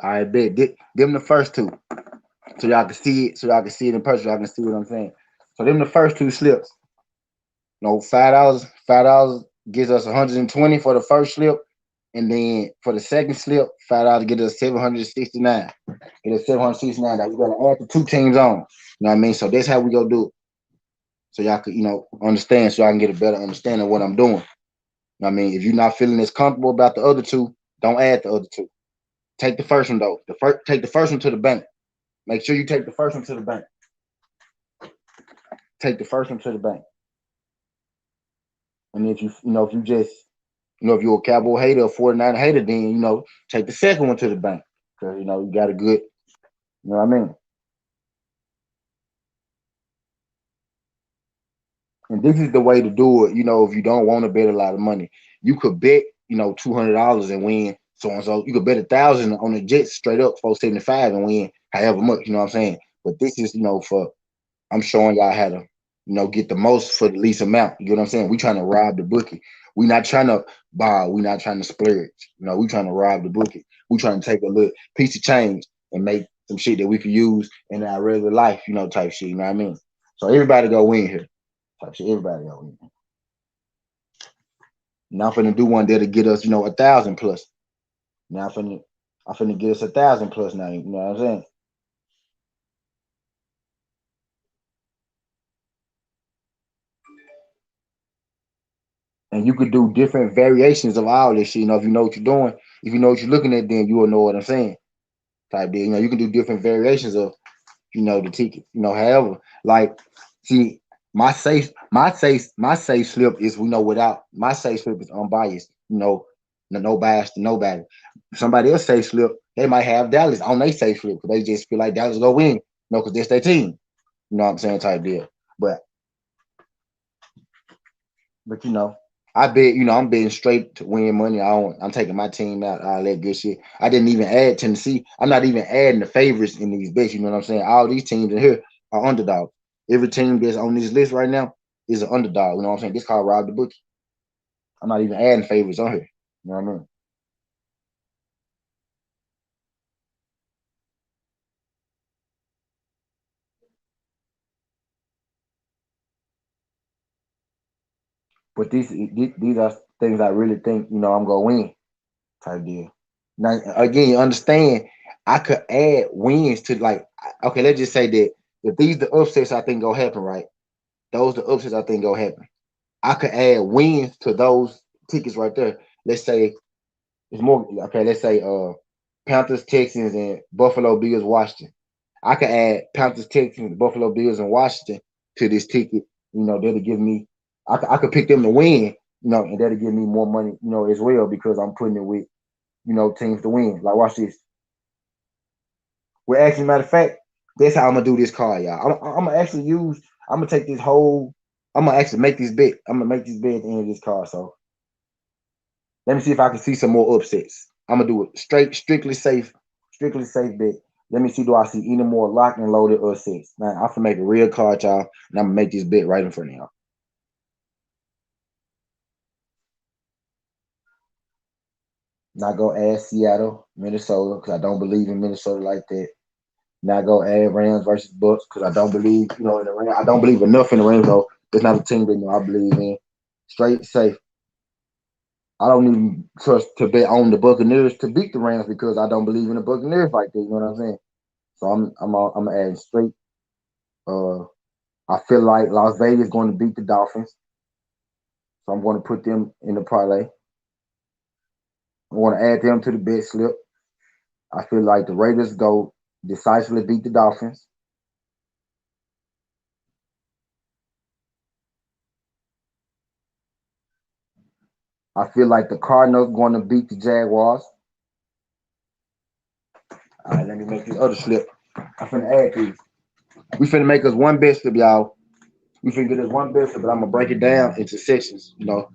Speaker 1: I bet them the first two. So y'all can see it. So y'all can see it in person. Y'all can see what I'm saying. So them the first two slips. No, $5. $5 gives us 120 for the first slip, and then for the second slip, $5 get us 769. Get us 769. Now you gotta add the two teams on. You know what I mean? So that's how we go do it. So y'all could, understand, so y'all can get a better understanding of what I'm doing. You know what I mean? If you're not feeling as comfortable about the other two, don't add the other two. Take the first one though. Take the first one to the bank. Make sure you take the first one to the bank. Take the first one to the bank. And if if you just, if you're a Cowboy hater, a 49er hater, then, take the second one to the bank. Because, you got a good, you know what I mean? And this is the way to do it, if you don't want to bet a lot of money. You could bet, $200 and win so and so. You could bet 1,000 on the Jets straight up, 475 and win however much, you know what I'm saying? But this is, for, I'm showing y'all how to, get the most for the least amount. You know what I'm saying? We trying to rob the bookie. We not trying to buy. We not trying to splurge. We trying to rob the bookie. We trying to take a little piece of change and make some shit that we could use in our regular life, type shit. You know what I mean? So everybody go win here. Type shit. Everybody go win. Now I'm finna do one that'll get us, 1,000 plus. Now I'm finna get us 1,000 plus now. You know what I'm saying? And you could do different variations of all this shit. If you know what you're doing, if you know what you're looking at, then you will know what I'm saying. Type deal. You can do different variations of, the ticket. However, like, see, my safe slip is, without my safe slip is unbiased. No bias to nobody. Somebody else safe slip, they might have Dallas on their safe slip because they just feel like Dallas go win. Because that's their team. You know what I'm saying? Type deal. But I bet, I'm betting straight to win money. I'm taking my team out, all that good shit. I didn't even add Tennessee. I'm not even adding the favorites in these bets. You know what I'm saying? All these teams in here are underdogs. Every team that's on this list right now is an underdog. You know what I'm saying? This called rob the bookie. I'm not even adding favorites on here. You know what I mean? But these are things I really think, I'm gonna win type deal. Now again, you understand I could add wins to, like, okay, let's just say that if these the upsets I think gonna happen, right? Those the upsets I think gonna happen. I could add wins to those tickets right there. Let's say it's more okay. Let's say Panthers, Texans, and Buffalo Bills, Washington. I could add Panthers, Texans, Buffalo Bills, and Washington to this ticket. That'll give me. I could pick them to win. And that'll give me more money. As well because I'm putting it with teams to win. Like watch this. We're actually, matter of fact, that's how I'm gonna do this card, y'all. I'm gonna actually use. I'm gonna take this whole. I'm gonna actually make this bet. I'm gonna make this bet at the end of this card. So let me see if I can see some more upsets. I'm gonna do it strictly safe bet. Let me see, do I see any more lock and loaded upsets? Now I'm gonna make a real card, y'all, and I'm gonna make this bet right in front of y'all. Now go add Seattle, Minnesota, because I don't believe in Minnesota like that. Now go add Rams versus Bucks because I don't believe, in the Rams. I don't believe enough in the Rams though. It's not a team that I believe in. Straight safe. I don't even trust to bet on the Buccaneers to beat the Rams because I don't believe in the Buccaneers like that. You know what I'm saying? So I'm adding straight. Uh, I feel like Las Vegas is going to beat the Dolphins, so I'm going to put them in the parlay. I want to add them to the bet slip. I feel like the Raiders go decisively beat the Dolphins. I feel like the Cardinals going to beat the Jaguars. All right, let me make this other slip. I'm finna add these. We finna make us one bet slip, y'all. We finna get us one bet slip, but I'm gonna break it down into sections, so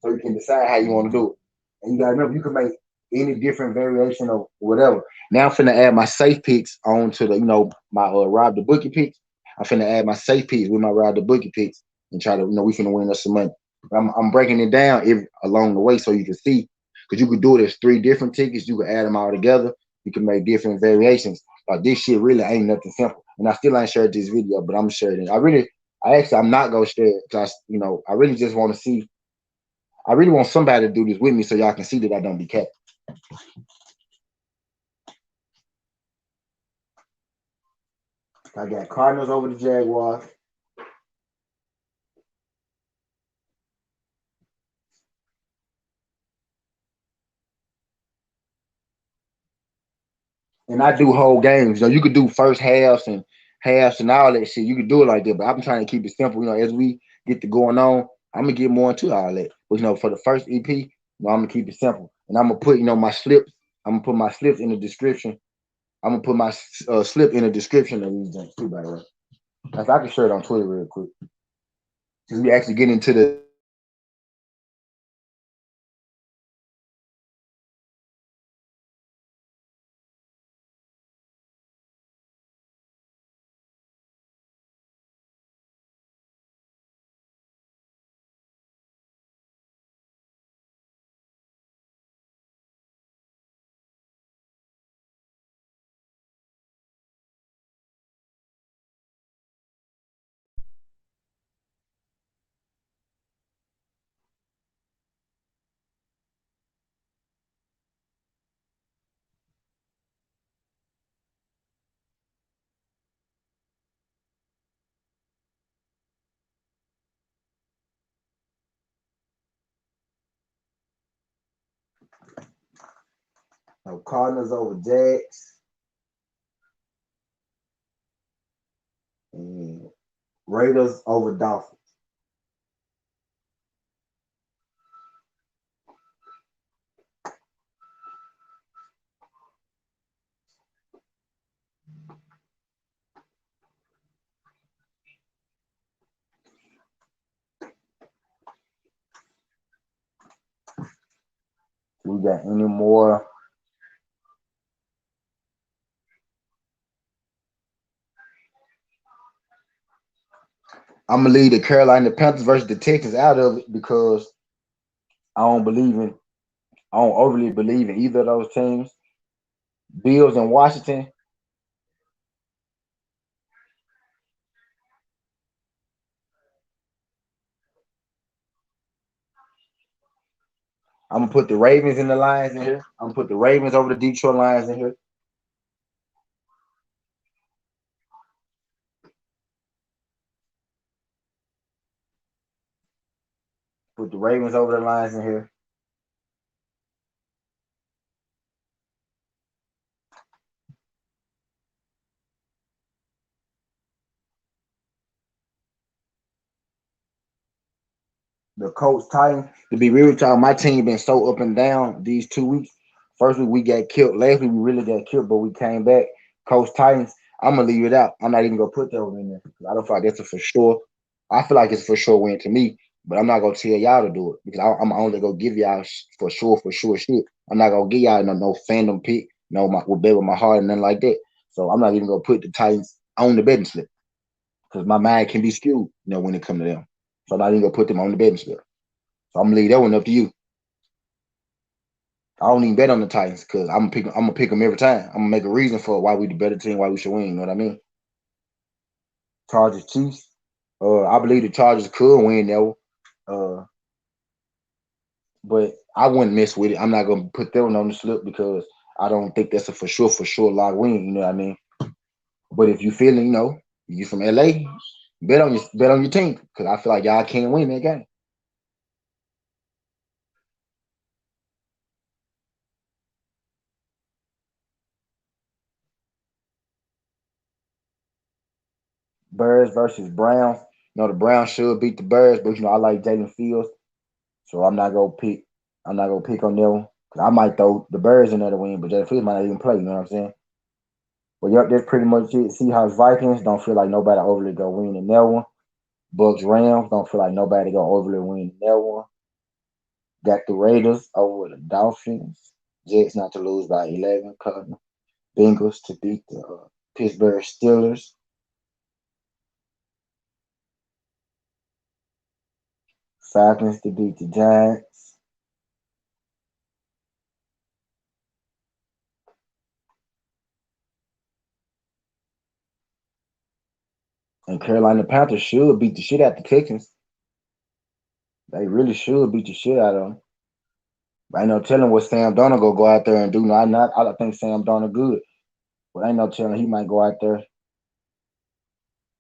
Speaker 1: you can decide how you want to do it. And you gotta remember, you can make any different variation of whatever. Now I'm finna add my safe picks onto the, my rob the bookie picks. I'm finna add my safe picks with my rob the bookie picks and try to, we finna win us some money. I'm breaking it down along the way so you can see, because you could do it as three different tickets. You could add them all together. You can make different variations. Like this shit really ain't nothing simple. And I still ain't shared this video, but I'm sharing it. I'm not gonna share it because I really just want to see. I really want somebody to do this with me so y'all can see that I don't be capping. I got Cardinals over the Jaguars. And I do whole games. You could do first halves and all that shit. You could do it like that, but I'm trying to keep it simple. As we get to going on, I'm gonna get more into all that. But for the first EP, I'm gonna keep it simple, and I'm gonna put my slips. I'm gonna put my slips in the description. I'm gonna put my slip in the description of these things too. By the way, if I can share it on Twitter real quick, because we actually get into the. Cardinals over Jags and Raiders over Dolphins. We got any more? I'm gonna leave the Carolina Panthers versus the Texans out of it because I don't overly believe in either of those teams. Bills and Washington. I'm gonna put the Ravens and the Lions in here. I'm gonna put the Ravens over the Detroit Lions in here. Put the Ravens over the Lions in here. The Colts Titans. To be real with y'all, my team been so up and down these 2 weeks. First week we got killed. Last week we really got killed, but we came back. Colts Titans. I'm gonna leave it out. I'm not even gonna put that one in there. I don't feel like that's a for sure. I feel like it's for sure win to me, but I'm not gonna tell y'all to do it because I'm only gonna give y'all for sure shit. I'm not gonna give y'all no fandom pick, will bet with my heart and nothing like that. So I'm not even gonna put the Titans on the betting slip because my mind can be skewed, when it comes to them. So I'm not even gonna put them on the betting slip. So I'm gonna leave that one up to you. I don't even bet on the Titans because I'm gonna pick them every time. I'm gonna make a reason for why we the better team, why we should win. You know what I mean? Chargers Chiefs. I believe the Chargers could win that one. But I wouldn't mess with it. I'm not gonna put that one on the slip because I don't think that's a for sure lock win. You know what I mean? But if you feeling, you from LA, bet on your team because I feel like y'all can't win that game. Bears versus Browns. The Browns should beat the Bears, but I like Jalen Fields, so I'm not gonna pick. I'm not gonna pick on them one. I might throw the Bears in there to win, but Jalen Fields might not even play. You know what I'm saying? But yep, that's pretty much it. Seahawks Vikings don't feel like nobody overly gonna win in that one. Bucks Rams don't feel like nobody gonna overly win in that one. Got the Raiders over the Dolphins. Jets not to lose by 11. Cardinals. Bengals to beat the Pittsburgh Steelers. Falcons to beat the Giants. And Carolina Panthers should beat the shit out the Texans. They really should beat the shit out of them. But ain't no telling what Sam Darnold go out there and do. No, I think Sam Darnold good, but ain't no telling he might go out there.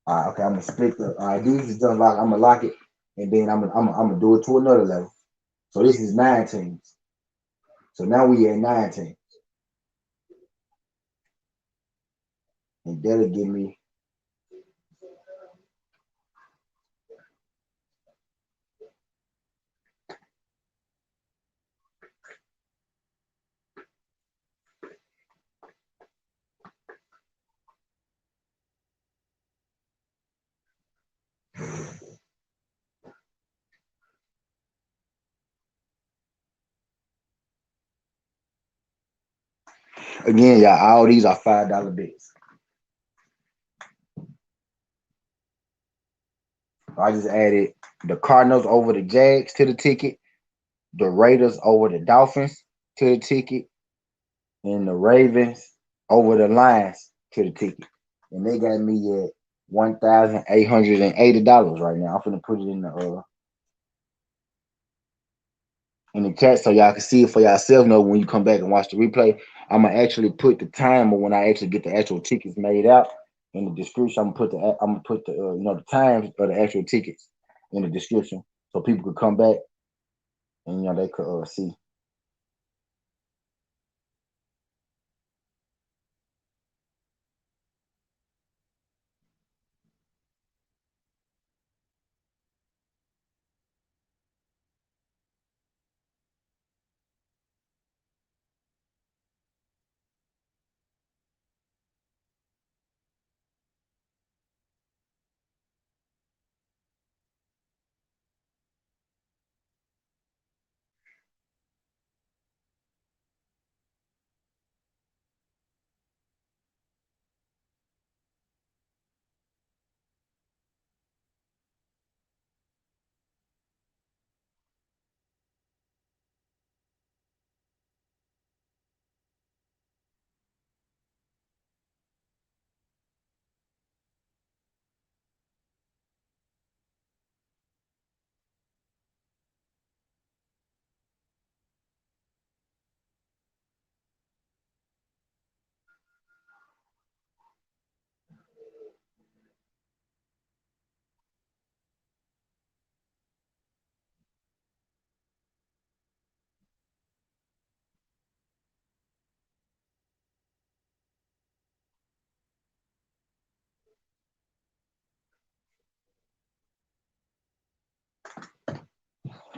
Speaker 1: All right, okay, I'm gonna split the. All right, these is done lock. I'm gonna lock it, and then I'm gonna do it to another level. So this is 9 teams. So now we at 9 teams, and that'll give me. Again, y'all, all these are $5 bets. I just added the Cardinals over the Jags to the ticket, the Raiders over the Dolphins to the ticket, and the Ravens over the Lions to the ticket. And they got me at $1,880 right now. I'm gonna put it in the chat so y'all can see it for yourself. Know when you come back and watch the replay. I'm gonna actually put the time of when I actually get the actual tickets made out in the description. I'm gonna put the the times of the actual tickets in the description so people could come back and they could see.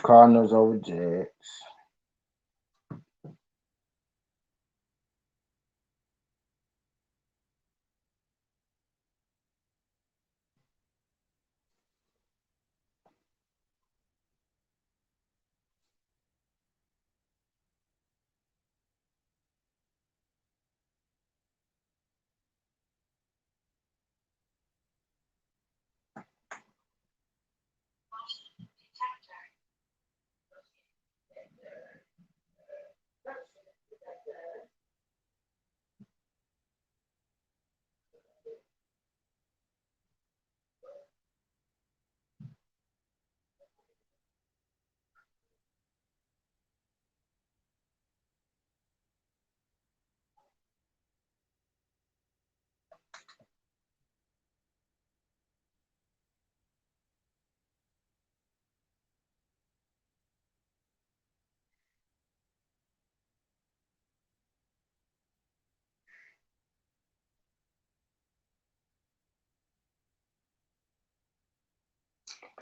Speaker 1: Cardinals over Jags.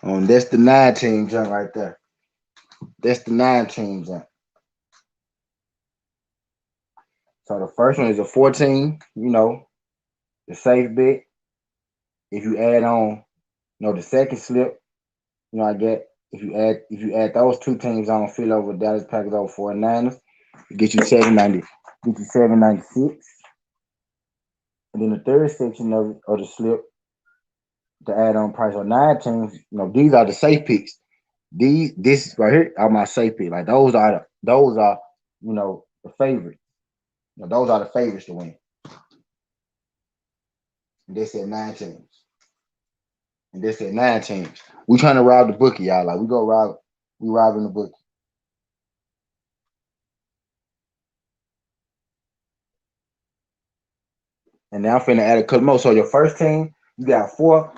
Speaker 1: That's the 9 team jump right there. That's the 9 team jump. So the first one is a 14. The safe bet. If you add on, the second slip, I get if you add those 2 teams on, fill over Dallas Packers over 49ers, it gets you 790, get you 796. And then the third section of the slip, the add-on price on 9 teams, these are the safe picks. This right here are my safe picks. Like those are the favorites. Those are the favorites to win. And they said 9 teams. And they said 9 teams. We trying to rob the bookie, y'all. Like we robbing the bookie. And now I'm finna add a couple more. So your first team, you got 4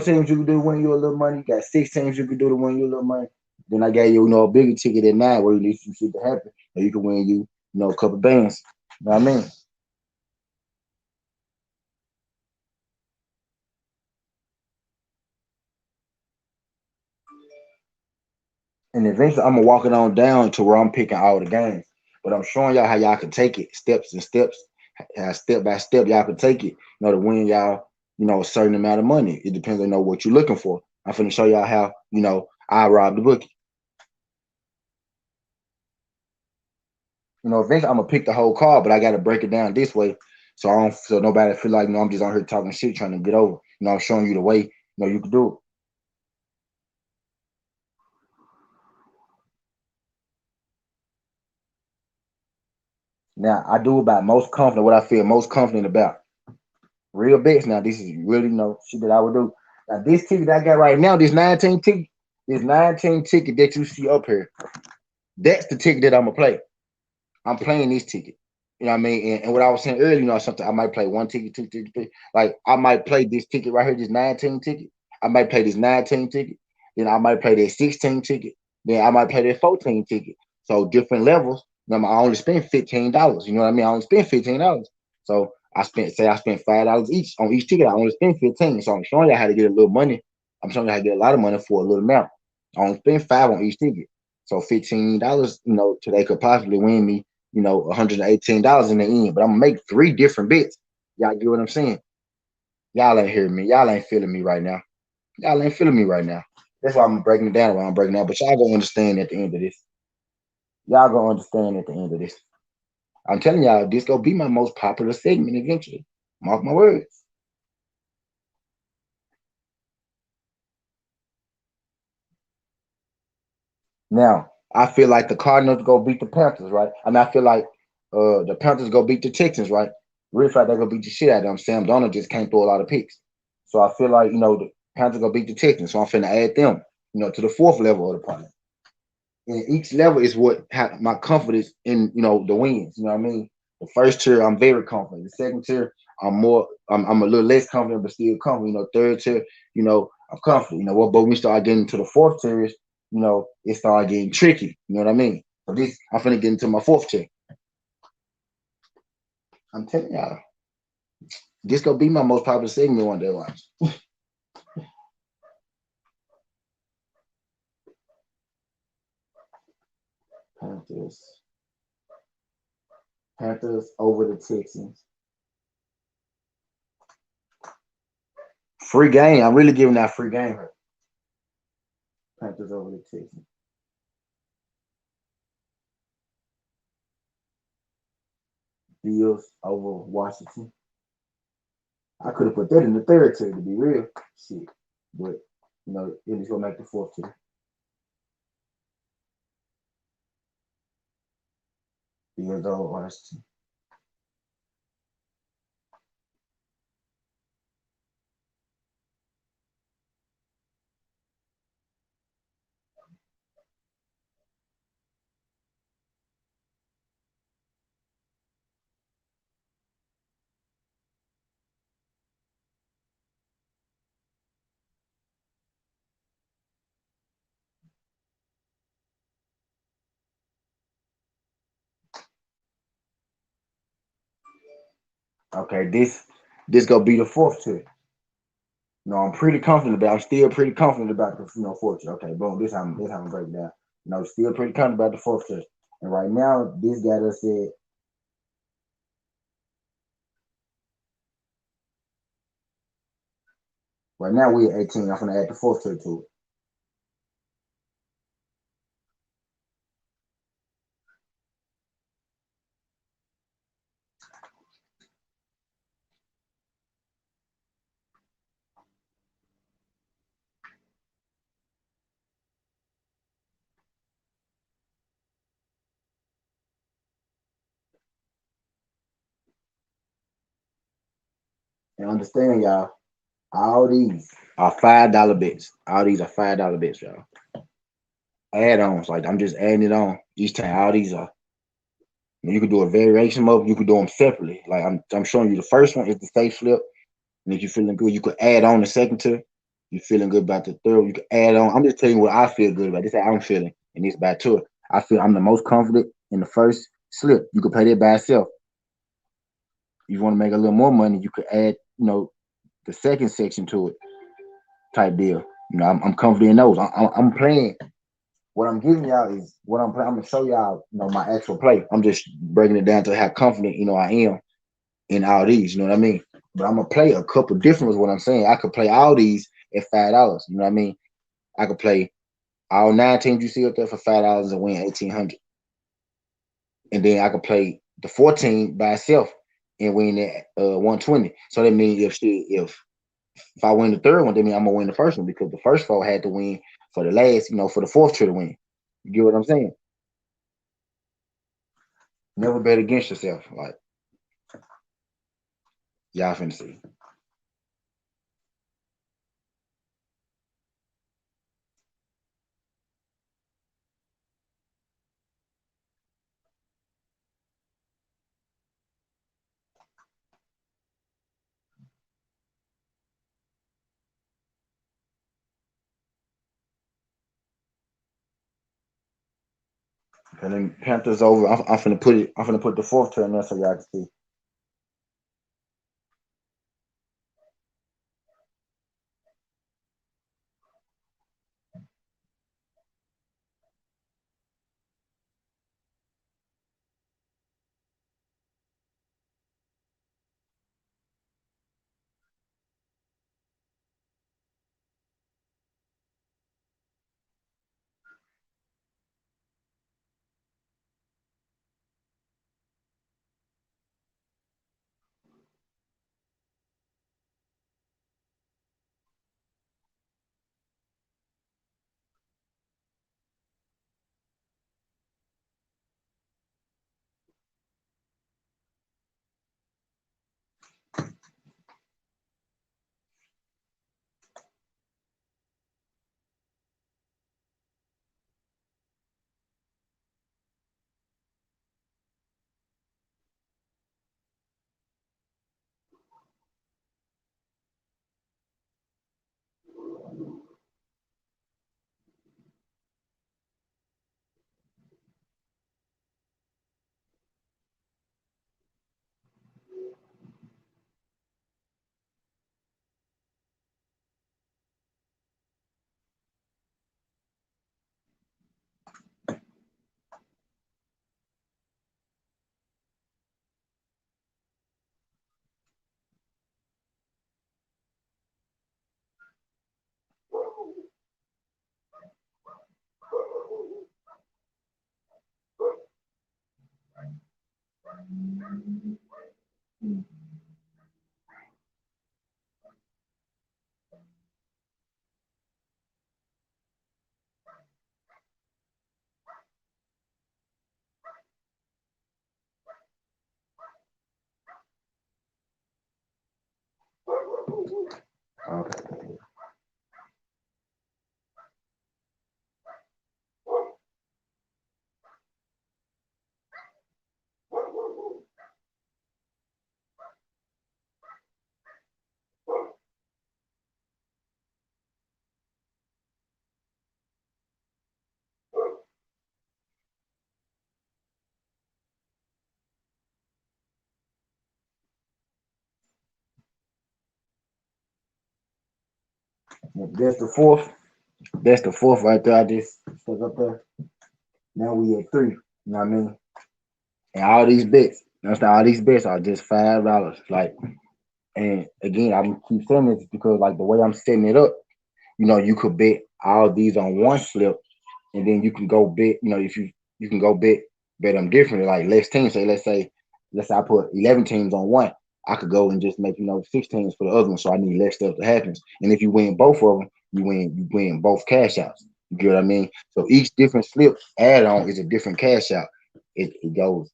Speaker 1: teams you can do to win you a little money. You got 6 teams you can do to win you a little money. Then I got you, a bigger ticket at 9 where you need some shit to happen. So you can win a couple bands. You know what I mean? And eventually I'm gonna walk it on down to where I'm picking all the games. But I'm showing y'all how y'all can take it steps and steps, how step by step y'all can take it, to win y'all, a certain amount of money. It depends on what you're looking for. I'm finna show y'all how, I rob the bookie. Eventually I'm gonna pick the whole card, but I gotta break it down this way. So nobody feel like, I'm just on here talking shit trying to get over. I'm showing you the way, you can do it. Now I do about most confident, what I feel most confident about. Real bets. Now this is really shit that I would do. Now this ticket I got right now, this 19 ticket that you see up here, that's the ticket that I'm gonna play. I'm playing this ticket. You know what I mean? And what I was saying earlier, something I might play 1 ticket, 2 tickets, 3. Like I might play this ticket right here, this 19 ticket. I might play this 19 ticket. Then I might play that 16 ticket. Then I might play that 14 ticket. So different levels. I only spend $15. You know what I mean? I only spend $15. So I spent $5 each on each ticket. I only spend 15. So I'm showing you how to get a little money. I'm showing you how to get a lot of money for a little amount. I only spend 5 on each ticket. So $15, today could possibly win me, $118 in the end. But I'm gonna make 3 different bets. Y'all get what I'm saying? Y'all ain't hearing me. Y'all ain't feeling me right now. Y'all ain't feeling me right now. That's why I'm breaking it down while I'm breaking it down. But y'all gonna understand at the end of this. Y'all gonna understand at the end of this. I'm telling y'all, this gonna be my most popular segment eventually. Mark my words. Now, I feel like the Cardinals go beat the Panthers, right? I mean, I feel like the Panthers go beat the Texans, right? Really feel like they're gonna beat the shit out of them. Sam Darnold just can't throw a lot of picks. So I feel like, the Panthers gonna beat the Texans. So I'm finna add them, to the 4th level of the parlay. And each level is what my confidence in, the wins. You know what I mean? The first tier, I'm very confident. The second tier, I'm a little less confident, but still confident. Third tier, I'm confident. But when we start getting to the 4th tier, it started getting tricky. You know what I mean? So I'm finna get into my 4th tier. I'm telling y'all, this gonna be my most popular segment one day. Watch. Panthers. Panthers over the Texans. Free game. I'm really giving that free game. Panthers over the Texans. Bills over Washington. I could have put that in the 3rd tier to be real. Shit. But it's gonna make the 4th tier. Bills over Washington. Okay, this gonna be the 4th tier. I'm pretty confident about. I'm still pretty confident about the 4th tier. Okay, boom. This how I'm breaking down. Still pretty confident about the 4th tier. And right now, this guy that said right now we at 18. I'm gonna add the 4th tier to it. And understand, y'all, All these are $5 bets. All these are $5 bets, y'all. Add-ons, like I'm just adding it on each time. All these are. You could do a variation of. You could do them separately. Like I'm showing you the first one is the safe flip, and if you're feeling good, you could add on the second two. You're feeling good about the third, you could add on. I'm just telling you what I feel good about. This is how I'm feeling, and this by two. I feel I'm the most confident in the first slip. You could play that by itself. If you want to make a little more money, you could add, the second section to it, type deal. I'm confident in those. I'm playing. What I'm giving y'all is what I'm playing. I'm gonna show y'all, my actual play. I'm just breaking it down to how confident, I am in all these. You know what I mean? But I'm gonna play a couple different. Is what I'm saying. I could play all these at $5. You know what I mean? I could play all 9 teams you see up there for $5 and win 1,800. And then I could play the 14 by itself and win at 120. So that means if I win the third one, that means I'm gonna win the first one because the first four had to win for the last, for the fourth trip to win. You get what I'm saying? Never bet against yourself. Like y'all finna see. And then Panthers over. I'm finna put it. I'm finna put the fourth turn there so y'all can see. Okay. That's the fourth. That's the fourth right there. I just stuck up there. Now we at 3. You know what I mean? And all these bets. All these bets are just $5. Like, and again, I keep saying this because like the way I'm setting it up, you could bet all these on one slip, and then you can go bet. If you can go bet them differently, like less teams. Say let's say I put 11 teams on one. I could go and just make 6 teams for the other one, so I need less stuff to happen. And if you win both of them, you win both cash outs. You get what I mean? So each different slip add on is a different cash out. It goes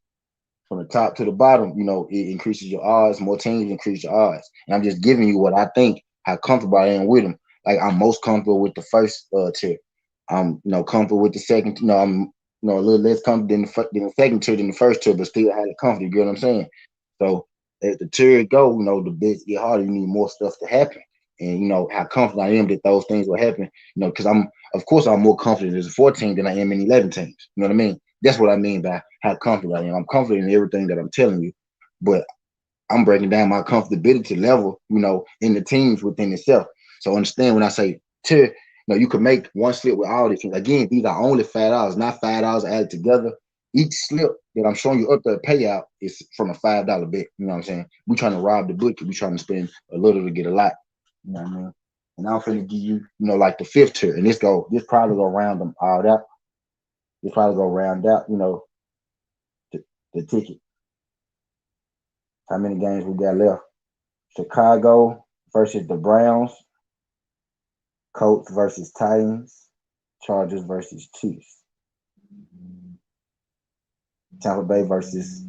Speaker 1: from the top to the bottom. It increases your odds. More teams increase your odds. And I'm just giving you what I think how comfortable I am with them. Like I'm most comfortable with the first tier. I'm comfortable with the second. I'm a little less comfortable than the second tier than the first tier, but still had it comfortable. You get what I'm saying? So as the tier go, the bits get harder. You need more stuff to happen, and how confident I am that those things will happen. Because of course I'm more confident as a 14 than I am in 11 teams. You know what I mean? That's what I mean by how confident I am. I'm confident in everything that I'm telling you, but I'm breaking down my comfortability level, in the teams within itself. So understand when I say tier, you could make one slip with all these things. Again, these are only $5, not $5 added together. Each slip that I'm showing you up there payout is from a $5 bet. You know what I'm saying? We trying to rob the bookie. We trying to spend a little to get a lot. You know what I mean? And I'm finna give you, like the fifth tier. And this probably go round them all out. This probably go round out, the ticket. How many games we got left? Chicago versus the Browns, Colts versus Titans, Chargers versus Chiefs, Tampa Bay versus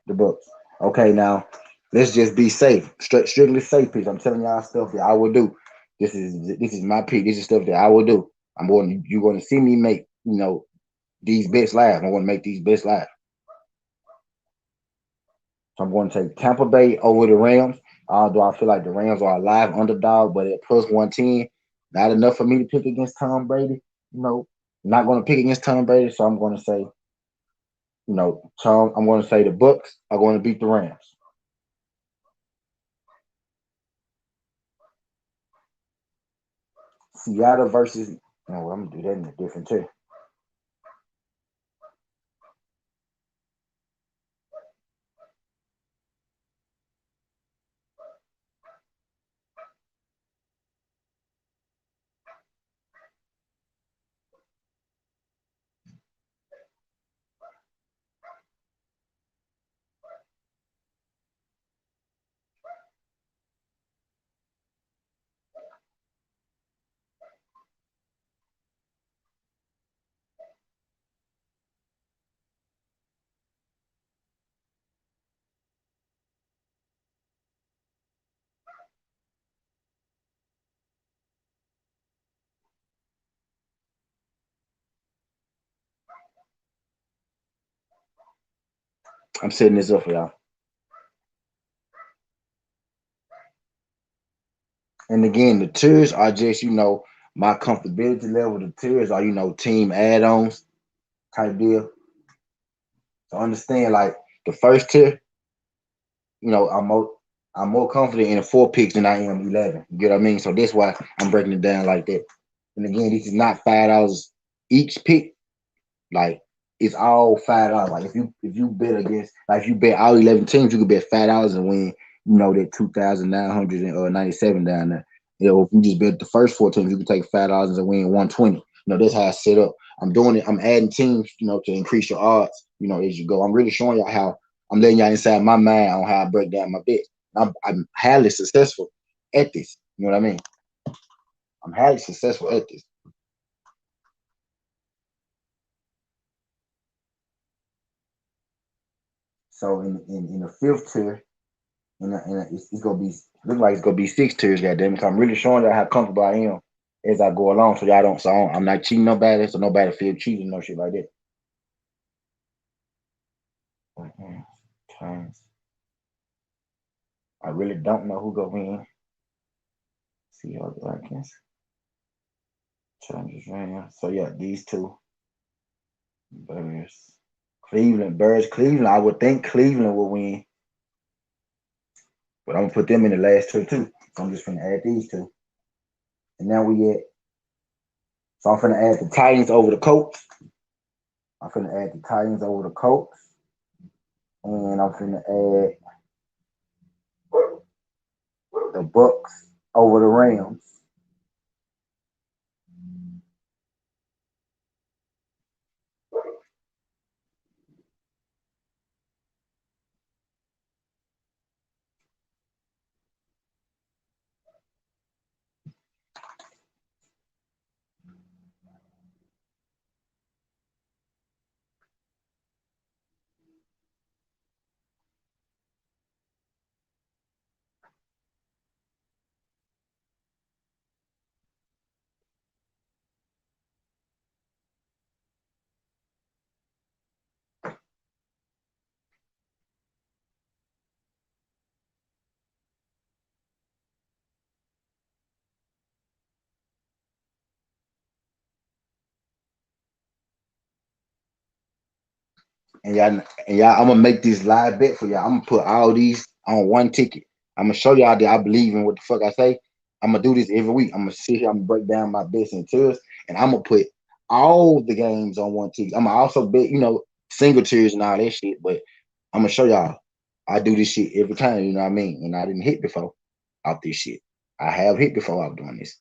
Speaker 1: the Bucks. Okay, now let's just be safe, strictly safe picks. I'm telling y'all stuff that I will do. This is my pick. This is stuff that I will do. You're going to see me make these bets live. I want to make these bets live. So I'm going to take Tampa Bay over the Rams. Although I feel like the Rams are a live underdog, but at plus 110, not enough for me to pick against Tom Brady. Not going to pick against Tom Brady, so I'm going to say, I'm going to say the Bucks are going to beat the Rams. Seattle versus. No, I'm gonna do that in a different tier. I'm setting this up for y'all. And again, the tiers are just, my comfortability level. The tiers are, team add-ons type deal. So understand, like the first tier, I'm more confident in the 4 picks than I am 11. You get what I mean? So that's why I'm breaking it down like that. And again, this is not $5 each pick. Like it's all $5. Like if you bet against, like if you bet all 11 teams, you could bet $5 and win. That 2,997 down there. If you just bet the first 4 teams, you can take $5 and win 120. That's how I set up. I'm doing it. I'm adding teams, to increase your odds. As you go. I'm really showing y'all how I'm letting y'all inside my mind on how I break down my bets. I'm highly successful at this. You know what I mean? I'm highly successful at this. So in the fifth tier, it's gonna be look like it's gonna be 6 tiers, goddamn it. So I'm really showing y'all how comfortable I am as I go along. So y'all don't. So I'm not cheating nobody. So nobody feel cheated, no shit like that. I really don't know who go win. See how I can. So yeah, these two. Bears. Cleveland. I would think Cleveland will win. But I'm gonna put them in the last two too. So I'm just gonna add these two. And now we at. So I'm gonna add the Titans over the Colts. I'm gonna add the Titans over the Colts. And I'm gonna add the Bucks over the Rams. I'm gonna make this live bet for y'all. I'm gonna put all these on one ticket. I'm gonna show y'all that I believe in what the fuck I say. I'm gonna do this every week. I'm gonna sit here, I'm gonna break down my bets and tiers, and I'm gonna put all the games on one ticket. I'm gonna also bet, single tiers and all that shit, but I'm gonna show y'all I do this shit every time, you know what I mean? And I didn't hit before off this shit. I have hit before off doing this.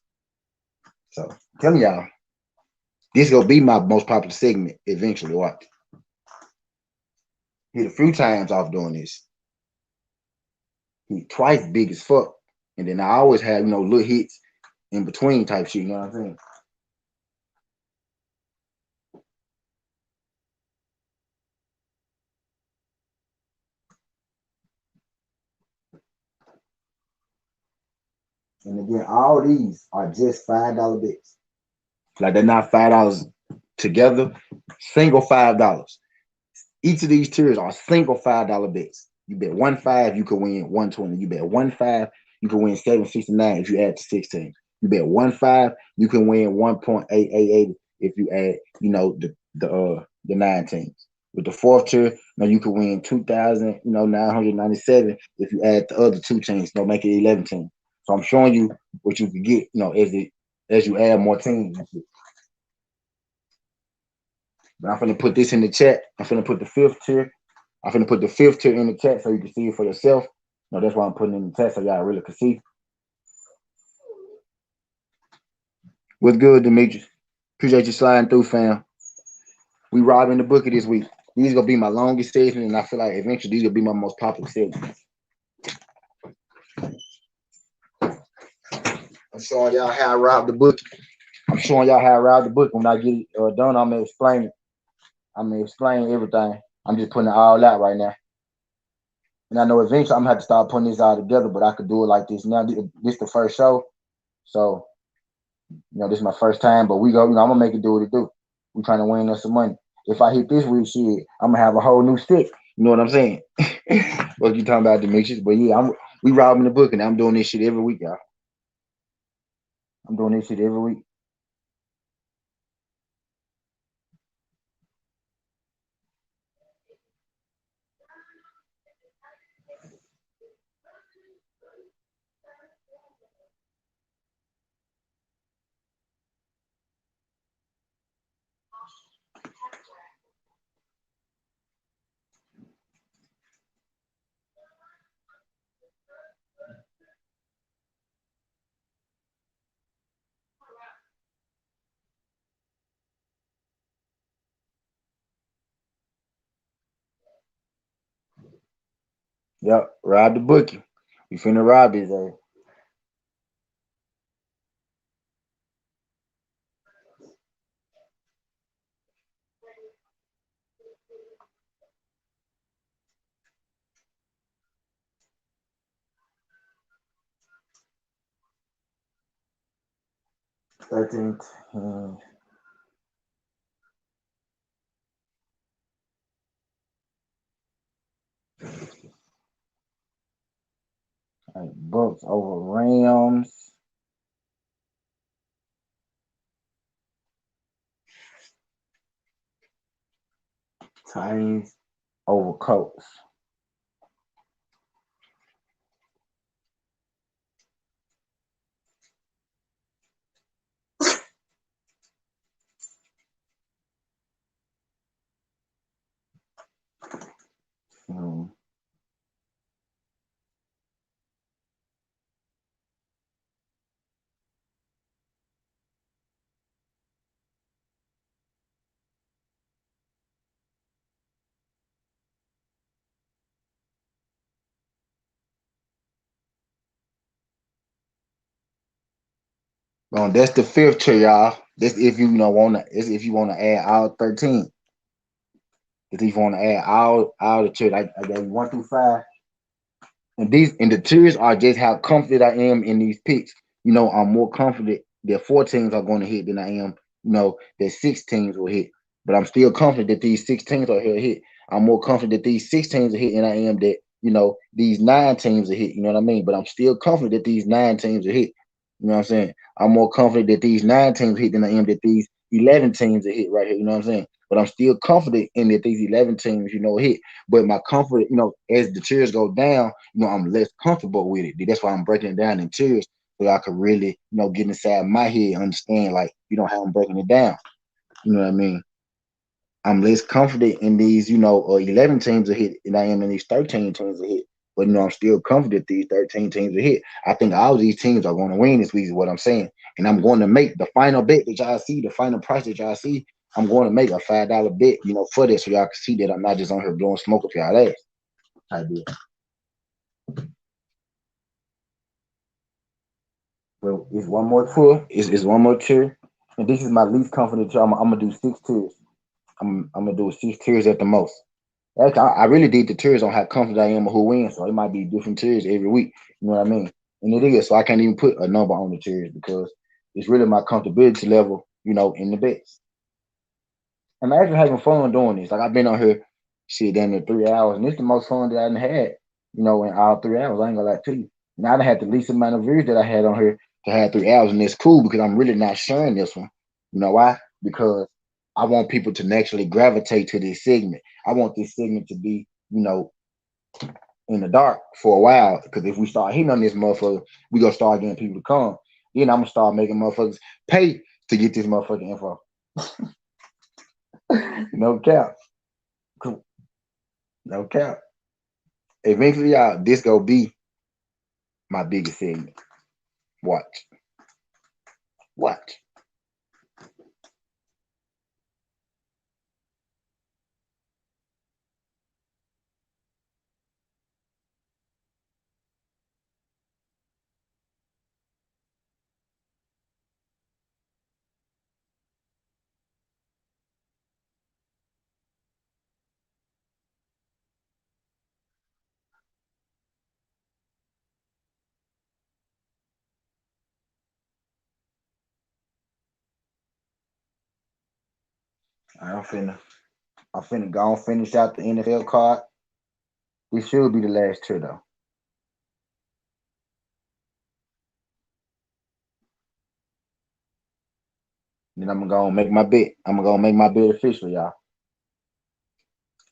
Speaker 1: So I'm telling y'all, this gonna be my most popular segment eventually. Watch. Hit a few times off doing this. Hit twice big as fuck. And then I always have, little hits in between type shit, you know what I'm saying? And again, all these are just $5 bets. Like they're not $5 together, single $5. Each of these tiers are single $5 bets. You bet 1.5, you could win 120. You bet 1.5, you can win 769 if you add to 16. You bet 1.5, you can win 1.888 if you add, the 9 teams. With the fourth tier, you can win 2,997 if you add the other 2 teams. Don't make it 11 teams. So I'm showing you what you can get, as you add more teams. But I'm gonna put this in the chat. I'm gonna put the 5th tier. I'm gonna put the 5th tier in the chat so you can see it for yourself. That's why I'm putting it in the chat so y'all really can see. What's good, Demetrius? Appreciate you sliding through, fam. We robbing the bookie this week. These gonna be my longest segment, and I feel like eventually these gonna be my most popular segments. I'm showing y'all how I rob the book. I'm showing y'all how I rob the book. When I get it done, I'm gonna explain it. I'm gonna explain everything. I'm just putting it all out right now. And I know eventually I'm gonna have to start putting this all together, but I could do it like this now. This is the first show, so this is my first time. But we go, I'm gonna make it do what it do. We trying to win us some money. If I hit this week, shit, I'm gonna have a whole new stick. You know what I'm saying? What you talking about, Demetrius? But yeah, we robbing the book, and I'm doing this shit every week, y'all. I'm doing this shit every week. Yep, rob the bookie. We finna rob his ass. $13. Right, Bucks over Rams. Titans over Colts. That's the 5th tier, y'all. This if you wanna. This if you wanna add all 13. If you wanna add all the tiers, I got 1 through 5. And the tiers are just how confident I am in these picks. I'm more confident that 4 teams are going to hit than I am. That 6 teams will hit. But I'm still confident that these 6 teams are here hit. I'm more confident that these 6 teams are hit than I am that these 9 teams are hit. You know what I mean? But I'm still confident that these 9 teams are hit. You know what I'm saying? I'm more confident that these 9 teams hit than I am that these 11 teams are hit right here. You know what I'm saying? but I'm still confident in that these 11 teams, hit. But my comfort, as the tiers go down, I'm less comfortable with it. That's why I'm breaking it down in tiers so I could really, get inside my head and understand, like, how I'm breaking it down. You know what I mean? I'm less confident in these, 11 teams a hit than I am in these 13 teams a hit. But I'm still confident these 13 teams a hit. I think all of these teams are going to win this week, is what I'm saying. And I'm going to make the final bet that y'all see, the final price that y'all see. I'm going to make a $5 bet, for this, so y'all can see that I'm not just on here blowing smoke up y'all ass. Idea. Well, it's one more tour. It's one more tier. And this is my least confident tier. I'm gonna do 6 tiers. I'm gonna do 6 tiers at the most. Actually, I really did the tiers on how confident I am of who wins, so it might be different tiers every week. You know what I mean? And it is, so I can't even put a number on the tiers because it's really my comfortability level, in the bets. I'm actually having fun doing this. Like I've been on here, shit, damn near 3 hours, and it's the most fun that I done had, in all 3 hours. I ain't gonna lie to you. Now I done had the least amount of views that I had on here to have 3 hours, and it's cool because I'm really not sharing this one. You know why? Because I want people to naturally gravitate to this segment. I want this segment to be, in the dark for a while. Because if we start hitting on this motherfucker, we gonna start getting people to come. Then I'm gonna start making motherfuckers pay to get this motherfucking info. No cap. Cool. No cap. Eventually, y'all, this gonna be my biggest segment. Watch. Watch. I'm finna go and finish out the NFL card. This should be the last tier though. Then I'm gonna go and make my bet. I'm gonna go and make my bet official, y'all.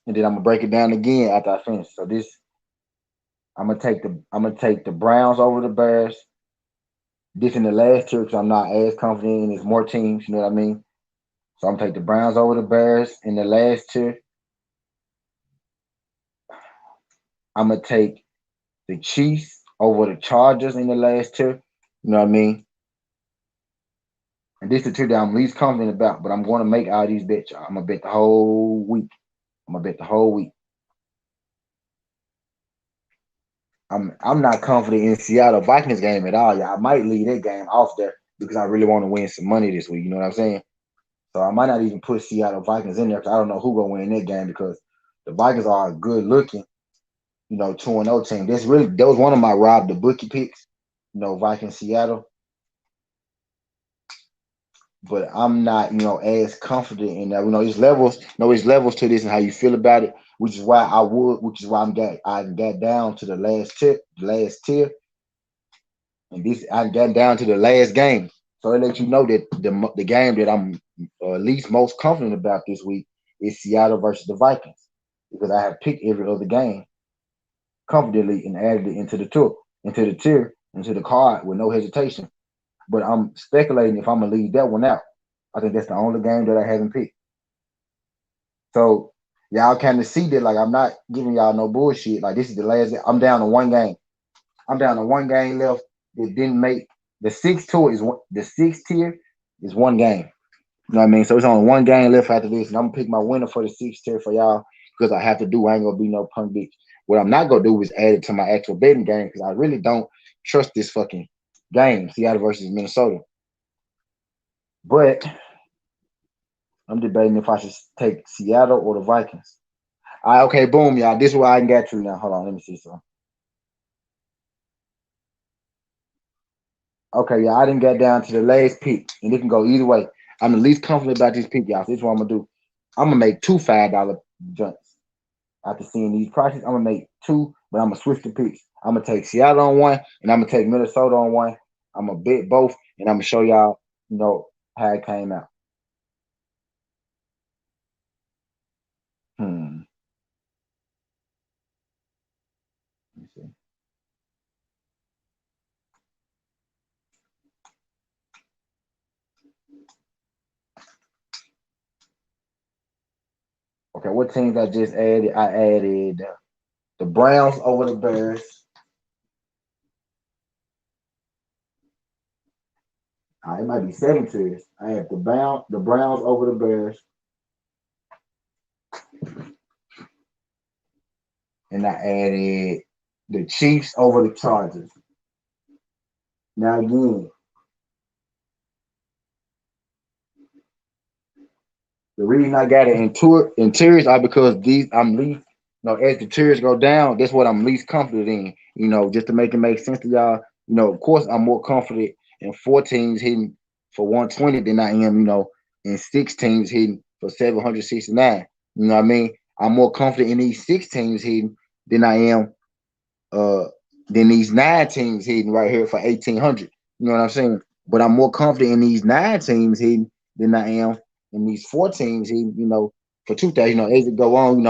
Speaker 1: And then I'm gonna break it down again after I finish. So this, I'm gonna take the Browns over the Bears. This in the last tier because I'm not as confident and there's more teams. You know what I mean? So I'm gonna take the Browns over the Bears in the last tier. I'm gonna take the Chiefs over the Chargers in the last tier. You know what I mean? And this is the tier that I'm least confident about, but I'm going to make all these bets. I'm gonna bet the whole week. I'm gonna bet the whole week. I'm not confident in Seattle Vikings game at all. Yeah, I might leave that game off there because I really want to win some money this week. You know what I'm saying? So I might not even put Seattle Vikings in there because I don't know who gonna win that game because the Vikings are a good looking, 2-0 team. That was one of my Rob the Bookie picks, Vikings Seattle. But I'm not, as confident in that. There's levels to this and how you feel about it, which is why I got down to the last tier, and this I got down to the last game. So it lets you know that the game that I'm least most confident about this week is Seattle versus the Vikings because I have picked every other game confidently and added it into the card with no hesitation. But I'm speculating if I'm gonna leave that one out. I think that's the only game that I haven't picked. So y'all kind of see that like I'm not giving y'all no bullshit. Like this is the last. I'm down to one game. I'm down to one game left. That didn't make the sixth tier is one game. You know what I mean? So it's only one game left after this, and I'm gonna pick my winner for the sixth tier for y'all because I have to do. I ain't gonna be no punk bitch. What I'm not gonna do is add it to my actual betting game because I really don't trust this fucking game, Seattle versus Minnesota. But I'm debating if I should take Seattle or the Vikings. All right, okay, boom, y'all. This is where I can get to now. Hold on, let me see something. Okay, y'all, I didn't get down to the last pick, and it can go either way. I'm the least confident about this pick, y'all. So this is what I'm gonna do. I'm gonna make two $5 jumps. After seeing these prices, I'm gonna make two, but I'm gonna switch the picks. I'm gonna take Seattle on one, and I'm gonna take Minnesota on one. I'm gonna bet both, and I'm gonna show y'all, how it came out. Hmm. Let me see. Okay, what teams I just added? I added the Browns over the Bears. It might be 7 tiers. I have the Browns over the Bears, and I added the Chiefs over the Chargers. Now again, the reason I got it in tiers are because these I'm least, as the tiers go down, that's what I'm least confident in. Just to make it make sense to y'all. Of course, I'm more confident in 4 teams hitting for 120 than I am, in 6 teams hitting for 769. You know what I mean? I'm more confident in these 6 teams hitting than I am uh than these 9 teams hitting right here for 1,800. You know what I'm saying? But I'm more confident in these 9 teams hitting than I am in these 4 teams hitting, for 2,000. As it go on,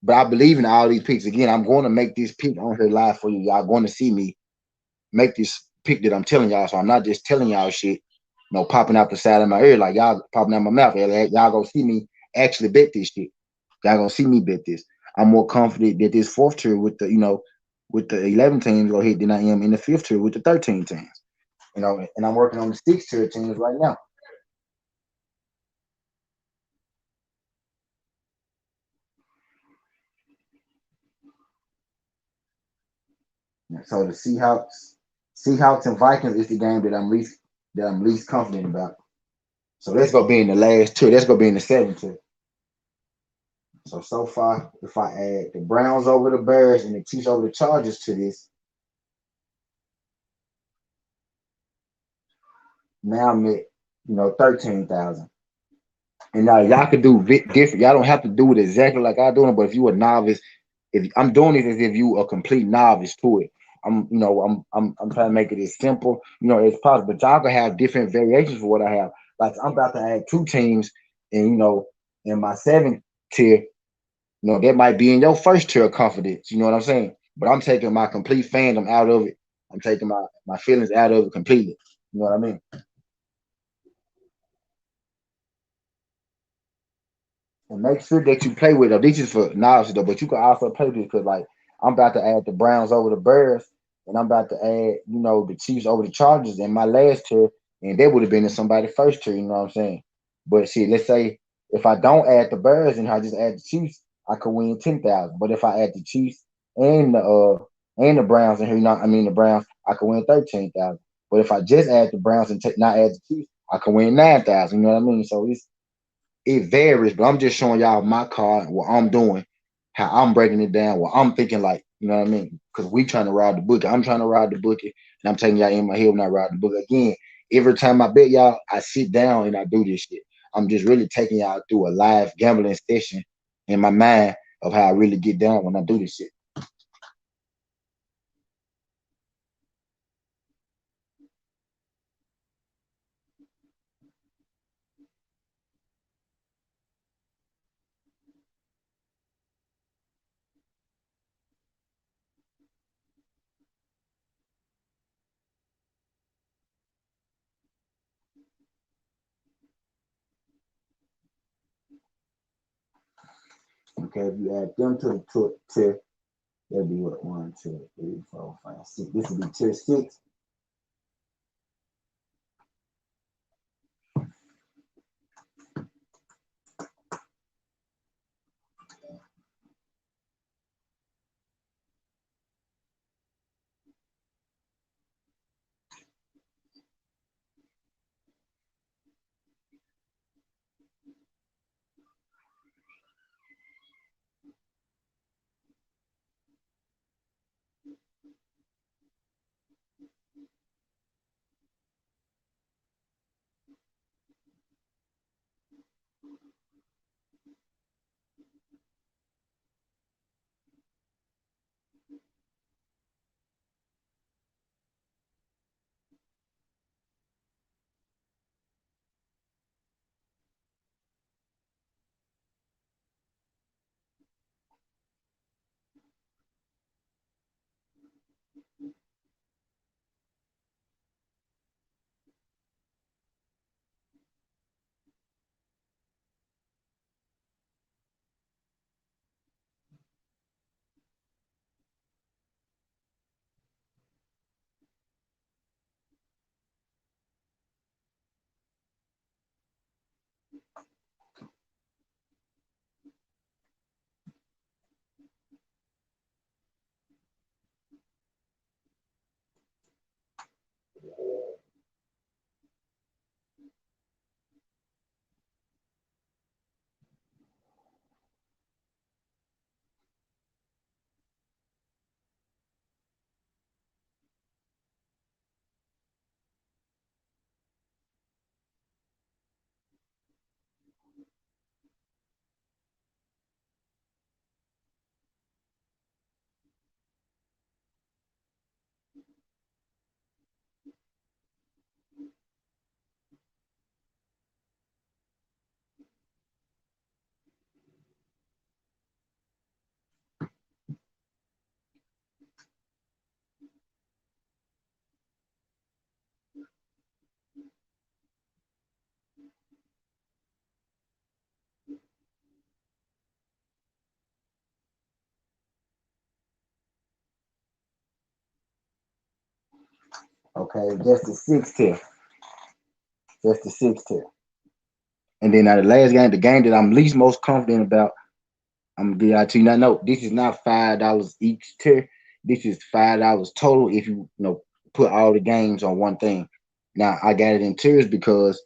Speaker 1: but I believe in all these picks. Again, I'm going to make this pick on here live for you. Y'all going to see me make this pick that I'm telling y'all. So I'm not just telling y'all shit, popping out the side of my ear like y'all popping out my mouth. Y'all gonna see me actually bet this shit. Y'all gonna see me bet this. I'm more confident that this 4th tier with the 11 teams go hit than I am in the 5th tier with the 13 teams. And I'm working on the 6th tier teams right now. So the Seahawks and Vikings is the game that I'm least confident about. So that's gonna be in the last tier. That's gonna be in the 7th tier. So far, if I add the Browns over the Bears and the Chiefs over the Chargers to this, now I'm at 13,000. And now y'all could do different. Y'all don't have to do it exactly like I doing it. But if you a novice, if I'm doing it as if you a complete novice to it, I'm trying to make it as simple, as possible. But y'all can have different variations for what I have. Like I'm about to add 2 teams, and in my 7th tier, that might be in your 1st tier of confidence. You know what I'm saying? But I'm taking my complete fandom out of it. I'm taking my feelings out of it completely. You know what I mean? And make sure that you play with them. This is for knowledge though, but you can also play this because like I'm about to add the Browns over the Bears, and I'm about to add, the Chiefs over the Chargers in my last tier, and that would have been in somebody's 1st tier, you know what I'm saying? But see, let's say if I don't add the Bears and I just add the Chiefs, I could win 10,000. But if I add the Chiefs and the Browns in here, the Browns, I could win 13,000. But if I just add the Browns and not add the Chiefs, I could win 9,000. You know what I mean? So it varies, but I'm just showing y'all my card, what I'm doing, how I'm breaking it down, what I'm thinking like, you know what I mean? Because we trying to ride the bookie. I'm trying to ride the bookie, and I'm telling y'all in my head when I ride the bookie. Again, every time I bet y'all, I sit down and I do this shit. I'm just really taking y'all through a live gambling session in my mind of how I really get down when I do this shit. Okay, if you add them to the tier, that'd be what 1, 2, 3, 4, 5, 6. This would be tier 6. Okay, just the sixth tier. Just the sixth tier. And then now the last game, the game that I'm least most confident about, I'm gonna get out to you now. No, this is not $5 each tier. This is $5 total if you put all the games on one thing. Now I got it in tiers because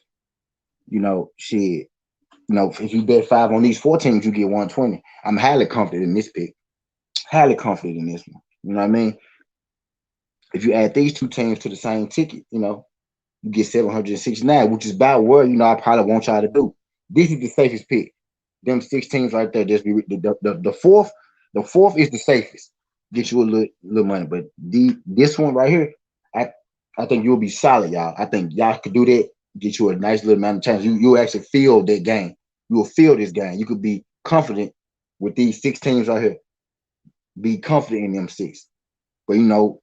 Speaker 1: shit. If you bet five on these four teams, you get 120. I'm highly confident in this pick. Highly confident in this one. You know what I mean? If you add these two teams to the same ticket, you get 769, which is about where I probably want y'all to do. This is the safest pick. Them six teams right there. Just be the fourth. The fourth is the safest. Get you a little money, but this one right here, I think you'll be solid, y'all. I think y'all could do that. Get you a nice little amount of chance. You'll actually feel that game. You will feel this game. You could be confident with these six teams right here. Be confident in them six. But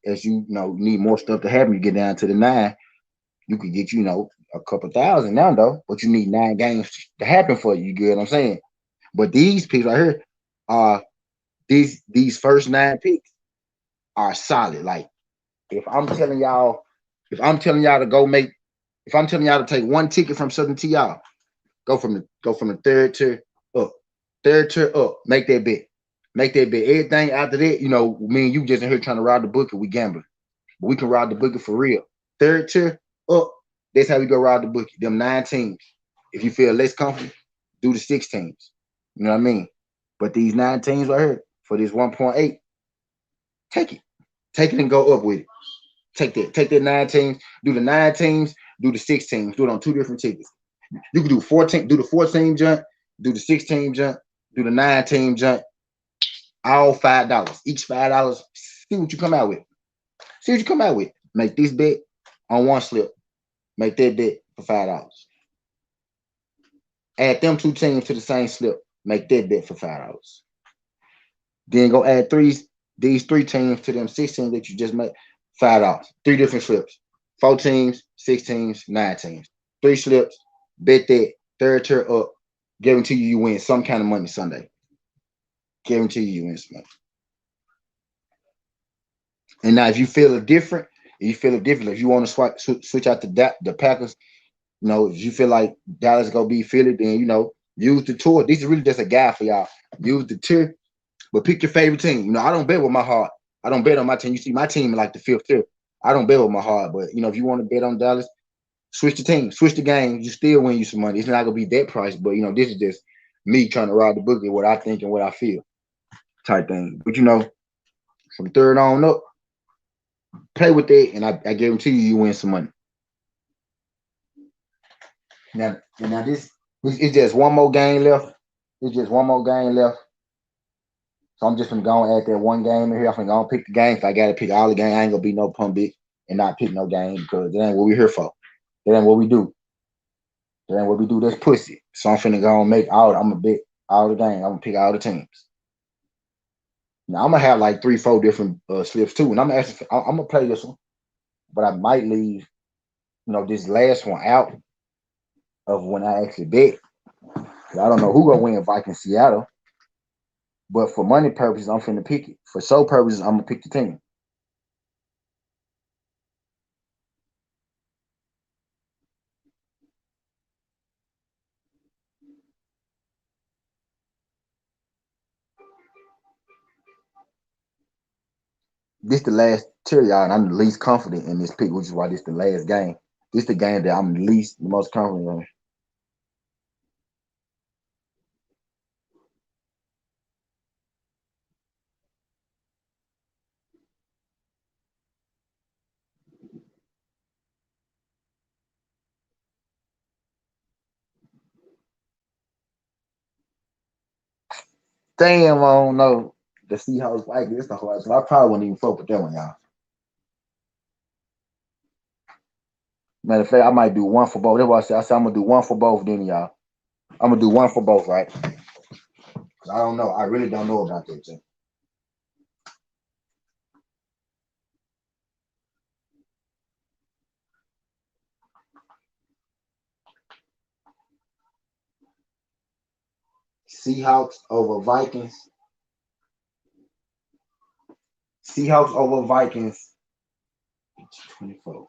Speaker 1: as you need more stuff to happen, you get down to the nine. You could get a couple thousand now though, but you need 9 games to happen for you. You get what I'm saying? But these picks right here are these first 9 picks are solid. Like if I'm telling y'all to go make, if I'm telling y'all to take one ticket from Southern T, y'all go from the third tier up, make that bet, Everything after that, me and you just in here trying to ride the bookie, we gambling, but we can ride the bookie for real. Third tier up, that's how we go ride the bookie. Them 9 teams. If you feel less confident, do the 6 teams. You know what I mean? But these 9 teams right here for this 1.8, take it. Take it and go up with it. Take that 9 teams, do the 9 teams, do the 6 teams, do it on 2 different tickets. You can do 14, do the 14 jump, do the 16 jump, do the 9 jump, all $5. Each $5. See what you come out with. Make this bet on one slip. Make that bet for $5. Add them 2 teams to the same slip. Make that bet for $5. Then go add these 3 teams to them 6 teams that you just made. $5. 3 different slips. 4 teams, 6 teams, 9 teams. 3 slips. Bet that. Third tier up. Guarantee you win some kind of money Sunday. Guarantee you win some money. And now if you feel it different, if you want to switch out the Packers, if you feel like Dallas gonna be Philly, then use the tour. This is really just a guide for y'all. Use the tier, but pick your favorite team. I don't bet with my heart. I don't bet on my team. You see my team like the 5th tier. I don't bet with my heart, but if you want to bet on Dallas, switch the team, switch the game. You still win you some money. It's not gonna be that price, but this is just me trying to ride the bookie, what I think and what I feel, type thing. But from third on up, play with that, and I guarantee you win some money. Now this it's just one more game left. It's just one more game left. So I'm just gonna go and add that one game in here. I'm gonna go and pick the game. If I gotta pick all the game, I ain't gonna be no pump big and not pick no game because that ain't what we're here for. That ain't what we do. That's pussy. So I'm finna go and I'm gonna bet all the game. I'm gonna pick all the teams. Now I'm gonna have like 3, 4 different slips too, and I'm gonna play this one, but I might leave, this last one out of when I actually bet. 'Cause I don't know who gonna win Vikings Seattle, but for money purposes, I'm finna pick it. For show purposes, I'm gonna pick the team. This the last tier, y'all, and I'm the least confident in this pick, which is why this the last game. This the game that I'm the most confident in. Damn, I don't know. The Seahawks like this the hardest. So I probably wouldn't even fuck with that one, y'all. Matter of fact, I might do one for both. That's what I said. I said I'm gonna do one for both, then y'all. I'm gonna do one for both, right? 'Cause I don't know. I really don't know about that thing. Seahawks over Vikings. Seahawks over Vikings. 24.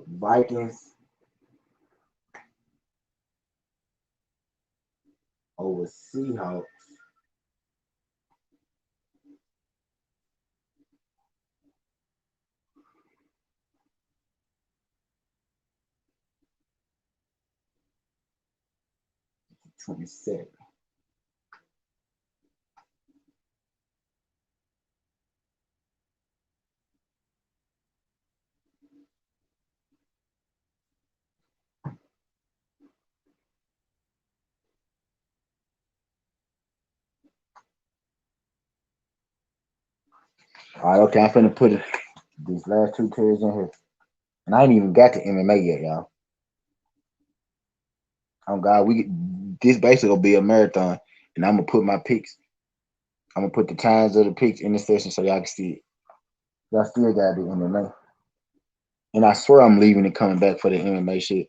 Speaker 1: Vikings over Seahawks. 27. All right, okay. I'm finna put these last two tiers in here, and I ain't even got the MMA yet, y'all. Oh God, this basically will be a marathon, and I'm gonna put my picks. I'm gonna put the times of the picks in the session so y'all can see it. Y'all still gotta do MMA, and I swear I'm leaving and coming back for the MMA shit.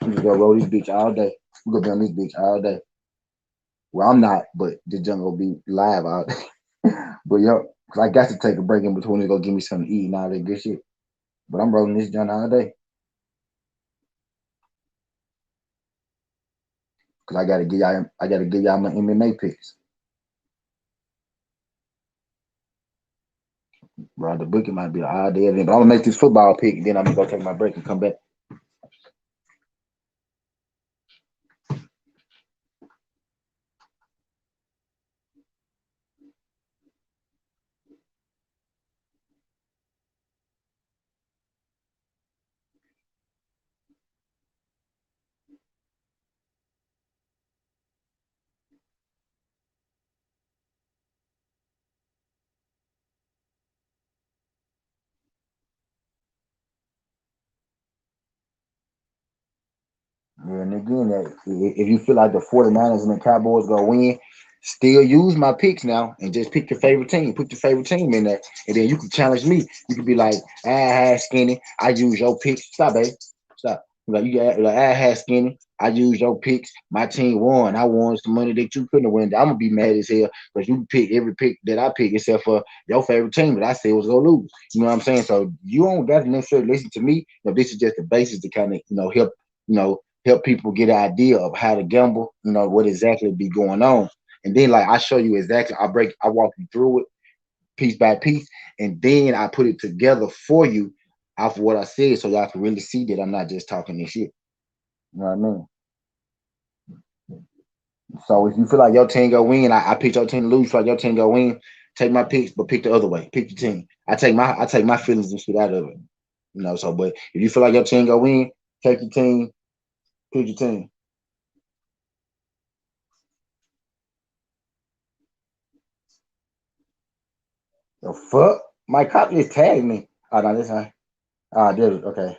Speaker 1: I'm just gonna roll this bitch all day. We gonna be on this bitch all day. Well, I'm not, but the junk will be live out. But yo, cause I got to take a break in between to go give me something to eat and all that good shit. But I'm rolling this junk all day. Cause I gotta give y'all my MMA picks. Bro, the bookie might be all day event, but I'm gonna make this football pick, then I'm gonna go take my break and come back. Yeah, and again, if you feel like the 49ers and the Cowboys gonna win, still use my picks now and just pick your favorite team. Put your favorite team in there, and then you can challenge me. You can be like, skinny. I use your picks. Stop, babe. Stop. Like you got like skinny. I use your picks. My team won. I won some money that you couldn't have won. I'm gonna be mad as hell because you pick every pick that I pick except for your favorite team that I said was gonna lose. You know what I'm saying? So you don't got to necessarily listen to me. This is just the basis to kind of help help people get an idea of how to gamble, what exactly be going on. And then like I show you exactly, I walk you through it piece by piece, and then I put it together for you off of what I said so y'all can really see that I'm not just talking this shit. You know what I mean? So if you feel like your team go win, I pick your team to lose, feel like your team go win, take my picks, but pick the other way. Pick your team. I take my feelings and shit out of it. So but if you feel like your team go win, take your team, pick your team. The fuck? My cop just tagged me. Oh, no, this one. Oh, did it? Okay.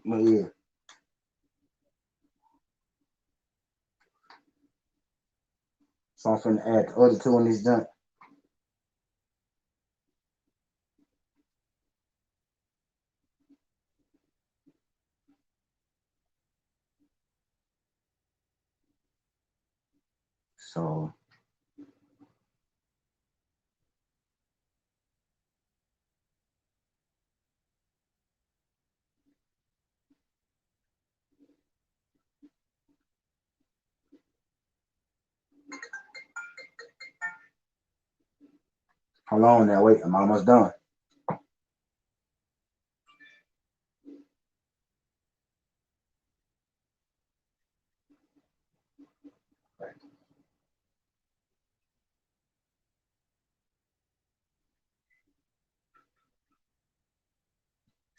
Speaker 1: But yeah. So I'm finna add the other two in this junk. So hold on now. Wait, I'm almost done.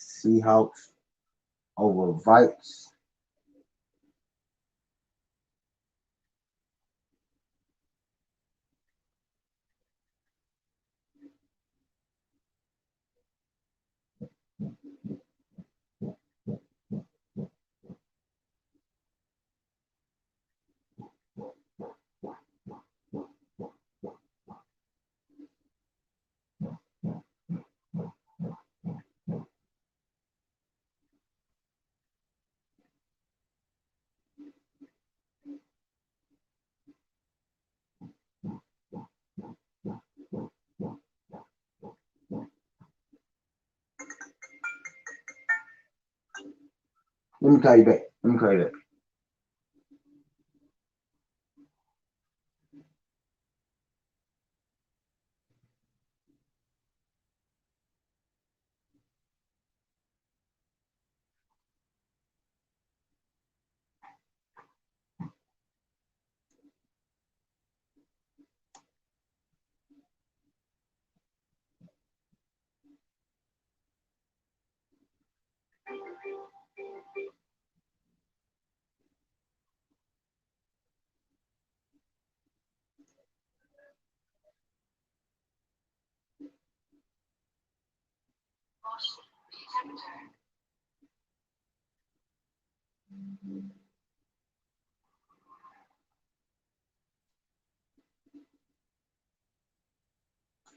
Speaker 1: Seahawks over Vikes. Let me call you back. Let me call you back.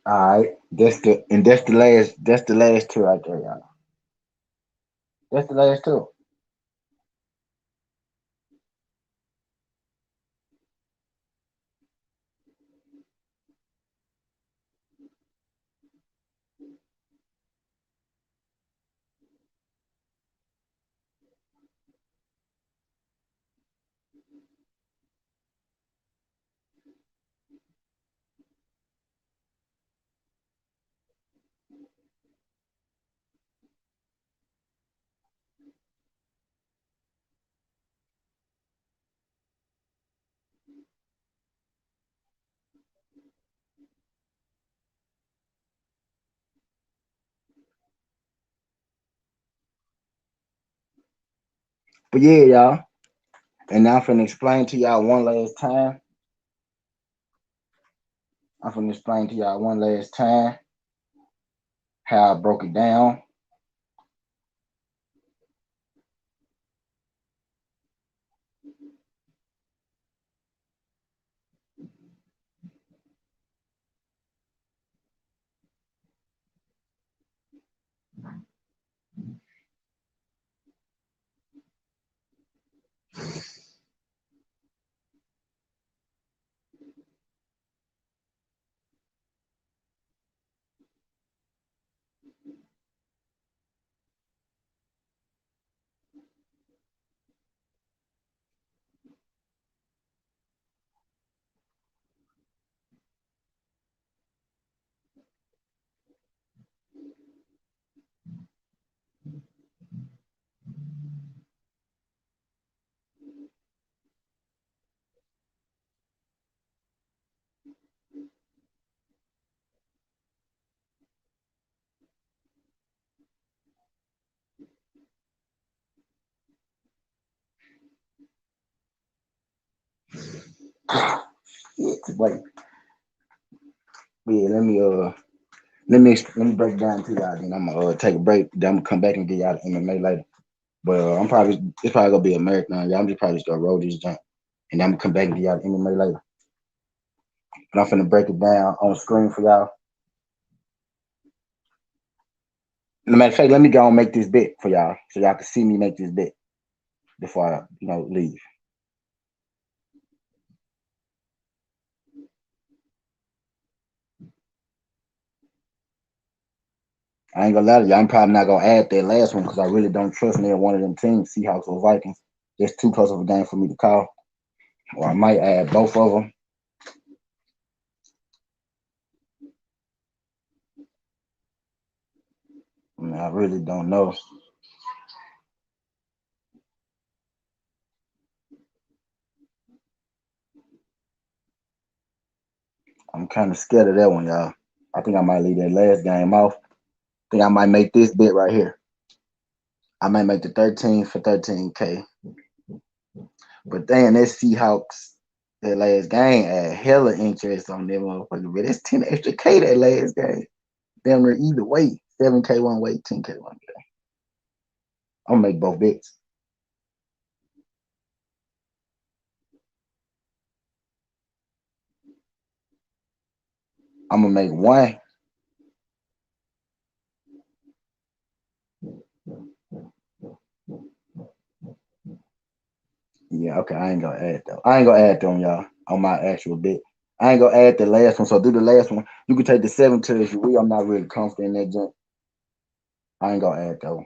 Speaker 1: All right. That's the last two right there, y'all. That's the last two. But yeah, y'all. And now I'm finna explain to y'all one last time I'm gonna explain to y'all one last time how I broke it down. Wait, yeah, let me break it down to y'all. Then I'm gonna take a break. Then I'm gonna come back and get y'all the MMA later. But it's probably gonna be a marathon. Y'all, I'm just gonna roll this jump, and then I'm gonna come back and get y'all the MMA later. But I'm finna break it down on screen for y'all. No matter of fact, let me go and make this bet for y'all, so y'all can see me make this bet before I, leave. I ain't gonna lie to you. I'm probably not gonna add that last one because I really don't trust neither one of them teams, Seahawks or Vikings. It's too close of a game for me to call. Or I might add both of them. I really don't know. I'm kind of scared of that one, y'all. I think I might leave that last game off. I think I might make this bet right here. I might make the 13 for 13K. But damn, that Seahawks, that last game, had hella interest on them motherfucker. But it's 10 extra K that last game. Damn near either way. 7K one way, 10K one way. I'm gonna make both bets. I'm gonna make one. Yeah, okay. I ain't gonna add though. I ain't gonna add them, y'all, on my actual bet. I ain't gonna add the last one. So do the last one. You can take the 7 to if you will. I'm not really confident in that jump. I ain't gonna add though.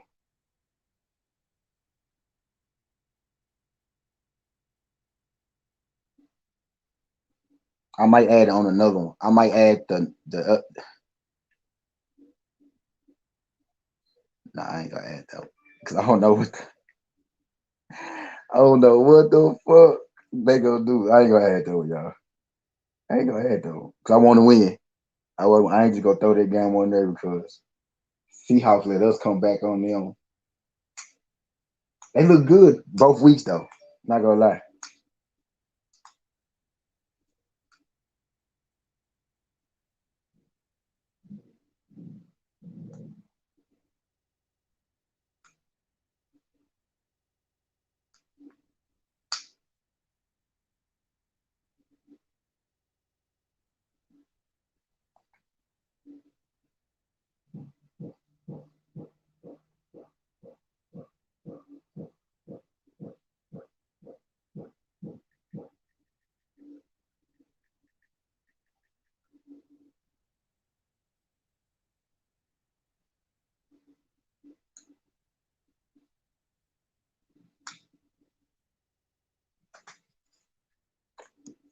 Speaker 1: I might add it on another one. I might add the. Nah, I ain't gonna add though, cause I don't know what. I don't know what the fuck they gonna do. I ain't gonna add though, y'all. I ain't gonna add though, cause I want to win. I ain't just gonna throw that game on there because Seahawks let us come back on them. They look good both weeks though. Not gonna lie.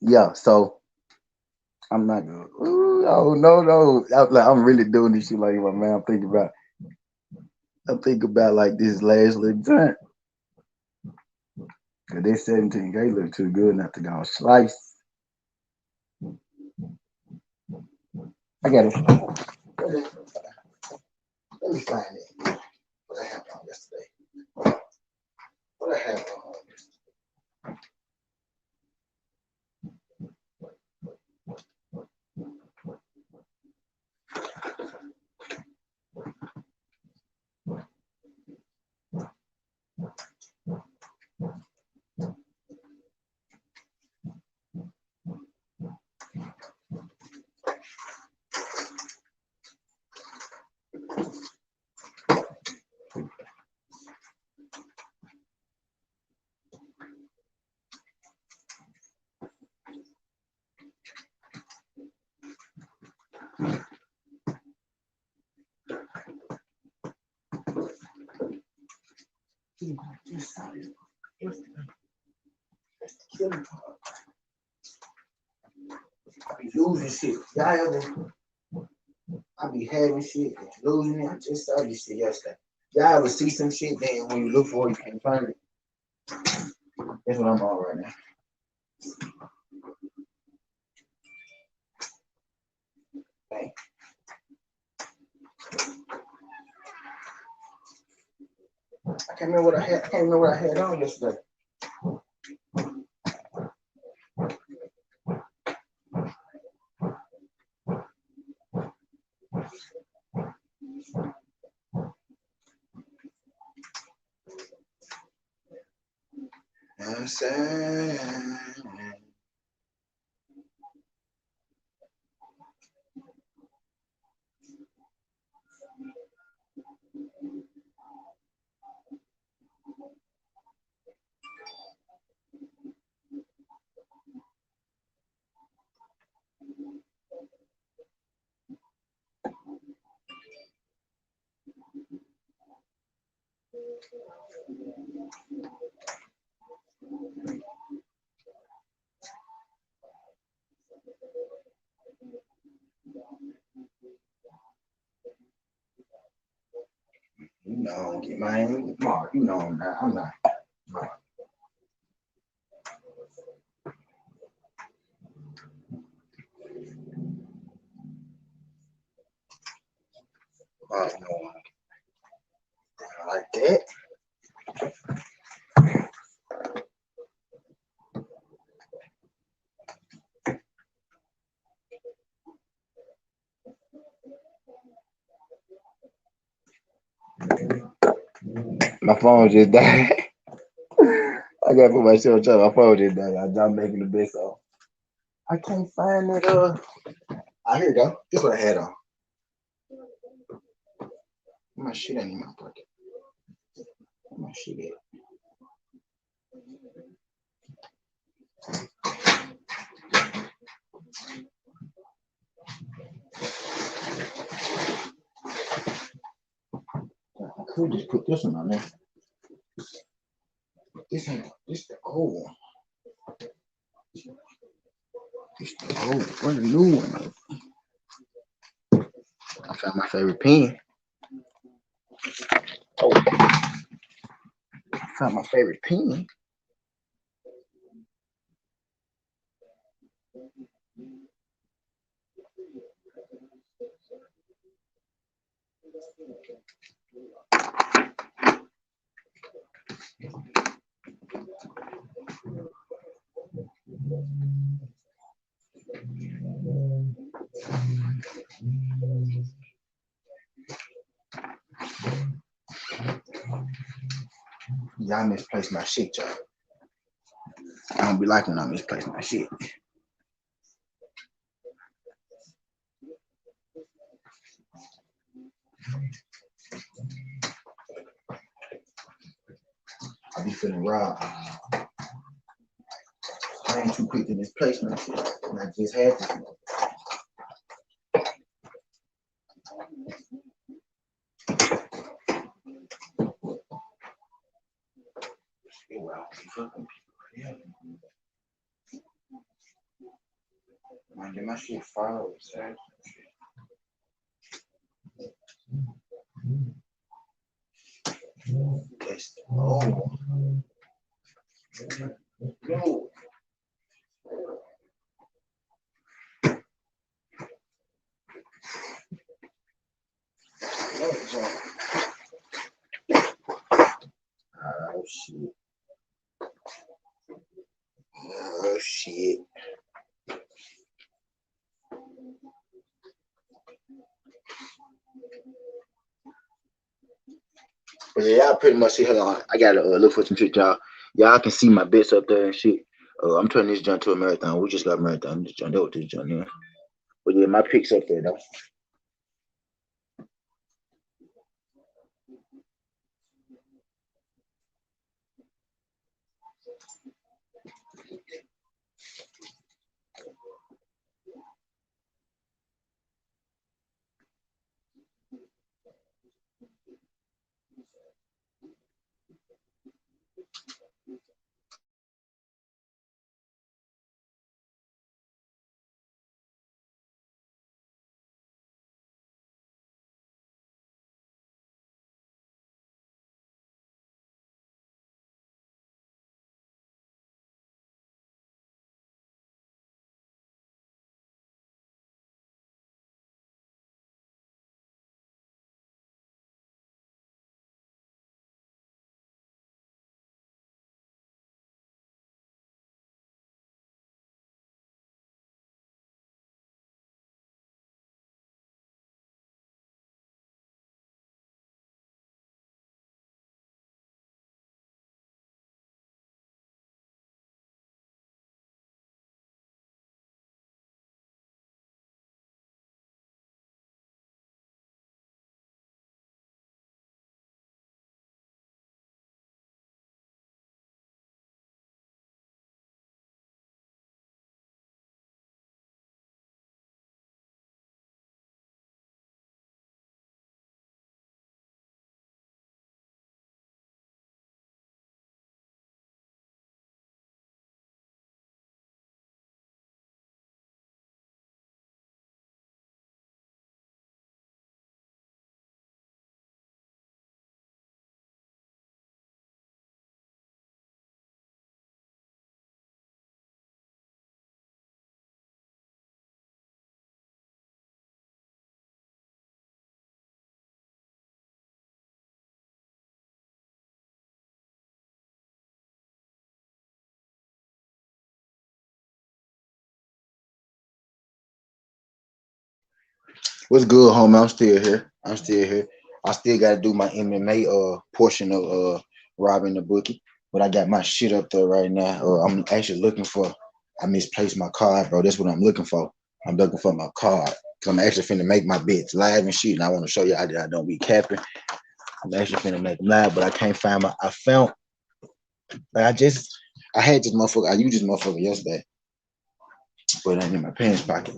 Speaker 1: Yeah, so I'm not good. Ooh, oh no. I'm really doing this shit like my man. I'm thinking about like this last little joint. Cause they 17K look too good not to go slice. I got it. Let me find it. What I have on yesterday. What I have on yesterday. That's the killing part. I be losing shit. Y'all ever? I be having shit and losing it. I just saw this shit yesterday. Y'all ever see some shit then when you look for it, you can't find it? That's what I'm on right now. Dang. I can't remember what I had. I can't remember what I had on yesterday. I'm sad. You know, get my Mark. You know, I'm not. Mark. No, like that. My phone just died. I gotta put my shit on charge. My phone just died. I'm making the best of. I can't find it. Here you go. This is what I had on. My shit ain't in my pocket. My shit is. I could just put this one on there. This the old one. This the old one. Where's the new one? I found my favorite pen. Oh, I found my favorite pen. Y'all misplaced my shit, y'all. I don't be like when I misplace my shit. I be feeling robbed. I ain't too quick to misplace my shit, and I just had to. Man, get my shit followed, sir. Yes. Oh. No. Oh shit. Oh shit. But yeah, y'all pretty much see. Hold on, I gotta look for some shit, y'all. Y'all can see my bits up there and shit. I'm turning this junk to a marathon. We just got a marathon. This junk, that was this junk, yeah. But yeah, my picks up there though. What's good, homie? I'm still here. I'm still here. I still got to do my MMA portion of robbing the bookie, but I got my shit up there right now. I'm actually looking for. I misplaced my card, bro. That's what I'm looking for. I'm looking for my card. Cause I'm actually finna make my bets live and shit, and I want to show you I don't be capping. I'm actually finna make them live, but I can't find my. I found. Like I had this motherfucker. I used this motherfucker yesterday, but it ain't in my pants pocket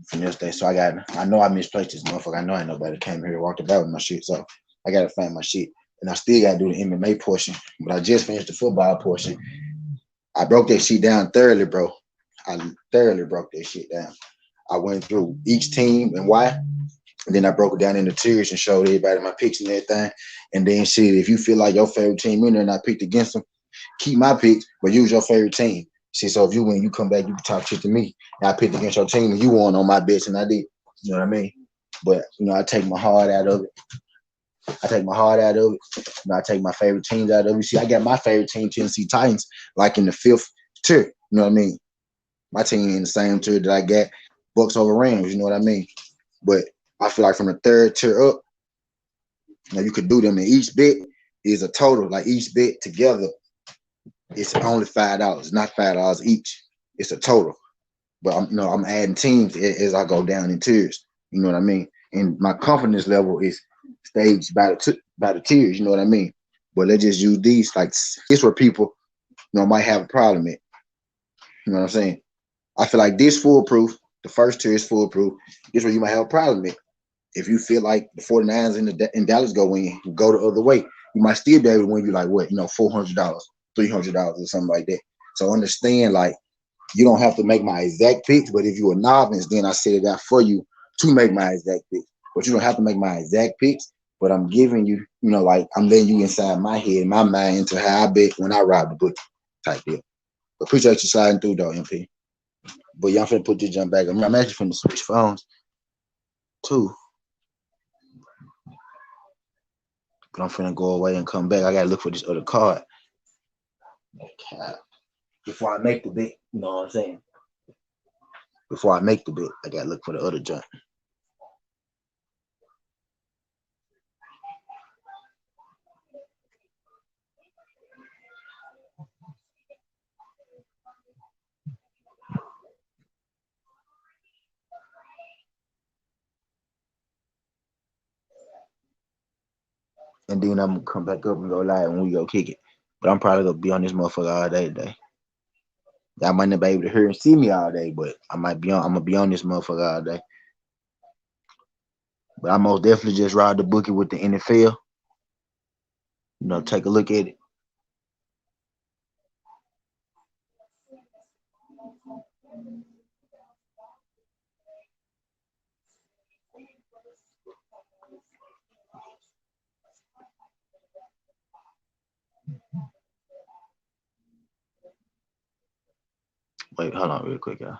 Speaker 1: from yesterday. So I know I misplaced this motherfucker. I know ain't nobody came here and walked about with my shit. So I gotta find my shit. And I still gotta do the MMA portion. But I just finished the football portion. I broke that shit down thoroughly, bro. I thoroughly broke that shit down. I went through each team and why. And then I broke it down into tiers and showed everybody my picks and everything. And then shit, if you feel like your favorite team in there and I picked against them, keep my picks, but use your favorite team. See, so if you win, you come back, you can talk shit to me. And I picked against your team and you won on my bets and I did. You know what I mean? But I take my heart out of it. I take my heart out of it. I take my favorite teams out of it. See, I got my favorite team, Tennessee Titans, like in the 5th tier. You know what I mean? My team in the same tier that I got Bucks over Rams. You know what I mean? But I feel like from the 3rd tier up, you could do them, and each bet is a total. Like each bet together, it's only $5, not $5 each. It's a total. But I'm adding teams as I go down in tiers. You know what I mean? And my confidence level is staged by the tiers. You know what I mean? But let's just use these. Like this, where people might have a problem at. You know what I'm saying? I feel like this foolproof. The first tier is foolproof. This where you might have a problem at. If you feel like the 49ers in Dallas go the other way, you might still be able to win you like what, $400, $300 or something like that. So understand, like, you don't have to make my exact picks, but if you're a novice, then I set it out for you to make my exact picks. But you don't have to make my exact picks, but I'm giving you, like I'm letting you inside my head, my mind into how I bet when I rob the book type deal. Appreciate you sliding through though, MP. But y'all finna put this jump back. I'm actually finna switch phones too. But I'm finna go away and come back. I gotta look for this other card. Before I make the bet, you know what I'm saying? Before I make the bet, I gotta look for the other jump. And then I'm gonna come back up and go live and we go kick it. But I'm probably gonna be on this motherfucker all day today. I might not be able to hear and see me all day, but I'm gonna be on this motherfucker all day. But I most definitely just ride the bookie with the NFL. Take a look at it. Wait, hold on real quick, y'all.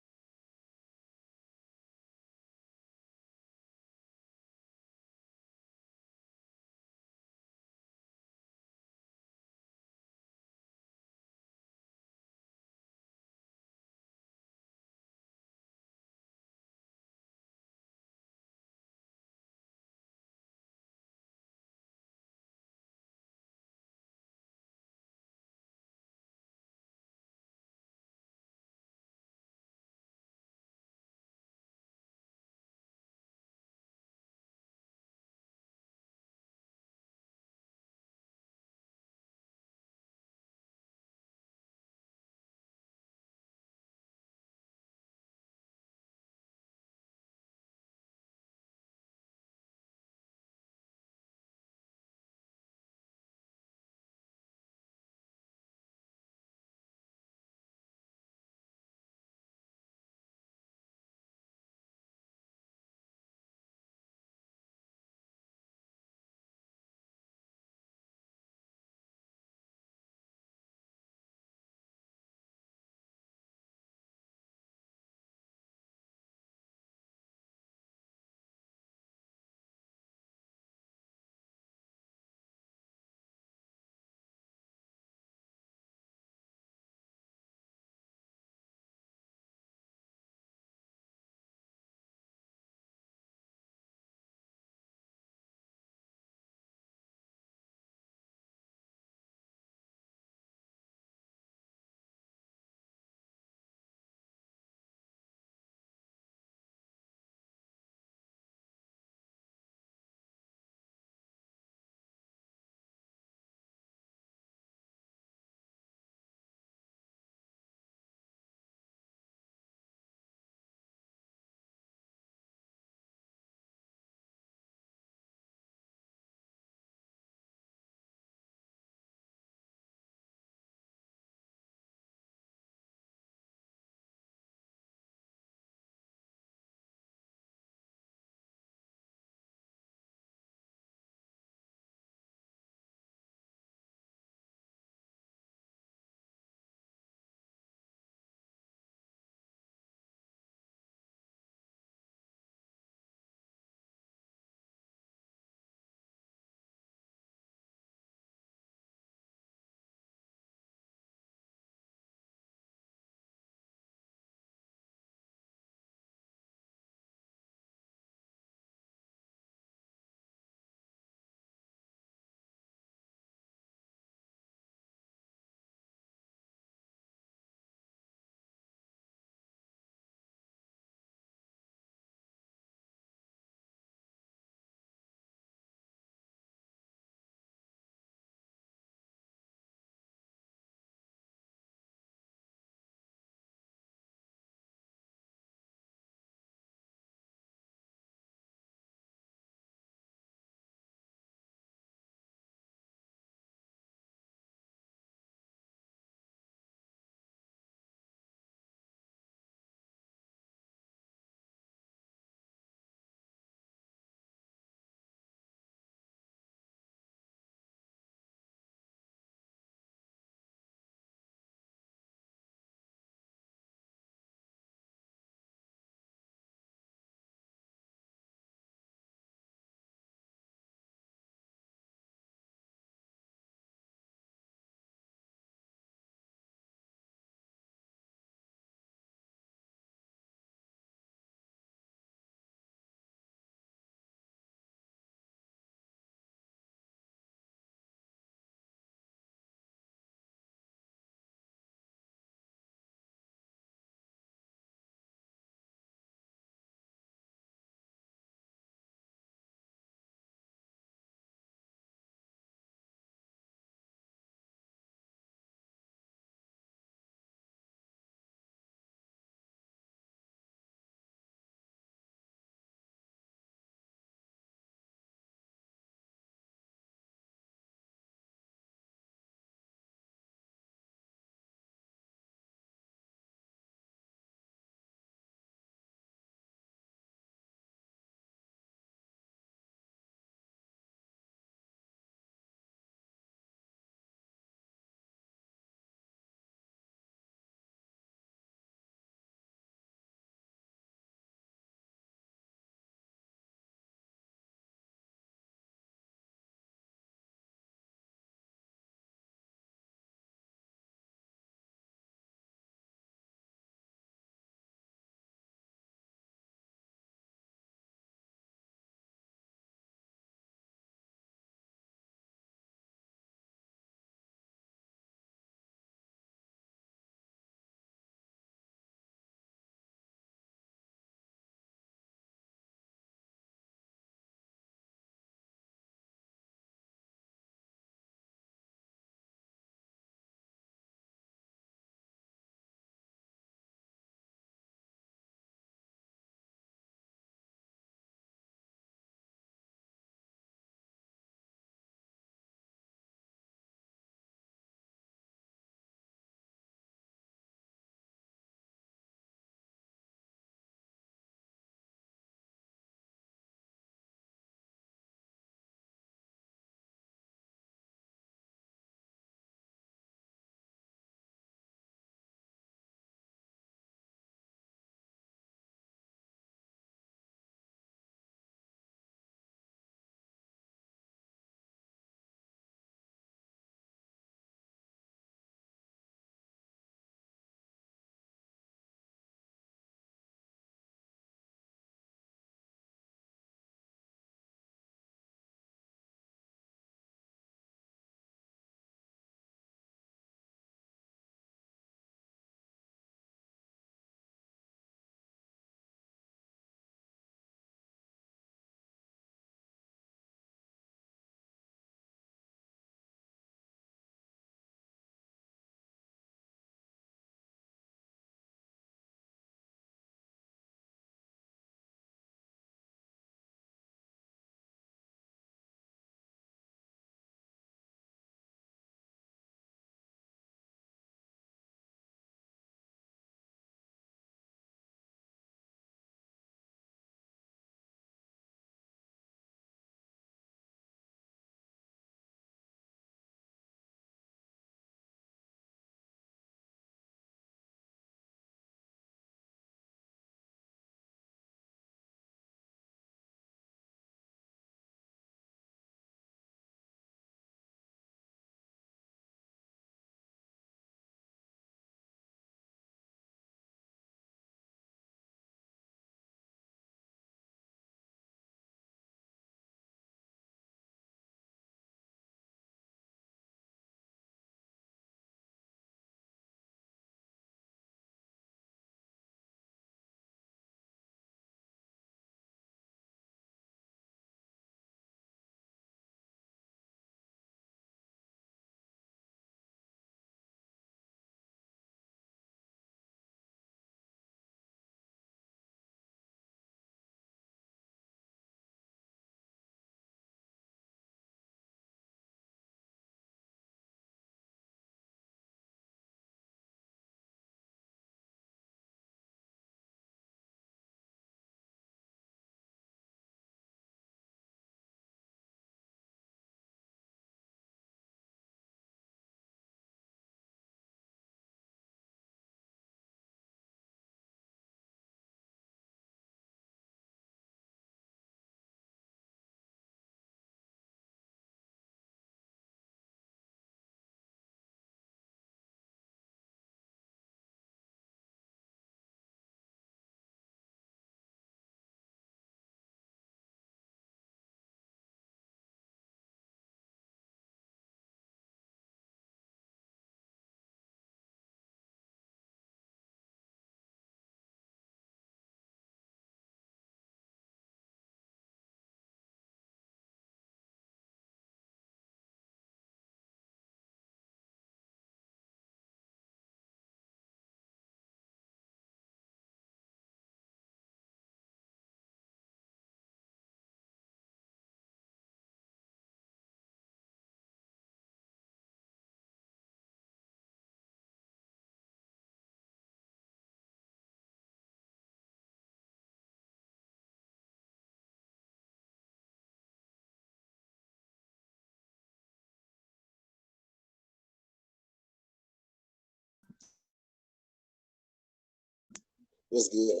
Speaker 3: What's good?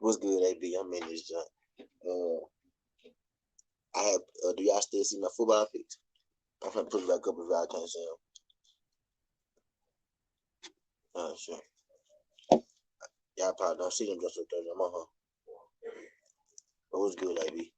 Speaker 3: What's good, AB? I'm in this joint. I have. Do y'all still see my football picks? I'm gonna put it back up if y'all can't see them. Sure. Y'all probably don't see them just right there. I'm on her. But what's good, AB?